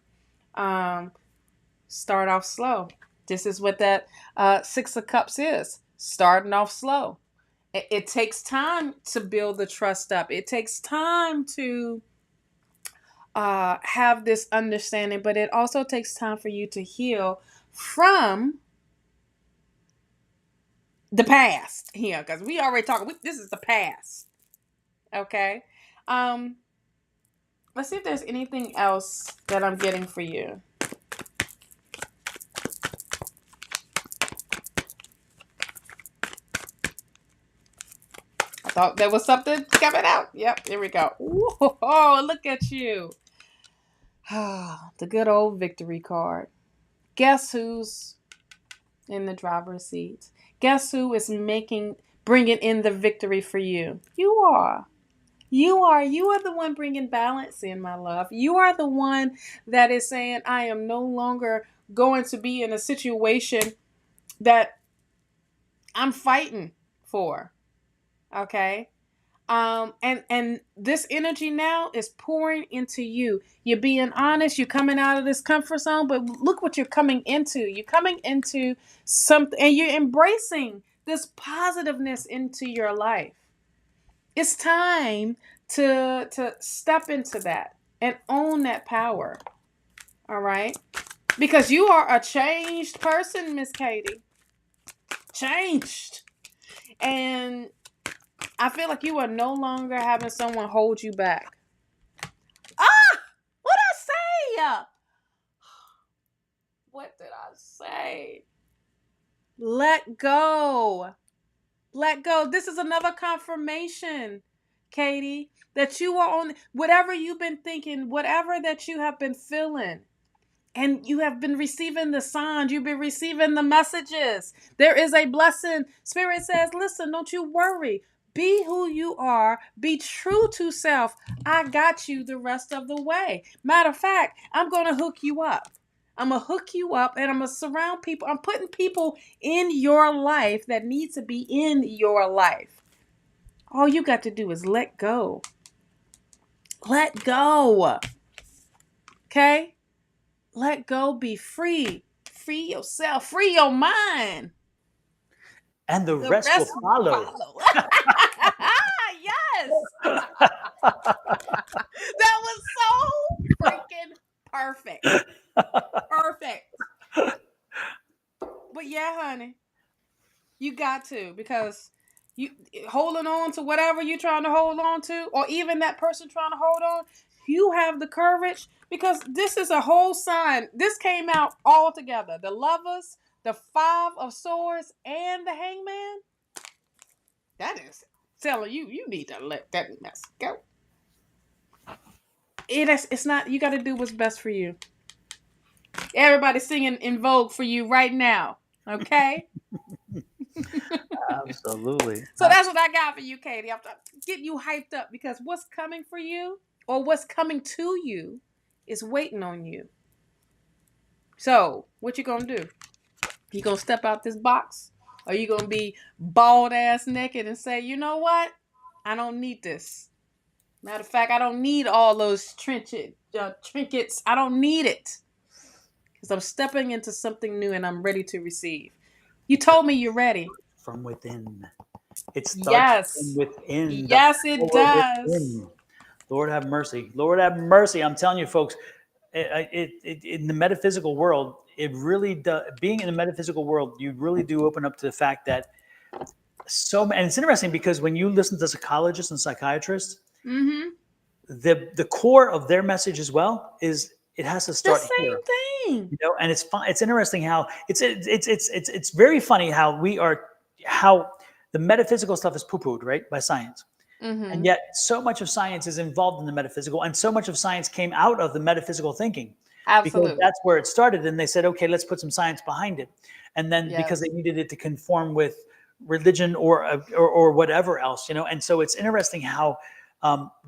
Start off slow. This is what that Six of Cups is. Starting off slow. It takes time to build the trust up. It takes time to have this understanding, but it also takes time for you to heal from the past here, because we already talked. This is the past. Okay. Let's see if there's anything else that I'm getting for you. I thought there was something coming out. Yep, here we go. Whoa, look at you. The good old victory card. Guess who's in the driver's seat? Guess who is bringing in the victory for you? You are. You are the one bringing balance in, my love. You are the one that is saying, I am no longer going to be in a situation that I'm fighting for. Okay. And this energy now is pouring into you. You're being honest. You're coming out of this comfort zone, but look what you're coming into. You're coming into something, and you're embracing this positiveness into your life. It's time to step into that and own that power. All right? Because you are a changed person, Miss Katie. Changed. And I feel like you are no longer having someone hold you back. What'd I say? What did I say? Let go. Let go. This is another confirmation, Katie, that you are on whatever you've been thinking, whatever that you have been feeling. And you have been receiving the signs. You've been receiving the messages. There is a blessing. Spirit says, listen, don't you worry. Be who you are. Be true to self. I got you the rest of the way. Matter of fact, I'm going to hook you up. I'm going to hook you up, and I'm going to surround people. I'm putting people in your life that need to be in your life. All you got to do is let go. Let go. Okay? Let go, be free. Free yourself. Free your mind. And the rest will follow. Yes. That was so freaking perfect. Perfect. But yeah, honey, you got to, because you holding on to whatever you're trying to hold on to, or even that person trying to hold on, you have the courage, because this is a whole sign. This came out all together. The Lovers, the Five of Swords, and the Hangman. That is telling you, you need to let that mess go. It's not, you got to do what's best for you. Everybody's singing in Vogue for you right now. Okay? Absolutely. So that's what I got for you, Katie. I'm getting you hyped up, because what's coming for you, or what's coming to you, is waiting on you. So what you gonna do? You gonna step out this box? Or you gonna be bald ass naked and say, you know what? I don't need this. Matter of fact, I don't need all those trinkets. I don't need it. Because I'm stepping into something new, and I'm ready to receive. You told me you're ready. From within. It starts from within. Yes, it does. Within. Lord have mercy. Lord have mercy. I'm telling you, folks, in the metaphysical world, it really does. Being in the metaphysical world, you really do open up to the fact that and it's interesting, because when you listen to psychologists and psychiatrists, the core of their message as well is it has to start the same here. Thing. You know, and it's fun. It's interesting how it's very funny how the metaphysical stuff is poo-pooed, right, by science. And yet so much of science is involved in the metaphysical, and so much of science came out of the metaphysical thinking. Absolutely. Because that's where it started, and they said, okay, let's put some science behind it. And then because they needed it to conform with religion or whatever else, you know. And so it's interesting how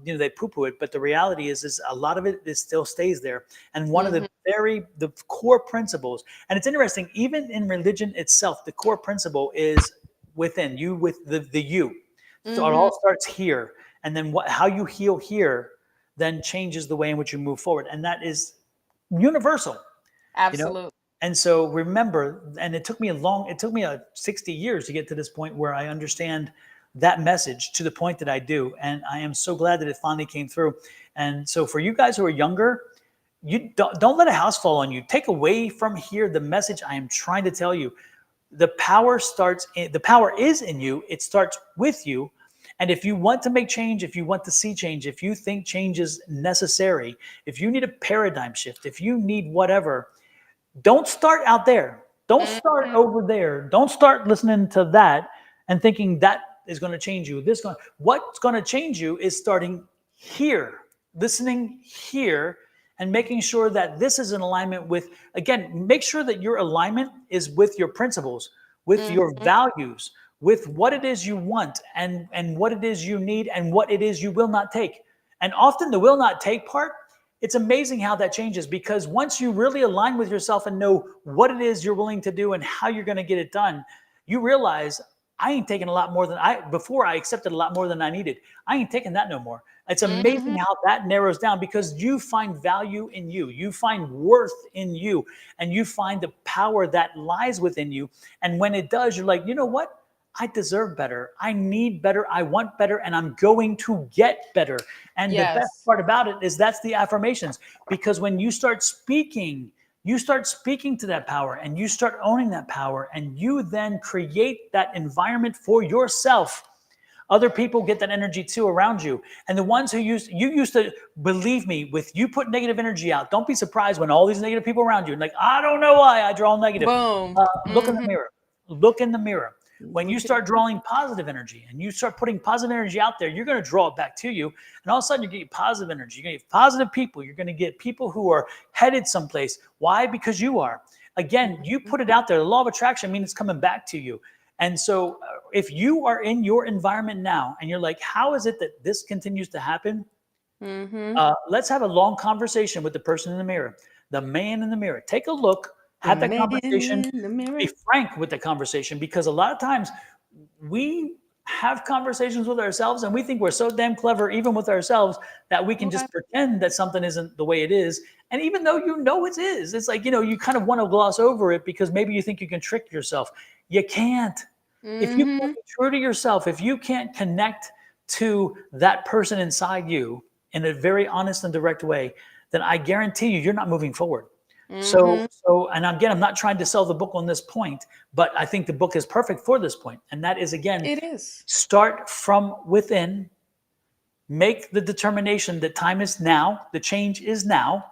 they poo-poo it, but the reality is a lot of it still stays there. And one of the core principles, and it's interesting, even in religion itself, the core principle is within you, with the you. So it all starts here, and then how you heal here then changes the way in which you move forward, and that is universal. Absolutely. You know? And so remember, and it took me 60 years to get to this point where I understand that message to the point that I do. And I am so glad that it finally came through. And so for you guys who are younger, you don't let a house fall on you. Take away from here the message I am trying to tell you. The power is in you. It starts with you. And if you want to make change, if you want to see change, if you think change is necessary, if you need a paradigm shift, if you need whatever, don't start out there. Don't start over there. Don't start listening to that and thinking that is going to change you. What's going to change you is starting here, listening here, and making sure that this is in alignment with, again, make sure that your alignment is with your principles, with your values, with what it is you want and what it is you need and what it is you will not take. And often the will not take part, it's amazing how that changes, because once you really align with yourself and know what it is you're willing to do and how you're going to get it done, you realize I ain't taking a lot more than before I accepted a lot more than I needed. I ain't taking that no more. It's amazing how that narrows down, because you find value in you. You find worth in you, and you find the power that lies within you. And when it does, you're like, you know what? I deserve better. I need better. I want better, and I'm going to get better. And the best part about it is that's the affirmations, because when you start speaking to that power and you start owning that power, and you then create that environment for yourself. Other people get that energy too around you. And the ones who used to, believe me, with you put negative energy out, don't be surprised when all these negative people around you, like, I don't know why I draw negative. Boom. Look in the mirror. Look in the mirror. When you start drawing positive energy and you start putting positive energy out there, you're going to draw it back to you. And all of a sudden, you're getting positive energy. You're going to get positive people. You're going to get people who are headed someplace. Why? Because you are. Again, you put it out there. The law of attraction means it's coming back to you. And so if you are in your environment now and you're like, how is it that this continues to happen? Let's have a long conversation with the person in the mirror, the man in the mirror. Take a look. Have that conversation. Be frank with the conversation, because a lot of times we have conversations with ourselves and we think we're so damn clever, even with ourselves, that we can just pretend that something isn't the way it is. And even though you know it is, it's like, you kind of want to gloss over it because maybe you think you can trick yourself. You can't. If you can't be true to yourself, if you can't connect to that person inside you in a very honest and direct way, then I guarantee you're not moving forward. So, and again, I'm not trying to sell the book on this point, but I think the book is perfect for this point. And that is, again, It is. Start from within, make the determination that time is now, the change is now,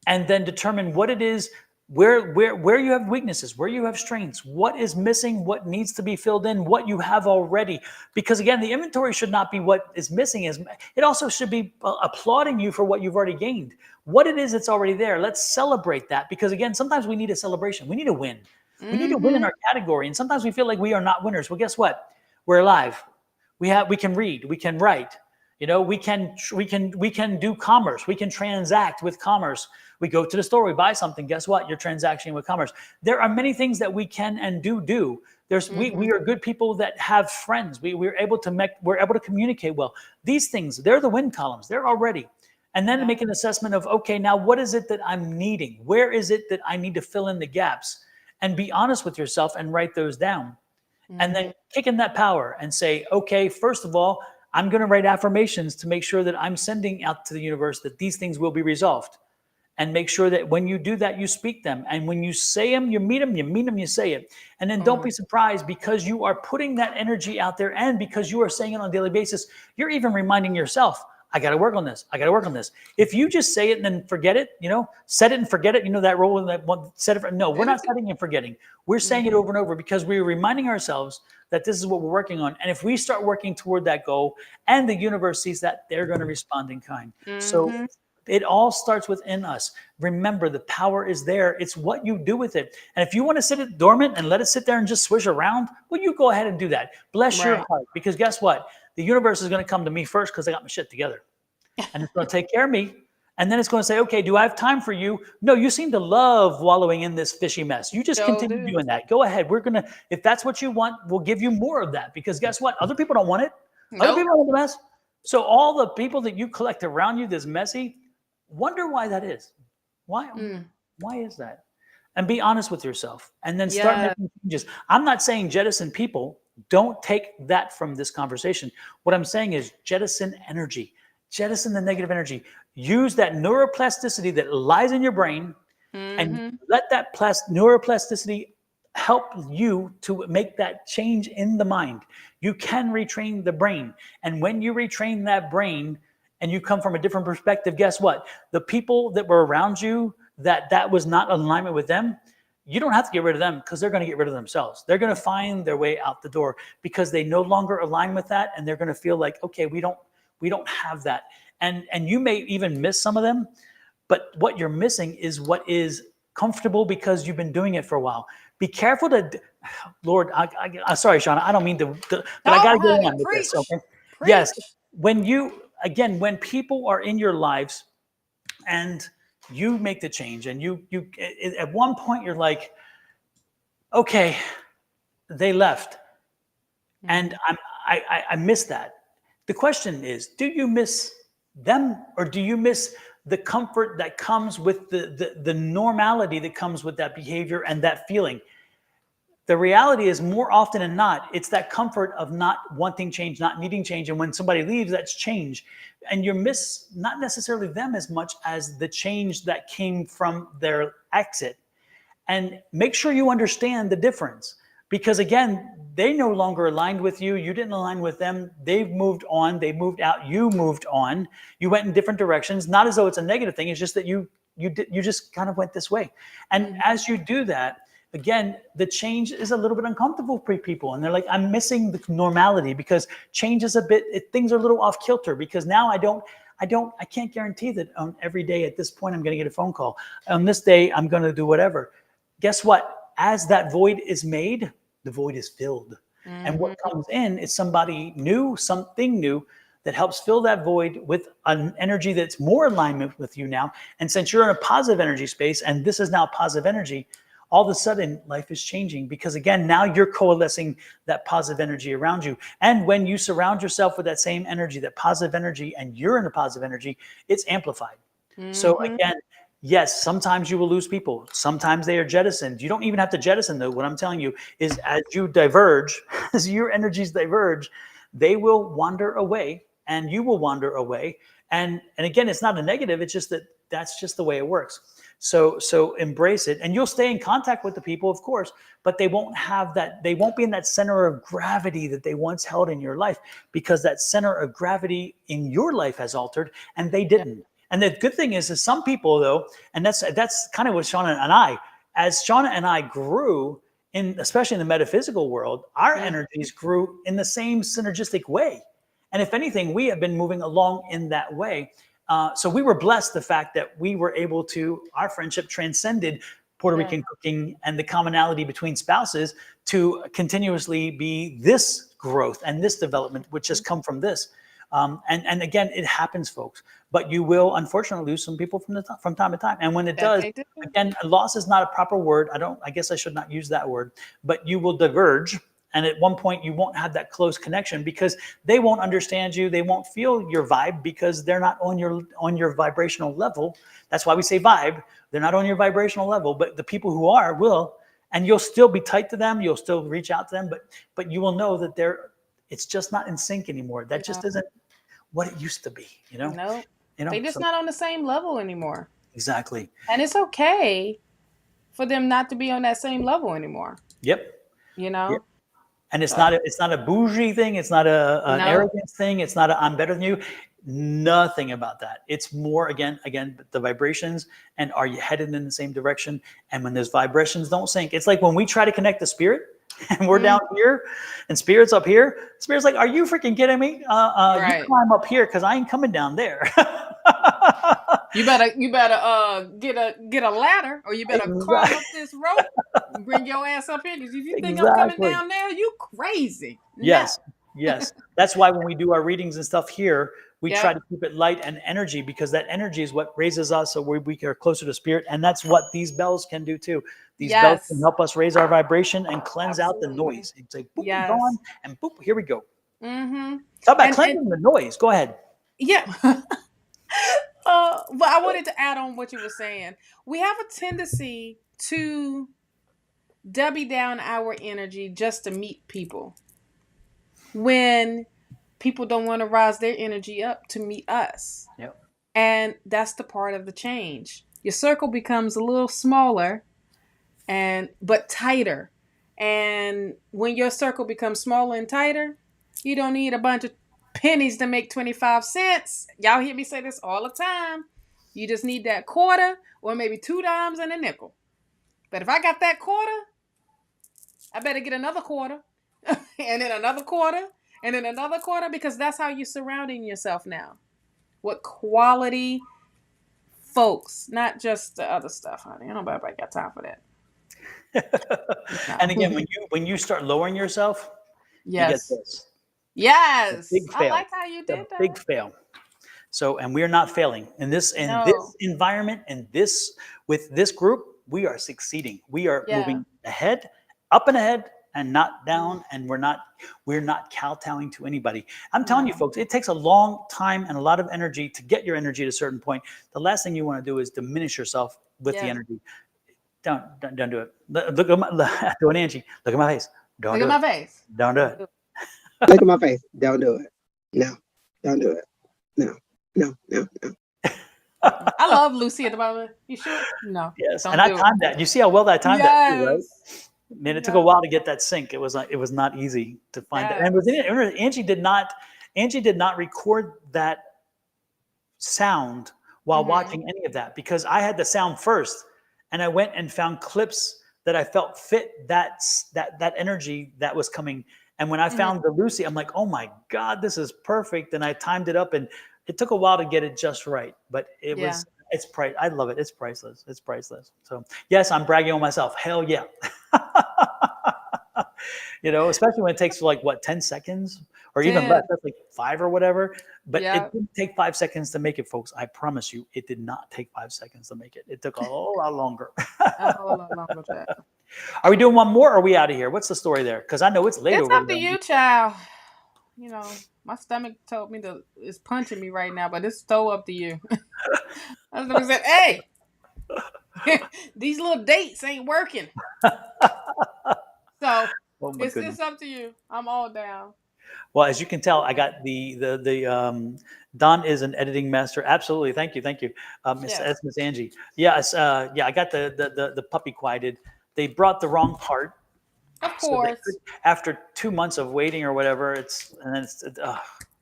and then determine what it is, where you have weaknesses, where you have strengths, what is missing, what needs to be filled in, what you have already. Because again, the inventory should not be what is missing. It also should be applauding you for what you've already gained. What it is that's already there, let's celebrate that. Because again, sometimes we need a celebration. We need a win. We need to win in our category. And sometimes we feel like we are not winners. Well, guess what? We're alive. We can read, we can write. We can do commerce. We can transact with commerce. We go to the store, we buy something. Guess what? You're transacting with commerce. There are many things that we can and do. We are good people that have friends. We're able to communicate well. These things, they're the win columns. They're already. And then make an assessment of, okay, now what is it that I'm needing? Where is it that I need to fill in the gaps? And be honest with yourself and write those down. And then kick in that power and say, okay, first of all, I'm going to write affirmations to make sure that I'm sending out to the universe that these things will be resolved. And make sure that when you do that, you speak them. And when you say them, you meet them, you say it. And then don't be surprised, because you are putting that energy out there, and because you are saying it on a daily basis, you're even reminding yourself, I got to work on this. I got to work on this. If you just say it and then forget it, set it and forget it. That role in that one, set it. No, we're not setting and forgetting. We're saying it over and over, because we're reminding ourselves that this is what we're working on. And if we start working toward that goal and the universe sees that, they're going to respond in kind. So it all starts within us. Remember, the power is there. It's what you do with it. And if you want to sit it dormant and let it sit there and just swish around, well, you go ahead and do that. Bless your heart, because guess what? The universe is going to come to me first, because I got my shit together. And it's going to take care of me. And then it's going to say, okay, do I have time for you? No, you seem to love wallowing in this fishy mess. You just continue doing that. Go ahead. If that's what you want, we'll give you more of that, because guess what? Other people don't want it. Other people don't want the mess. So all the people that you collect around you that's messy, wonder why that is. Why is that? and be honest with yourself, and then start Yeah. making changes. I'm not saying jettison people. Don't take that from this conversation. What I'm saying is jettison energy, jettison the negative energy. Use that neuroplasticity that lies in your brain, and let that neuroplasticity help you to make that change in the mind. You can retrain the brain. And when you retrain that brain and you come from a different perspective, guess what? The people that were around you that was not in alignment with them, you don't have to get rid of them, because they're going to get rid of themselves. They're going to find their way out the door because they no longer align with that, and they're going to feel like, okay, we don't have that. And you may even miss some of them, but what you're missing is what is comfortable because you've been doing it for a while. Be careful to, Lord, I'm sorry, Shauna, I don't mean to, but I got to go on with this. Okay. Yes. When people are in your lives and you make the change, and you at one point you're like, okay, they left, and I miss that. The question is, do you miss them, or do you miss the comfort that comes with the normality that comes with that behavior and that feeling? The reality is, more often than not, it's that comfort of not wanting change, not needing change. And when somebody leaves, that's change. And you miss not necessarily them as much as the change that came from their exit. And make sure you understand the difference. Because again, they no longer aligned with you. You didn't align with them. They've moved on. They moved out. You moved on. You went in different directions. Not as though it's a negative thing. It's just that you just kind of went this way. And as you do that, again, the change is a little bit uncomfortable for people. And they're like, I'm missing the normality, because change is things are a little off kilter, because now I can't guarantee that on every day at this point, I'm going to get a phone call. On this day, I'm going to do whatever. Guess what? As that void is made, the void is filled. And what comes in is somebody new, something new that helps fill that void with an energy that's more in alignment with you now. And since you're in a positive energy space, and this is now positive energy, all of a sudden life is changing, because again, now you're coalescing that positive energy around you. And when you surround yourself with that same energy, that positive energy, and you're in a positive energy, it's amplified. So again, yes, sometimes you will lose people. Sometimes they are jettisoned. You don't even have to jettison, though. What I'm telling you is, as you diverge, as your energies diverge, they will wander away, and you will wander away. And again, it's not a negative. It's just that's just the way it works. So embrace it, and you'll stay in contact with the people, of course, but they won't have that. They won't be in that center of gravity that they once held in your life, because that center of gravity in your life has altered, and they didn't. And the good thing is some people, though, and that's kind of what Shauna and I, as Shauna and I grew especially in the metaphysical world, our energies grew in the same synergistic way. And if anything, we have been moving along in that way. So we were blessed, the fact that we were able to, our friendship transcended Puerto Rican cooking and the commonality between spouses to continuously be this growth and this development, which has come from this. And again, it happens, folks, but you will unfortunately lose some people from time to time. And when it does, again, loss is not a proper word. I guess I should not use that word, but you will diverge. And at one point, you won't have that close connection, because they won't understand you. They won't feel your vibe, because they're not on your vibrational level. That's why we say vibe. They're not on your vibrational level, but the people who are will, and you'll still be tight to them. You'll still reach out to them, but you will know that it's just not in sync anymore. That just isn't what it used to be, No, they're just not on the same level anymore. Exactly. And it's okay for them not to be on that same level anymore. Yep. Yep. And it's not a bougie thing. It's not an arrogance thing. It's not I'm better than you. Nothing about that. It's more, again, the vibrations, and are you headed in the same direction? And when those vibrations don't sync, it's like when we try to connect the spirit, and we're down here and spirit's up here. Spirit's like, are you freaking kidding me? You climb up here, because I ain't coming down there. You better get a ladder, or you better climb up this rope and bring your ass up here, because if you think I'm coming down there, you crazy. Yes. That's why when we do our readings and stuff here, we try to keep it light and energy, because that energy is what raises us, so we are closer to spirit. And that's what these bells can do too. These bells can help us raise our vibration and cleanse out the noise. It's like, boop, gone, and boop, here we go. How about cleansing the noise? Go ahead. Yeah. But I wanted to add on what you were saying. We have a tendency to dummy down our energy just to meet people when people don't want to rise their energy up to meet us. Yep. And that's the part of the change. Your circle becomes a little smaller but tighter. And when your circle becomes smaller and tighter, you don't need a bunch of pennies to make 25 cents. Y'all hear me say this all the time. You just need that quarter or maybe 2 dimes and a nickel. But if I got that quarter, I better get another quarter and then another quarter and then another quarter, because that's how you're surrounding yourself now. What quality folks, not just the other stuff, honey. I don't know if I got time for that. And again, when you start lowering yourself, you get this. Yes. Big fail. I like how you did that. Big fail. So, and we're not failing in this this environment, and with this group, we are succeeding. We are moving ahead, up and ahead, and not down. And we're not kowtowing to anybody. I'm telling you, folks, it takes a long time and a lot of energy to get your energy to a certain point. The last thing you want to do is diminish yourself with the energy. Don't do it. Look at my doing Angie. Look at my face. Don't look do at it. my face. Don't do it. Look at my face. Don't do it. No. Don't do it. No. No. No. No. I love Lucy at the bottom. You sure? No. Yes. And I timed that. You see how well I timed that too, right? Man, it took a while to get that sync. It was not easy to find that. And Angie did not record that sound while watching any of that, because I had the sound first, and I went and found clips that I felt fit that energy that was coming. And when I found the Lucy, I'm like, oh my God, this is perfect. And I timed it up, and it took a while to get it just right, but it's price. I love it. It's priceless. It's priceless. So yes, I'm bragging on myself. Hell yeah. Especially when it takes like 10 seconds or even less. That's like 5 or whatever. But it didn't take 5 seconds to make it, folks. I promise you, it did not take 5 seconds to make it. It took a whole lot longer. A whole lot longer. Are we doing one more, or are we out of here? What's the story there? Because I know it's late. It's up to you, child. My stomach told me it's punching me right now, but it's so up to you. I was said, hey, these little dates ain't working. So it's up to you. I'm all down. Well, as you can tell, I got the Don is an editing master. Absolutely. Thank you. Miss Angie. Yes. I got the puppy quieted. They brought the wrong part. Of course. So after 2 months of waiting or whatever,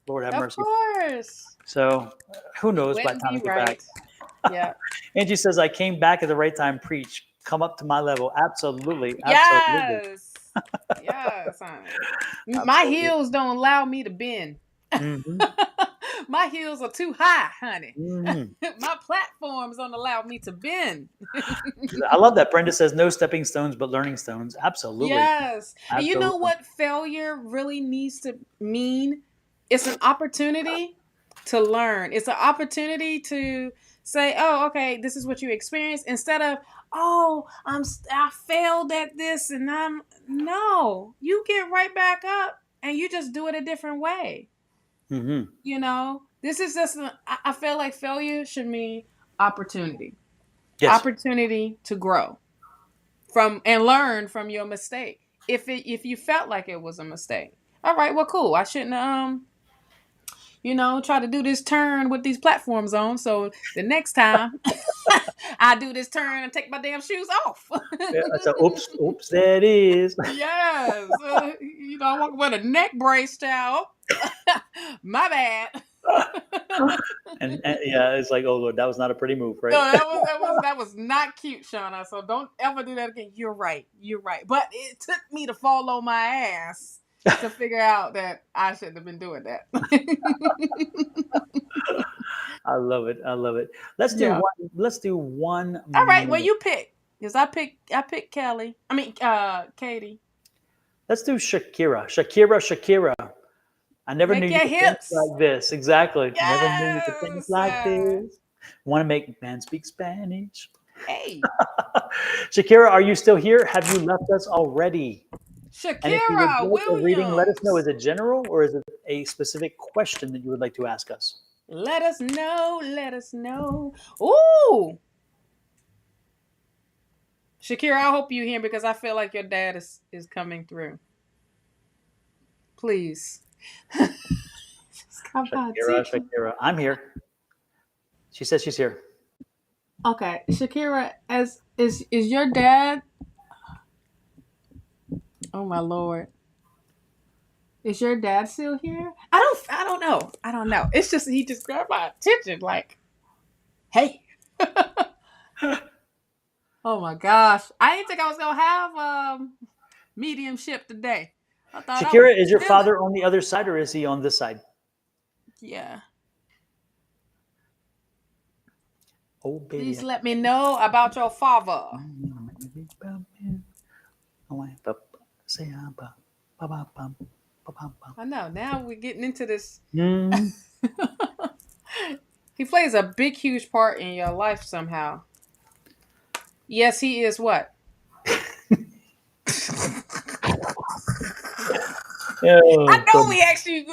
Lord have mercy. Of course. So who knows by the time I get back. Yeah. Angie says, I came back at the right time. Preach. Come up to my level. Absolutely. Yes. Yes. My heels don't allow me to bend. My heels are too high, honey. My platforms don't allow me to bend. I love that. Brenda says, no stepping stones, but learning stones. Absolutely. Yes. Absolutely. And you know what failure really needs to mean? It's an opportunity to learn. It's an opportunity to say, oh, okay, this is what you experienced, instead of, oh, I failed at this and no, you get right back up and you just do it a different way. This is just, I feel like failure should mean opportunity. Yes. Opportunity to grow from and learn from your mistake. If you felt like it was a mistake, all right, well, cool. I shouldn't try to do this turn with these platforms on. So the next time I do this turn and take my damn shoes off. So oops, that is. Yes. I walk with a neck brace, child. My bad. and it's like, oh Lord, that was not a pretty move, right? No, that was not cute, Shauna. So don't ever do that again. You're right. But it took me to fall on my ass to figure out that I shouldn't have been doing that. I love it. Let's do one. All right. Well, you pick, because I pick Kelly. I mean, Katie. Let's do Shakira. I never knew you could dance like this. Exactly. Yes. Never knew you could dance like this. Want to make man speak Spanish? Hey. Shakira, are you still here? Have you left us already? Shakira Williams. Reading, let us know. Is it general or is it a specific question that you would like to ask us? Let us know. Ooh. Shakira, I hope you hear because I feel like your dad is coming through. Please. Shakira. I'm here. She says she's here. Okay, Shakira, is your dad? Oh my Lord, is your dad still here? I don't know. I don't know. It's just he just grabbed my attention. Like, hey. Oh my gosh, I didn't think I was gonna have mediumship today. I thought I was Shakira, is your chilling. father on the other side or is he on this side? Yeah. Oh, baby. Please let me know about your father. I know. Now we're getting into this. He plays a big, huge part in your life somehow. Yes, he is what? I know we asked you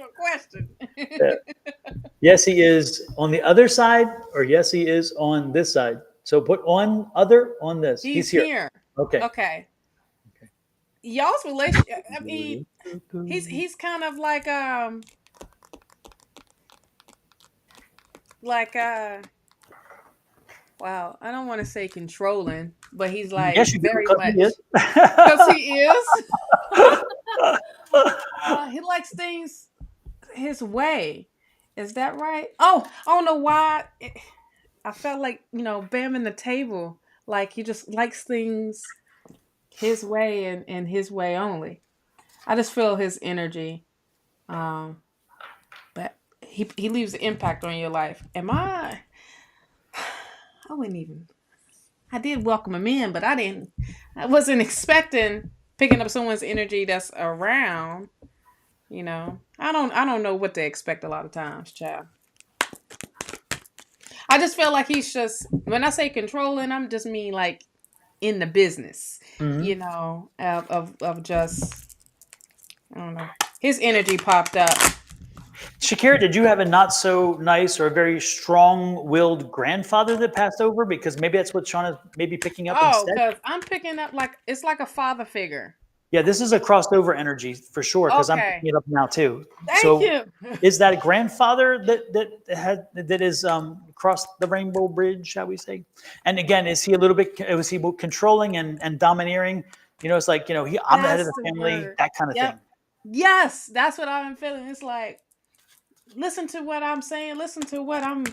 a question. Yes, he is on the other side, or yes, he is on this side. So put on other on this. He's here. here. Okay. Okay. Y'all's relationship. I mean, he's kind of like wow, I don't want to say controlling, but he's like very much because he is. He likes things his way. Is that right? Oh, I don't know why. I felt like, Bam in the table. Like he just likes things his way and his way only. I just feel his energy. But he leaves an impact on your life. I wouldn't even. I did welcome him in, but I wasn't expecting picking up someone's energy that's around. I don't know what to expect a lot of times, child. I just feel like he's just, when I say controlling, I'm just mean like in the business, of just, I don't know. His energy popped up. Shakira, did you have a not so nice or a very strong-willed grandfather that passed over? Because maybe that's what Shawn is maybe picking up instead. Oh, because I'm picking up it's like a father figure. Yeah, this is a crossover energy for sure. Because I'm picking it up now too. Thank you. Is that a grandfather that is crossed the rainbow bridge, shall we say? And again, was he controlling and domineering? It's like I'm the head of the family, that kind of thing. Yes, that's what I've been feeling. It's like, listen to what I'm saying. Listen to what I'm.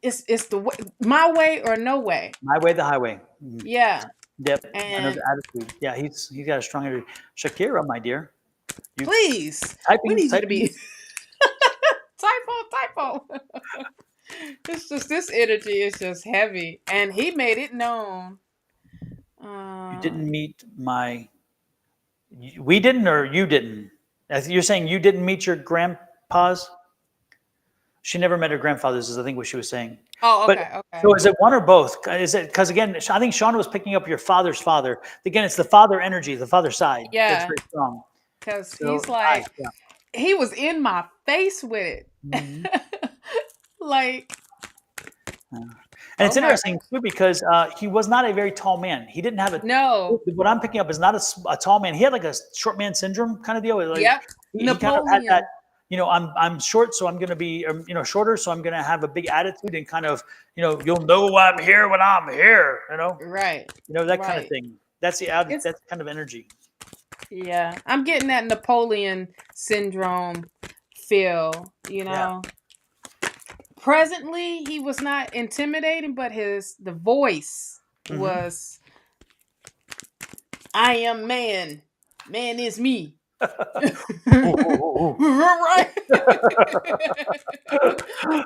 It's the way, my way or no way. My way, the highway. Yeah. Yep. And I know the attitude. Yeah, he's got a strong energy. Shakira, my dear. Please. We need you to be typo. It's just this energy is just heavy, and he made it known. You didn't meet we didn't, or you didn't? You're saying you didn't meet your grandpas? She never met her grandfathers, is I think what she was saying. Oh, okay, okay. So is it one or both? Is it because again, I think Shawn was picking up your father's father. Again, it's the father energy, the father side. Yeah, it's very strong. Because he's like, he was in my face with it, like. And it's interesting too because he was not a very tall man. He didn't have no. What I'm picking up is not a tall man. He had like a short man syndrome kind of deal. Like, yep. He kind of had that. I'm short, so I'm going to be shorter, so I'm going to have a big attitude and kind of you'll know I'm here when I'm here. Right. That kind of thing. That's that's kind of energy. Yeah, I'm getting that Napoleon syndrome feel. Yeah. Presently, he was not intimidating, but the voice was, I am man. Man is me. Right?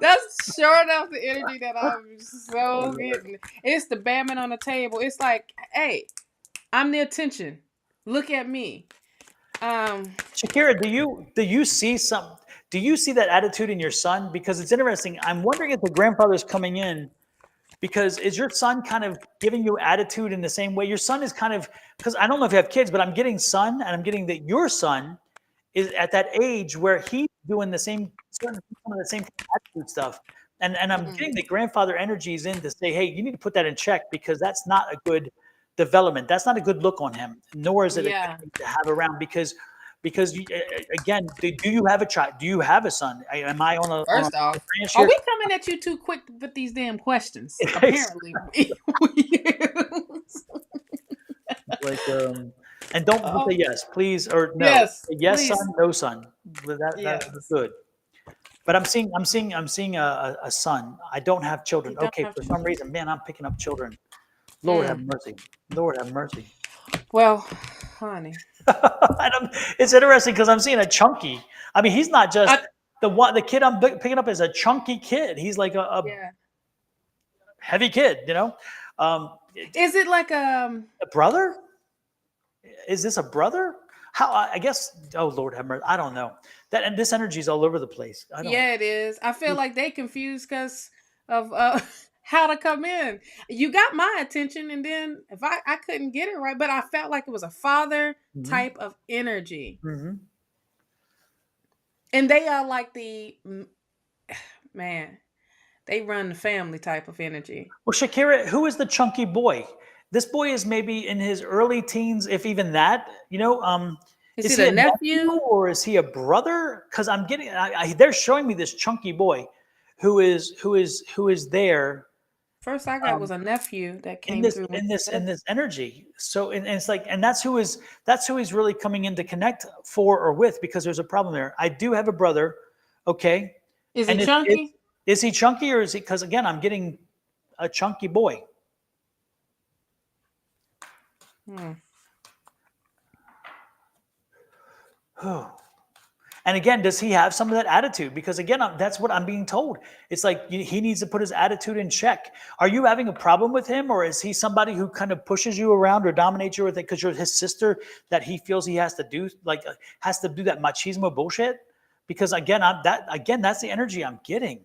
That's sure enough the energy that I'm so getting. It's the bamming on the table. It's like, hey, I'm the attention. Look at me. Shakira, do you see some? Do you see that attitude in your son? Because it's interesting. I'm wondering if the grandfather's coming in, because is your son kind of giving you attitude in the same way? Your son is kind of, because I don't know if you have kids, but I'm getting son, and I'm getting that your son is at that age where he's doing some of the same attitude stuff. And I'm getting the grandfather energies in to say, hey, you need to put that in check because that's not a good development. That's not a good look on him, nor is it a good thing to have around because you, again, do you have a child? Do you have a son? Am I on a First off, branch are here? we coming at you too quick with these damn questions? Apparently. Like, and don't say yes, please, or no. Yes, Yes, please. son, no, son. That's Yes. good. But I'm seeing a son. I don't have children. You don't Okay, have for to- some reason, man, I'm picking up children. Lord have mercy. Lord have mercy. Well, honey. It's interesting because I'm seeing a chunky. I mean, he's not just the kid I'm picking up is a chunky kid. He's like a heavy kid, you know. Is it like a brother? Is this a brother? How? I guess. Oh Lord have mercy. I don't know. That and this energy is all over the place. I don't. Yeah, it is. I feel like they confused because of how to come in. You got my attention, and then if I couldn't get it right, but I felt like it was a father type of energy. And they are like the man. They run the family type of energy. Well, Shakira, who is the chunky boy? This boy is maybe in his early teens, if even that. You know, Is he it a a nephew? or is he a brother? Because I'm getting, they're showing me this chunky boy, who is there. First, I got was a nephew that came in through this energy. So and it's like, and that's who he's really coming in to connect for or with, because there's a problem there. I do have a brother, okay. Is he chunky? Is he chunky, or is he? Because again, I'm getting a chunky boy. And again, does he have some of that attitude? Because again, that's what I'm being told. It's like he needs to put his attitude in check. Are you having a problem with him, or is he somebody who kind of pushes you around or dominates you with it because you're his sister, that he feels he has to do that machismo bullshit? Because again, that's the energy I'm getting.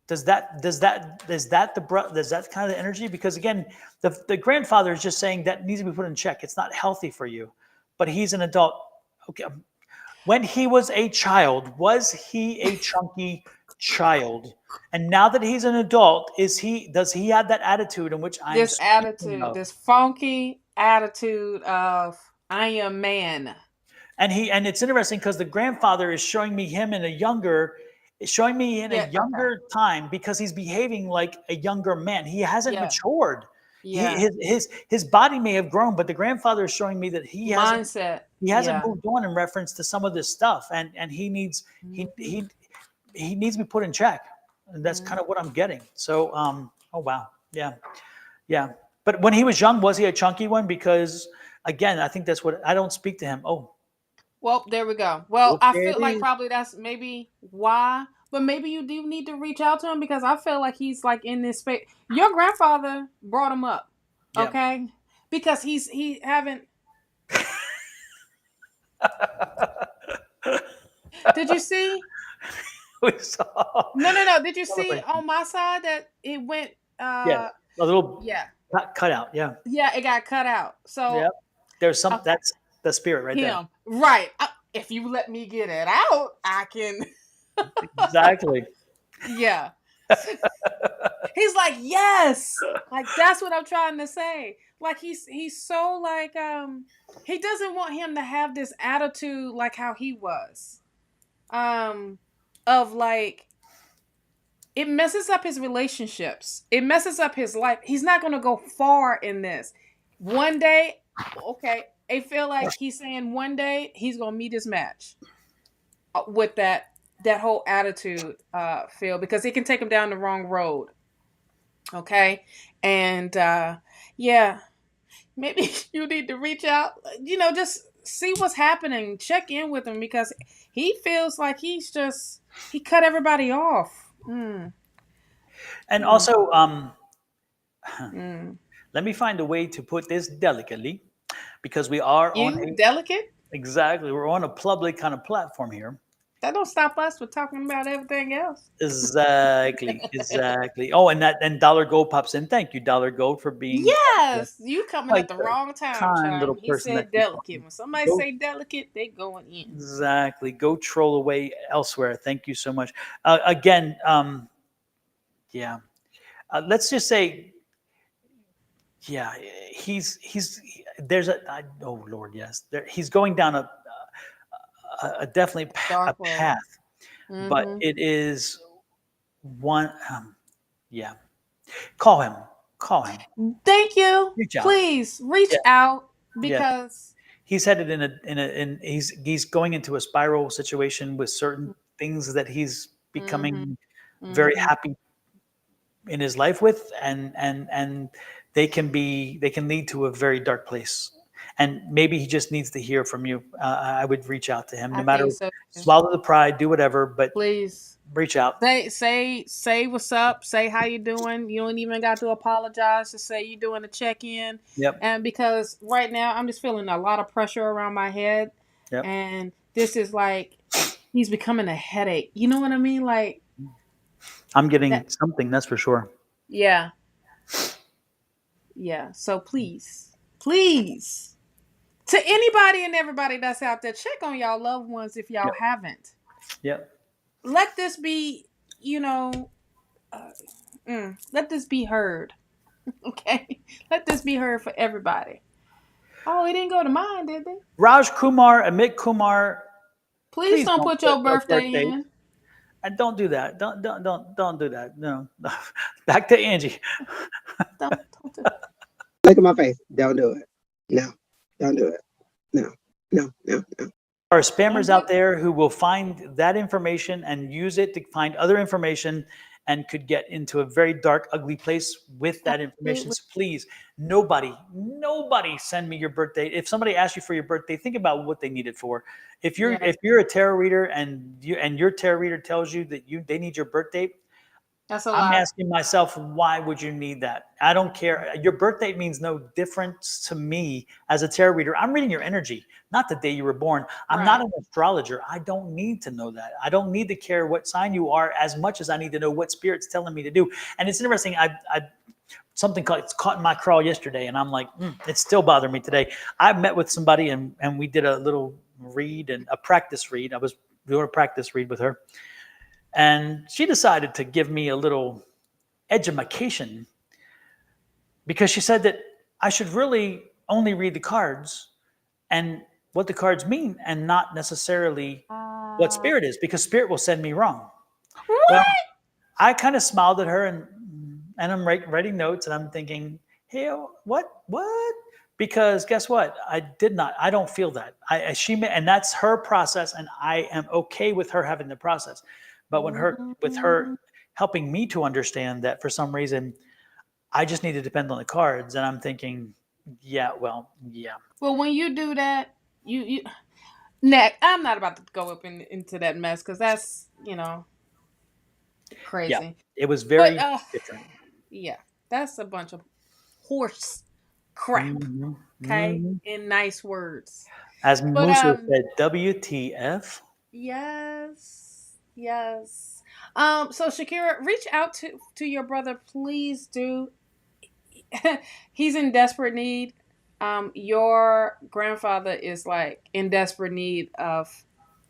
Does that kind of the energy? Because again, the grandfather is just saying that needs to be put in check. It's not healthy for you, but he's an adult. Okay. When he was a child, was he a chunky child? And now that he's an adult, does he have that attitude in which I'm this attitude, this funky attitude of I am man. And it's interesting because the grandfather is showing me him in a younger time, because he's behaving like a younger man. He hasn't matured. Yeah. His body may have grown, but the grandfather is showing me that he hasn't moved on in reference to some of this stuff, and he needs he needs to be put in check. And that's kind of what I'm getting. So oh wow. Yeah. But when he was young, was he a chunky one? Because again, I think that's what I don't speak to him. Oh. Well, there we go. Well, I feel like probably that's maybe why, but maybe you do need to reach out to him, because I feel like he's like in this space. Your grandfather brought him up, okay? Because he haven't. Did you see? We saw. No. Did you see on my side that it went? A little cut out. Yeah, it got cut out. So there's some. That's the spirit right there. Right. If you let me get it out, I can. Exactly. Yeah. He's like, yes. Like, that's what I'm trying to say. Like, he's so like, he doesn't want him to have this attitude like how he was. Of like, it messes up his relationships. It messes up his life. He's not going to go far in this. One day, okay, I feel like he's saying one day he's going to meet his match with that whole attitude, Phil, because it can take him down the wrong road. Okay. And, maybe you need to reach out, just see what's happening, check in with him, because he feels like he cut everybody off. And also, let me find a way to put this delicately, because we are delicate. Exactly. We're on a public kind of platform here. That don't stop us from talking about everything else. Exactly. Oh, and Dollar Gold pops in. Thank you, Dollar Gold, for being you coming at the wrong time, kind little he person. said delicate. When somebody say delicate, they going in. Exactly. Go troll away elsewhere. Thank you so much. Again, Yeah. Let's just say, yeah, there's oh Lord, yes, he's going down a definitely a Dark road. path, but Mm-hmm. it is one, yeah, call him, call him, Thank you. reach out. Please reach Yeah, out yeah. because He's headed in he's going into a spiral situation with certain things that he's mm-hmm, becoming very mm-hmm. happy in his life with, and they can lead to a very dark place, and maybe he just needs to hear from you. I would reach out to him, no I matter, think so too. swallow the pride, do whatever, but Please reach out. say what's up. Say how you doing. You don't even got to apologize. Just say you're doing a check in. Yep. And because right now I'm just feeling a lot of pressure around my head, Yep. and this is like he's becoming a headache. You know what I mean? Like I'm getting that. something, that's for sure. Yeah. Yeah. So please, to anybody and everybody that's out there, check on y'all loved ones if y'all Yep. haven't. Yep. Let this be, let this be heard. Okay? Let this be heard for everybody. Oh, it didn't go to mine, did they? Raj Kumar, Amit Kumar, Please please don't don't put put your a birthday birthday. in. And don't do that. Don't do that. No. Back to Angie. Don't do it. Look at my face. Don't do it. No. Don't do it. No. No. No. No. There are spammers out there who will find that information and use it to find other information and could get into a very dark, ugly place with that information. Absolutely. So please, nobody send me your birthday. If somebody asks you for your birthday, think about what they need it for. If you're a tarot reader and your tarot reader tells you that they need your birthday, That's a I'm lie. asking myself, why would you need that? I don't care. Your birthday means no difference to me as a tarot reader. I'm reading your energy, not the day you were born. I'm not an astrologer. I don't need to know that. I don't need to care what sign you are as much as I need to know what Spirit's telling me to do. And it's interesting. Something caught in my crawl yesterday, and I'm like, it's still bothering me today. I met with somebody, and we did a little read and a practice read. I was doing a practice read with her. And she decided to give me a little edumacation because she said that I should really only read the cards and what the cards mean and not necessarily what Spirit is, because Spirit will send me wrong. What? Well, I kind of smiled at her and I'm writing notes and I'm thinking, hey, what? Because guess what? I don't feel that. And that's her process, and I am okay with her having the process. But with her helping me to understand that for some reason I just need to depend on the cards, and I'm thinking, yeah. Well, when you do that, you next. I'm not about to go up into that mess because that's crazy. Yeah, it was very different. Yeah, that's a bunch of horse crap. Mm-hmm. Okay, Mm-hmm. in nice words. As But Musa said, WTF? yes. So Shakira, reach out to your brother, please do. He's in desperate need. Your grandfather is like in desperate need of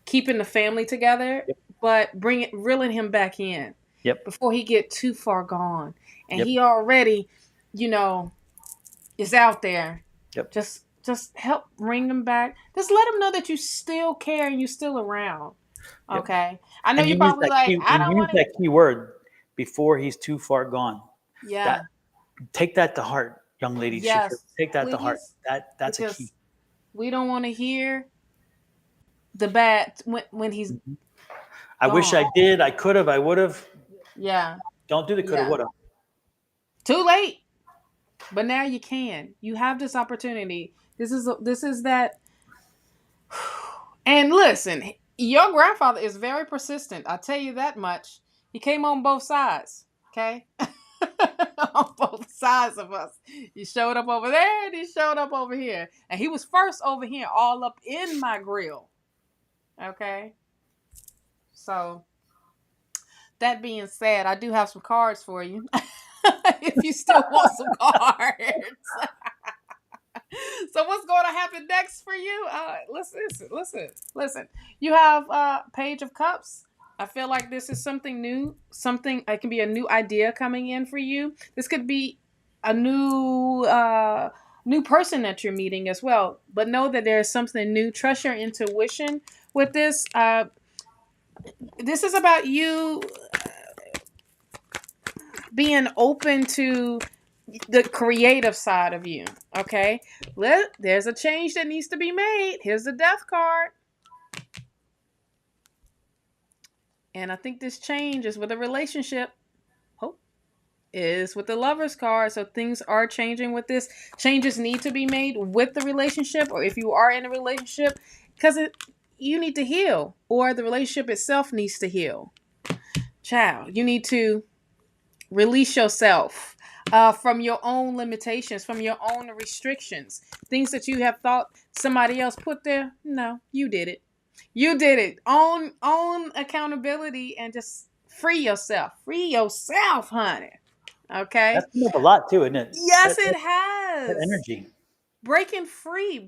keeping the family together, Yep. but reeling him back in. Yep. Before he get too far gone, and Yep. he already, is out there. Yep. Just help bring him back. Just let him know that you still care and you're still around. Yep. Okay. I know And you're probably like, I don't want to. that key word before he's too far gone. Yeah. Take that to heart, young lady. Yes. Take that to heart. Please. That's Because a key. we don't want to hear the bad when he's. Mm-hmm. I wish I did. I could have. I would have. Yeah. Don't do the coulda, woulda. Too late. But now you can. You have this opportunity. This is that. And listen, your grandfather is very persistent. I'll tell you that much. He came on both sides. Okay. On both sides of us. He showed up over there and he showed up over here. And he was first over here, all up in my grill. Okay. So, that being said, I do have some cards for you. If you still want some cards. So what's going to happen next for you? Listen. You have Page of Cups, I feel like this is something new. Something it can be a new idea coming in for you. This could be a new person that you're meeting as well. But know that there's something new. Trust your intuition with this. This is about you being open to the creative side of you. Okay, there's a change that needs to be made. Here's the death card. And I think this change is with a relationship. Hope is with the Lovers card. So things are changing with this. Changes need to be made with the relationship, or if you are in a relationship, because you need to heal, or the relationship itself needs to heal. Child, you need to release yourself from your own limitations, from your own restrictions, things that you have thought somebody else put there. No, you did it. You did it. Own accountability and just free yourself. Free yourself, honey. Okay? That's come up a lot too, isn't it? Yes, it That has. energy. Breaking free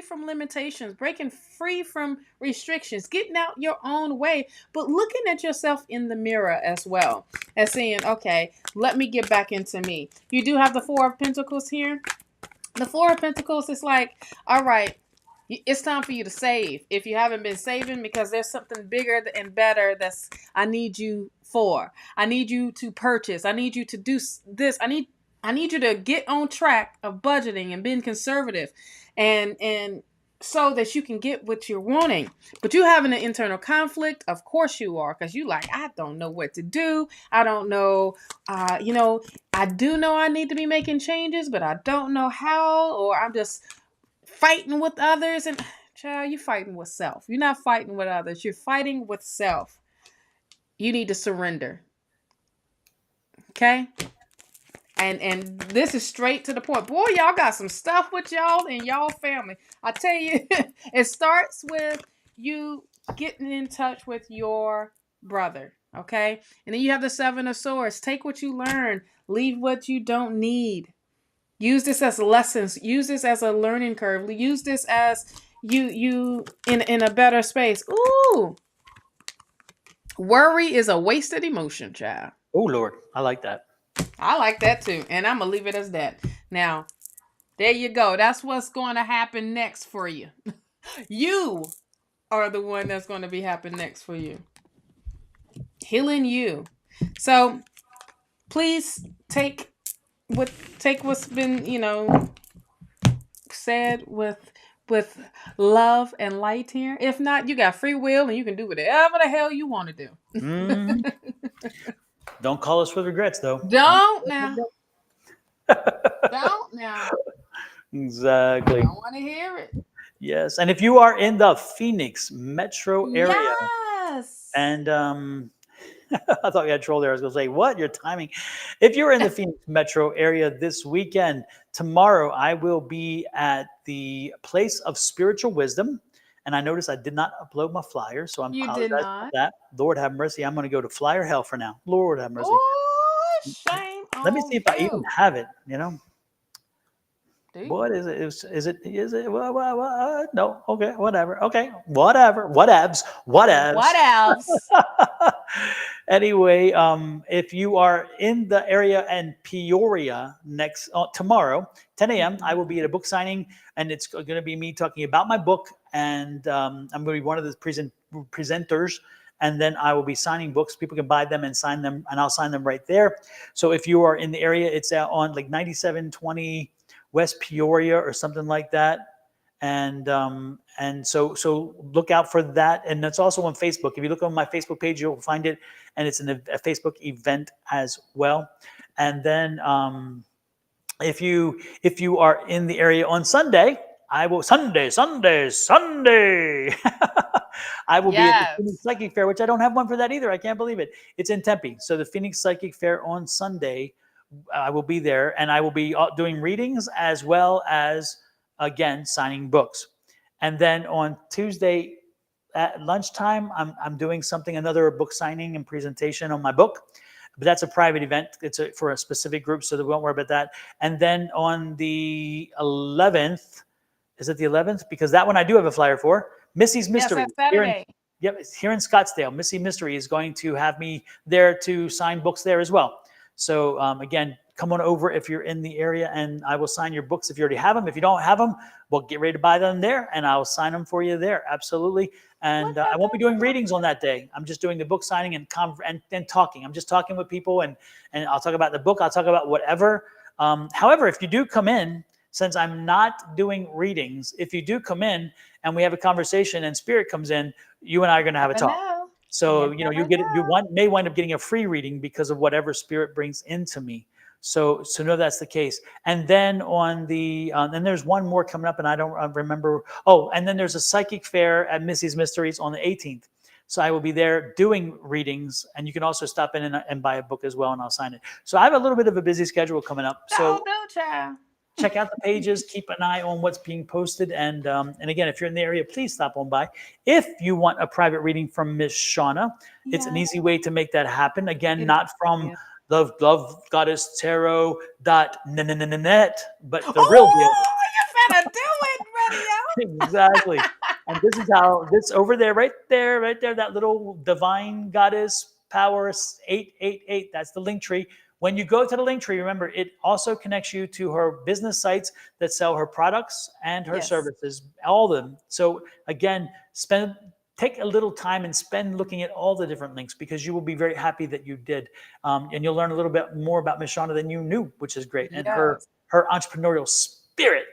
from limitations, breaking free from restrictions, getting out your own way, but looking at yourself in the mirror as well as saying, okay, let me get back into me. You do have the Four of Pentacles here. The Four of Pentacles is like, all right, it's time for you to save. If you haven't been saving, because there's something bigger and better that's I need you for. I need you to purchase. I need you to do this. I need you to get on track of budgeting and being conservative, and so that you can get what you're wanting. But you having an internal conflict, of course you are, because you like, I don't know what to do. I don't know, I do know I need to be making changes, but I don't know how, or I'm just fighting with others. And child, you're fighting with self. You're not fighting with others. You're fighting with self. You need to surrender. Okay? And this is straight to the point. Boy, y'all got some stuff with y'all and y'all family. I tell you, it starts with you getting in touch with your brother, okay? And then you have the Seven of Swords. Take what you learn. Leave what you don't need. Use this as lessons. Use this as a learning curve. Use this as you in a better space. Ooh. Worry is a wasted emotion, child. Oh Lord, I like that. I like that too. And I'm going to leave it as that. Now, there you go. That's what's going to happen next for you. You are the one that's going to be happening next for you. Healing you. So please take what's been, said with love and light here. If not, you got free will and you can do whatever the hell you want to do. Mm. Don't call us with regrets, though. Don't now. Don't now. Exactly. I don't want to hear it. Yes, and if you are in the Phoenix metro area, Yes. and I thought you had troll there. I was going to say, what? Your timing. If you're in the Phoenix metro area this weekend, tomorrow I will be at the Place of Spiritual Wisdom. And I noticed I did not upload my flyer, so I'm apologizing for that. Lord have mercy. I'm going to go to flyer hell for now. Lord have mercy. Oh, shame on Let me see if I even have it, Dude. What is it? Is it? What? No. Okay. Whatever. Okay. Whatever. Whatevs. Anyway, if you are in the area and Peoria tomorrow, 10 a.m., I will be at a book signing, and it's going to be me talking about my book, and I'm going to be one of the presenters. And then I will be signing books. People can buy them and sign them, and I'll sign them right there. So if you are in the area, it's on like 9720 West Peoria or something like that. And so look out for that. And it's also on Facebook. If you look on my Facebook page, you'll find it. And it's a Facebook event as well. And then if you are in the area on Sunday, I will Sunday. I will be at the Phoenix Psychic Fair, which I don't have one for that either. I can't believe it. It's in Tempe. So the Phoenix Psychic Fair on Sunday, I will be there, and I will be doing readings as well as, again, signing books. And then on Tuesday at lunchtime, I'm doing another book signing and presentation on my book. But that's a private event. It's for a specific group, so we won't worry about that. And then on the 11th, is it the 11th? Because that one I do have a flyer for. Missy's Mystery. Yes, that's Saturday. Yep, it's here in Scottsdale. Missy Mystery is going to have me there to sign books there as well. So again, come on over if you're in the area, and I will sign your books if you already have them. If you don't have them, well, get ready to buy them there, and I'll sign them for you there. Absolutely. And I won't be doing readings on that day. I'm just doing the book signing and talking. I'm just talking with people, and I'll talk about the book. I'll talk about whatever. However, if you do come in, since I'm not doing readings, if you do come in and we have a conversation and spirit comes in, you and I are going to have a talk. So, you may wind up getting a free reading because of whatever spirit brings into me. So know that's the case. And then then there's one more coming up, and I don't remember. Oh, and then there's a psychic fair at Missy's Mysteries on the 18th. So I will be there doing readings, and you can also stop in and buy a book as well, and I'll sign it. So I have a little bit of a busy schedule coming up. So check out the pages, keep an eye on what's being posted. And again, if you're in the area, please stop on by. If you want a private reading from Miss Shauna, it's an easy way to make that happen. Again, not from Love Goddess Tarot.net, but the real deal. You better do it, radio. Exactly. And this is how over there, right there, that little divine goddess power 888. That's the link tree. When you go to the link tree, remember, it also connects you to her business sites that sell her products and her services, all of them. So again, take a little time and spend looking at all the different links, because you will be very happy that you did. And you'll learn a little bit more about Miss Shauna than you knew, which is great. And her entrepreneurial spirit,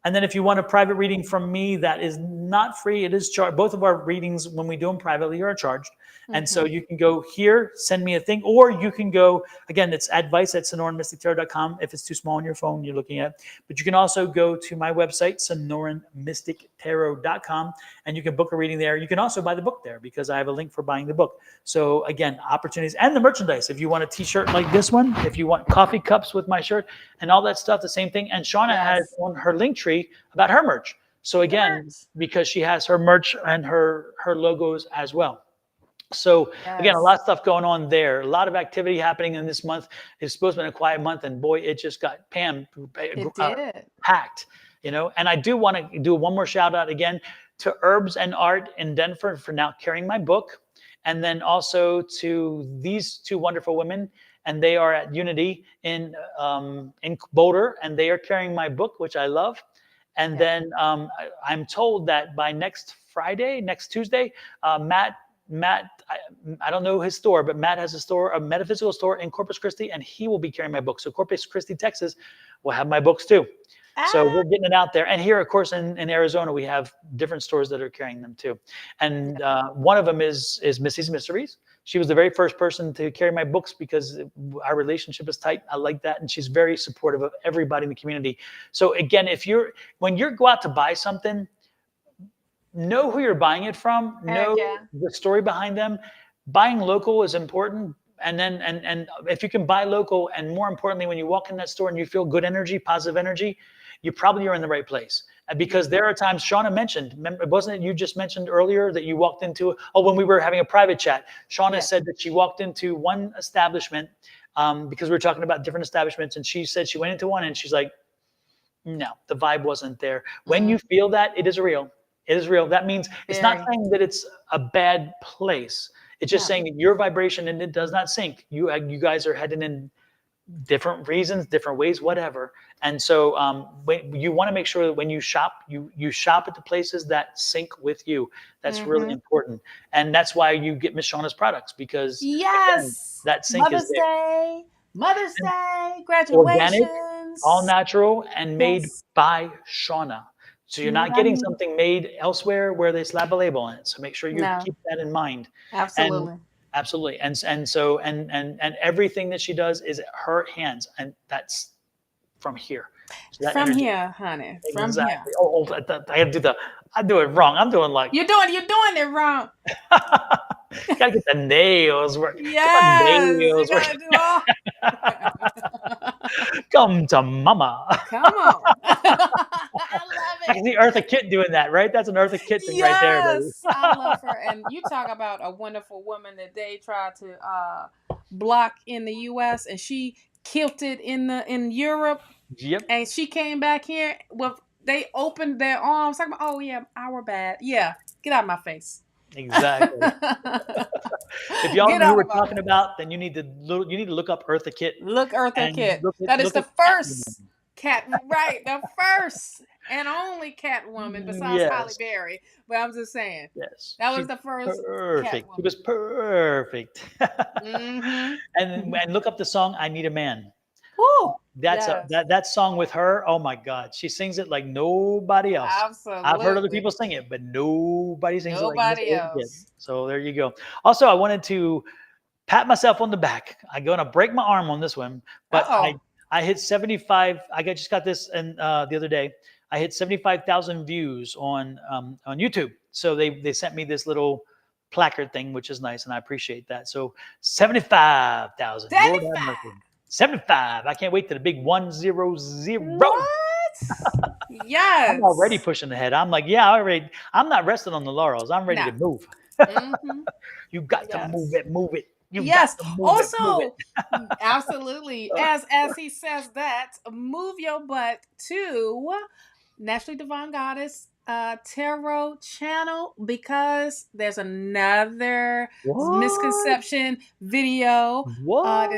And then if you want a private reading from me, that is not free. It is charged. Both of our readings, when we do them privately, are charged. And so you can go here, send me a thing, or you can go, again, it's advice@sonoranmystictarot.com. If it's too small on your phone, you're looking at. But you can also go to my website, sonoranmystictarot.com, and you can book a reading there. You can also buy the book there, because I have a link for buying the book. So again, opportunities, and the merchandise. If you want a t-shirt like this one, if you want coffee cups with my shirt and all that stuff, the same thing. And Shauna has on her link tree about her merch. So again, because she has her merch and her logos as well. So again, a lot of stuff going on there. A lot of activity happening in this month. It's supposed to be a quiet month, and boy, it just got packed. And I do want to do one more shout out again to Herbs and Art in Denver for now carrying my book, and then also to these two wonderful women, and they are at Unity in Boulder, and they are carrying my book, which I love. And then I'm told that by next Tuesday, Matt, I don't know his store, but Matt has a metaphysical store in Corpus Christi, and he will be carrying my book. So Corpus Christi, Texas will have my books too. So we're getting it out there. And here, of course, in Arizona, we have different stores that are carrying them too. And one of them is Missy's Mysteries. She was the very first person to carry my books because our relationship is tight. I like that. And she's very supportive of everybody in the community. So again, when you go out to buy something, know who you're buying it from, know the story behind them. Buying local is important. And then, and if you can buy local, and more importantly, when you walk in that store and you feel good energy, positive energy, you probably are in the right place. Because there are times, Shauna mentioned, wasn't it you just mentioned earlier that you walked into, when we were having a private chat, Shauna said that she walked into one establishment, because we were talking about different establishments, and she said she went into one and she's like, no, the vibe wasn't there. When you feel that, it is real. It is real. That means it's not saying that it's a bad place. It's just saying that your vibration and it does not sync. You guys are heading in different reasons, different ways, whatever. And so you want to make sure that when you shop, you shop at the places that sync with you. That's really important. And that's why you get Miss Shauna's products, because again, that sync is there. Mother's Day, graduations. Organic, all natural, and made by Shauna. So you're not getting something made elsewhere where they slap a label on it. So make sure you keep that in mind. Absolutely. Absolutely. And so everything that she does is her hands, and that's from here. So from here, honey. From here. Oh, I do it wrong. I'm doing like you're doing it wrong. Gotta get the nails working. Yes, nails working. Come to mama. Come on. I love it. I can see Eartha Kitt doing that, right? That's an Eartha Kitt thing right there, baby. Yes, I love her. And you talk about a wonderful woman that they tried to block in the U.S. and she killed it in Europe. Yep. And she came back here they opened their arms. Talking about, oh yeah, our bad. Yeah, get out of my face. Exactly. If y'all Get know who out we're of my talking way. about, then you need to look up Eartha Kitt Look, Eartha and Kitt. That is look the at Catwoman. first cat, right? The first and only Catwoman besides Halle Yes, Berry. But I'm just saying, yes, that was she's the first perfect. She Catwoman. was perfect. Mm-hmm. And look up the song "I Need a Man." Woo! That's Yes, that song with her. Oh my God, she sings it like nobody else. I've heard other absolutely. people sing it, but nobody sings it like Miss Nobody Eartha Kitt. else. So there you go. Also, I wanted to pat myself on the back. I'm gonna break my arm on this one, but Uh-oh. I hit 75. Just got this and the other day. I hit 75,000 views on YouTube. So they sent me this little placard thing, which is nice, and I appreciate that. So 75,000. Lord have 75. mercy. 75. I can't wait to the big 100. What? I'm already Yes. pushing ahead. I'm like, yeah, I'm not resting on the laurels. I'm ready No. to move. Mm-hmm. You got to move Yes. it, move it. You got Yes. to move it, move it. Also, absolutely. As he says that, move your butt to Naturally Divine Goddess Tarot channel, because there's another What? misconception video. Then What?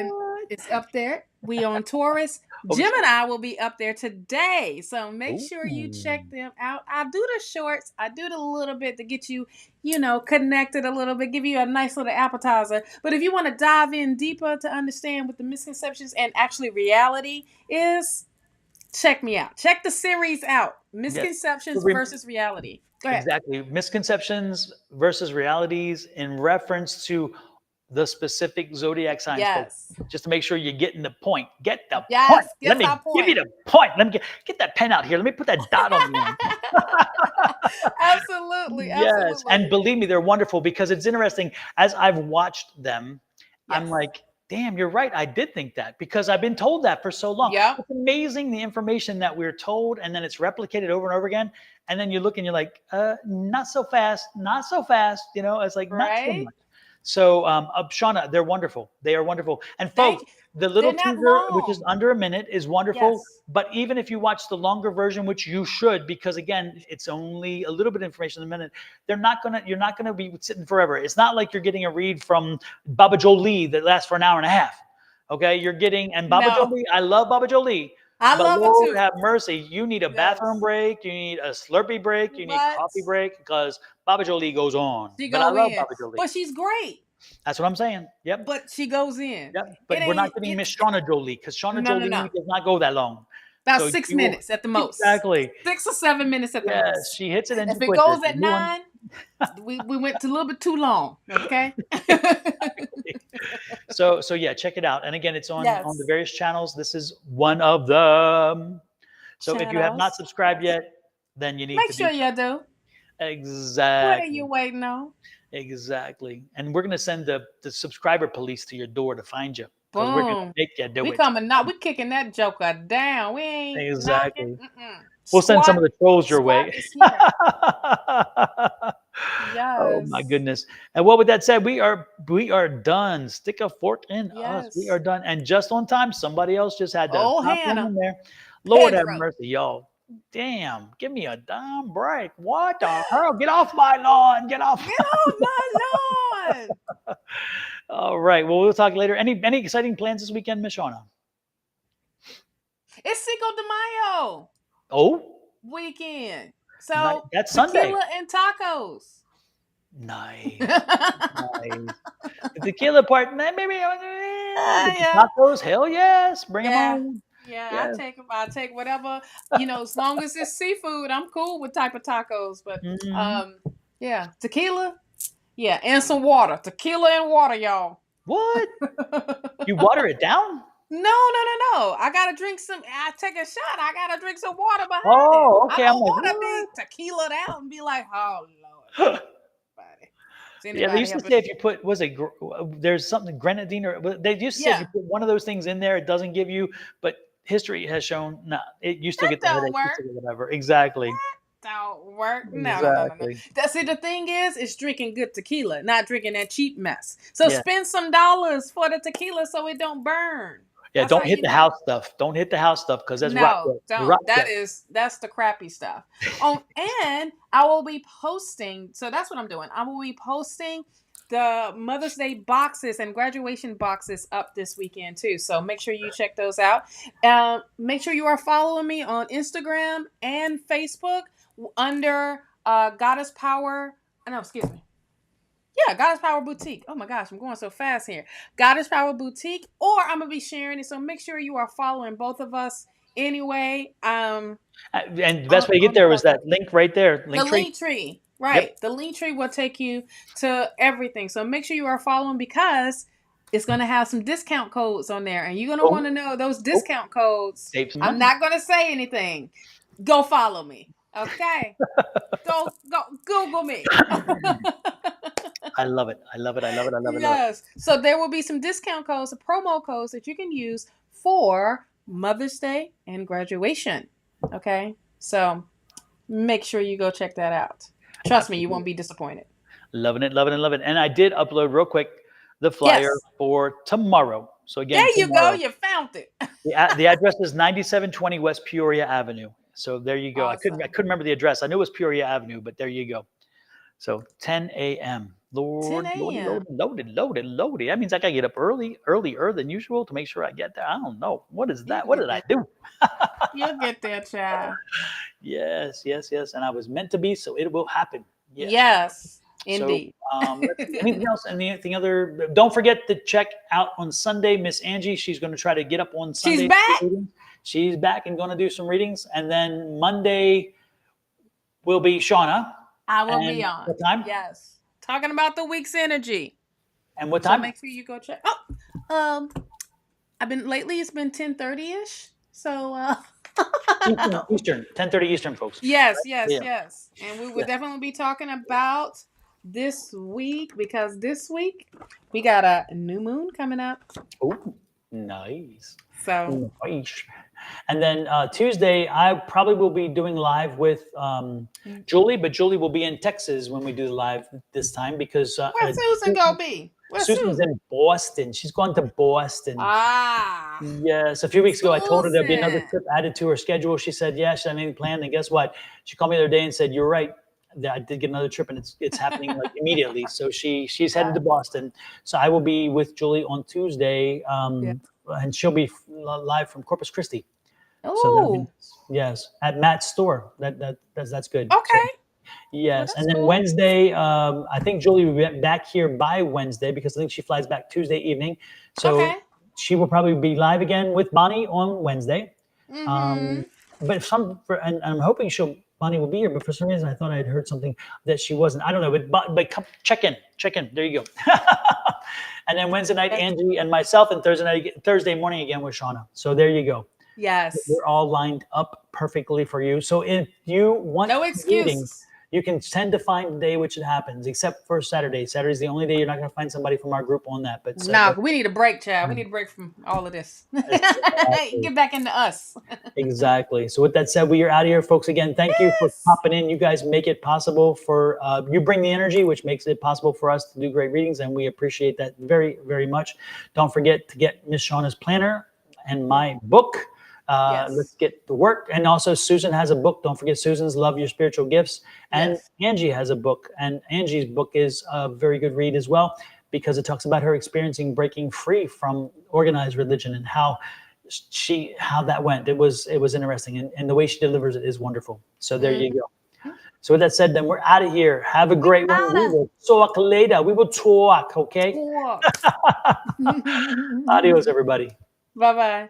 it's up there. We on Taurus. Oh, Gemini will be up there today, so make sure you ooh. check them out. I do the shorts. I do the little bit to get you, connected a little bit, give you a nice little appetizer. But if you want to dive in deeper to understand what the misconceptions and actually reality is, check me out. Check the series out. Yes. Misconceptions Rem- versus reality. Go ahead. Exactly. Misconceptions versus realities in reference to the specific zodiac signs, folks. Yes. Just to make sure you're getting the point. Get the point. Yes. Let Gets me our give you point. the point. Let me get that pen out here. Let me put that dot on the end. Absolutely. Yes. Absolutely. And believe me, they're wonderful because it's interesting. As I've watched them, I'm Yes. like, damn, you're right. I did think that because I've been told that for so long. Yep. It's amazing the information that we're told, and then it's replicated over and over again. And then you look and you're like, not so fast, not so fast. It's like not so Right? much. So, Shauna, they're wonderful. They are wonderful. And folks, Thank you. the little They're not teaser, which is long. under a minute, is wonderful. Yes. But even if you watch the longer version, which you should, because again, it's only a little bit of information a minute, you're not gonna be sitting forever. It's not like you're getting a read from Baba Jolie that lasts for an hour and a half. Okay, and Baba No. Jolie, I love Baba Jolie, I but love her Lord too. have mercy, you need a bathroom Yes. break, you need a Slurpee break, you need But coffee break, because Baba Jolie goes on. she But I go love in. Baba Jolie. But she's great. That's what I'm saying. Yep. But she goes in. Yep. It But we're not ain't getting it Miss Shauna Jolie because Shauna no, no, Jolie no. does not go that long. About So 6 you minutes at the most. exactly. 6 or 7 minutes at the Yes, most. she hits it and she If it quits it. goes at 9, we went a little bit too long. Okay. So yeah, check it out. And again, it's on the Yes. various channels. This is one of them. So if you have not Channels. subscribed Yes. yet, then you need Make to sure do you do. What are you exactly. waiting on? Exactly. And we're gonna send the subscriber police to your door to find you because we're gonna Boom. make you do We it. coming out. We kicking that joker down. We ain't knocking. Exactly. Mm-mm. We'll send some of the trolls your Squat way. is here. Oh my Yes. goodness. And well, with that said, we are done. Stick a fork in us. We Yes. are done. And just on time, somebody else just had to Oh, pop one Hannah. in there. Lord have Pedro. mercy, y'all. Damn, give me a damn break. What the hell? Get off my lawn. Get off. Get off my lawn. All right. Well, we'll talk later. Any exciting plans this weekend, Miss Shauna? It's Cinco de Mayo Oh, weekend. So that's Sunday. tequila and tacos. Nice. Nice. The tequila part, maybe. The Yeah. tacos, hell yes. Bring them Yeah. on. Yeah, Yes. I'll take whatever, as long as it's seafood, I'm cool with type of tacos. But Mhm. yeah, tequila, yeah, and some water. Tequila and water, y'all. What? You water it down? No. I gotta drink some. I take a shot. I gotta drink some water behind it. Oh, I okay. I'm don't like, want to be what? tequila down and be like, oh Lord, anybody. Is Yeah, they anybody used to helping? say if you put, there's something grenadine they used to say if you Yeah, put one of those things in there, it doesn't give you, but history has shown, no, you still that get the don't headache, you work. still get whatever. Exactly. Don't work. No. Exactly. That's it. The thing is drinking good tequila, not drinking that cheap mess. So Yeah. spend some dollars for the tequila so it don't burn. Yeah, That's how don't hit you the know. house stuff. Don't hit the house stuff because that's No, don't. rock. That's the crappy stuff. Oh, and I will be posting. So that's what I'm doing. I will be posting the Mother's Day boxes and graduation boxes up this weekend too. So make sure you check those out. Make sure you are following me on Instagram and Facebook under Goddess Power. No, excuse me. Yeah, Goddess Power Boutique. Oh my gosh, I'm going so fast here. Goddess Power Boutique, or I'm gonna be sharing it. So make sure you are following both of us anyway. And the best way to get On the there was platform. that link right there. The Link tree. link tree, Yep. right? The link tree will take you to everything. So make sure you are following because it's gonna have some discount codes on there, and you're gonna want to know those discount codes. Save some I'm money. not gonna say anything. Go follow me, okay? go Google me. I love it. I love it. I love it. I love it. I love it. Yes. So there will be some discount codes, promo codes that you can use for Mother's Day and graduation. Okay. So make sure you go check that out. Trust me, you won't be disappointed. Loving it, loving it, loving it. And I did upload real quick the flyer Yes. for tomorrow. So again, There you tomorrow, go. You found it. the address is 9720 West Peoria Avenue. So there you go. Awesome. I couldn't remember the address. I knew it was Peoria Avenue, but there you go. So 10 a.m. Lord, 10 loaded, a.m. loaded. That means I gotta get up earlier than usual to make sure I get there. I don't know. What is that? What did I do? You'll get there, child. Yes. And I was meant to be, so it will happen. Yes, indeed. So, anything else? Anything other? Don't forget to check out on Sunday, Miss Angie. She's going to try to get up on Sunday. She's back. She's back and going to do some readings. And then Monday will be Shauna. I will be on. What time? Yes. Talking about the week's energy. And what So time? make sure you go check. It's been 10:30ish. So Eastern, 10:30 Eastern, folks. Yes. Yeah. And we will definitely be talking about this week because this week we got a new moon coming up. Oh, nice. So Nice. And then Tuesday, I probably will be doing live with Julie, but Julie will be in Texas when we do the live this time because where's Susan gonna be? Where's Susan's Susan? in Boston. She's gone to Boston. Ah. Yes, a few weeks ago, I told her there'd be another Susan. trip added to her schedule. She said, yeah, she had anything planned. And guess what? She called me the other day and said, you're right. I did get another trip and it's happening like immediately. So she's headed to Boston. So I will be with Julie on Tuesday and she'll be live from Corpus Christi. Oh. So yes, at Matt's store. That's good. Okay. So, yes, Well, and then cool. Wednesday, I think Julie will be back here by Wednesday because I think she flies back Tuesday evening. So she will probably be live again with Bonnie on Wednesday. Mm-hmm. But and I'm hoping Bonnie will be here. But for some reason, I thought I had heard something that she wasn't. I don't know. But come check in. There you go. And then Wednesday night, Angie and myself, and Thursday morning again with Shauna. So there you go. Yes. We're all lined up perfectly for you. So if you want No excuses. readings, you can tend to find the day which it happens, except for Saturday. Saturday's the only day you're not going to find somebody from our group on that. But no, we need a break, child. We need a break from all of this. Get back into us. Exactly. So with that said, we are out of here, folks. Again, thank you for popping in. You guys make it possible for you bring the energy, which makes it possible for us to do great readings, and we appreciate that very, very much. Don't forget to get Miss Shauna's planner and my book. Let's get to work. And also Susan has a book. Don't forget Susan's Love Your Spiritual Gifts. And Angie has a book. And Angie's book is a very good read as well because it talks about her experiencing breaking free from organized religion and how that went. It was interesting. And the way she delivers it is wonderful. So there you go. So with that said, then we're out of here. Have a great one. We will talk later. We will talk, okay? Adios, everybody. Bye-bye.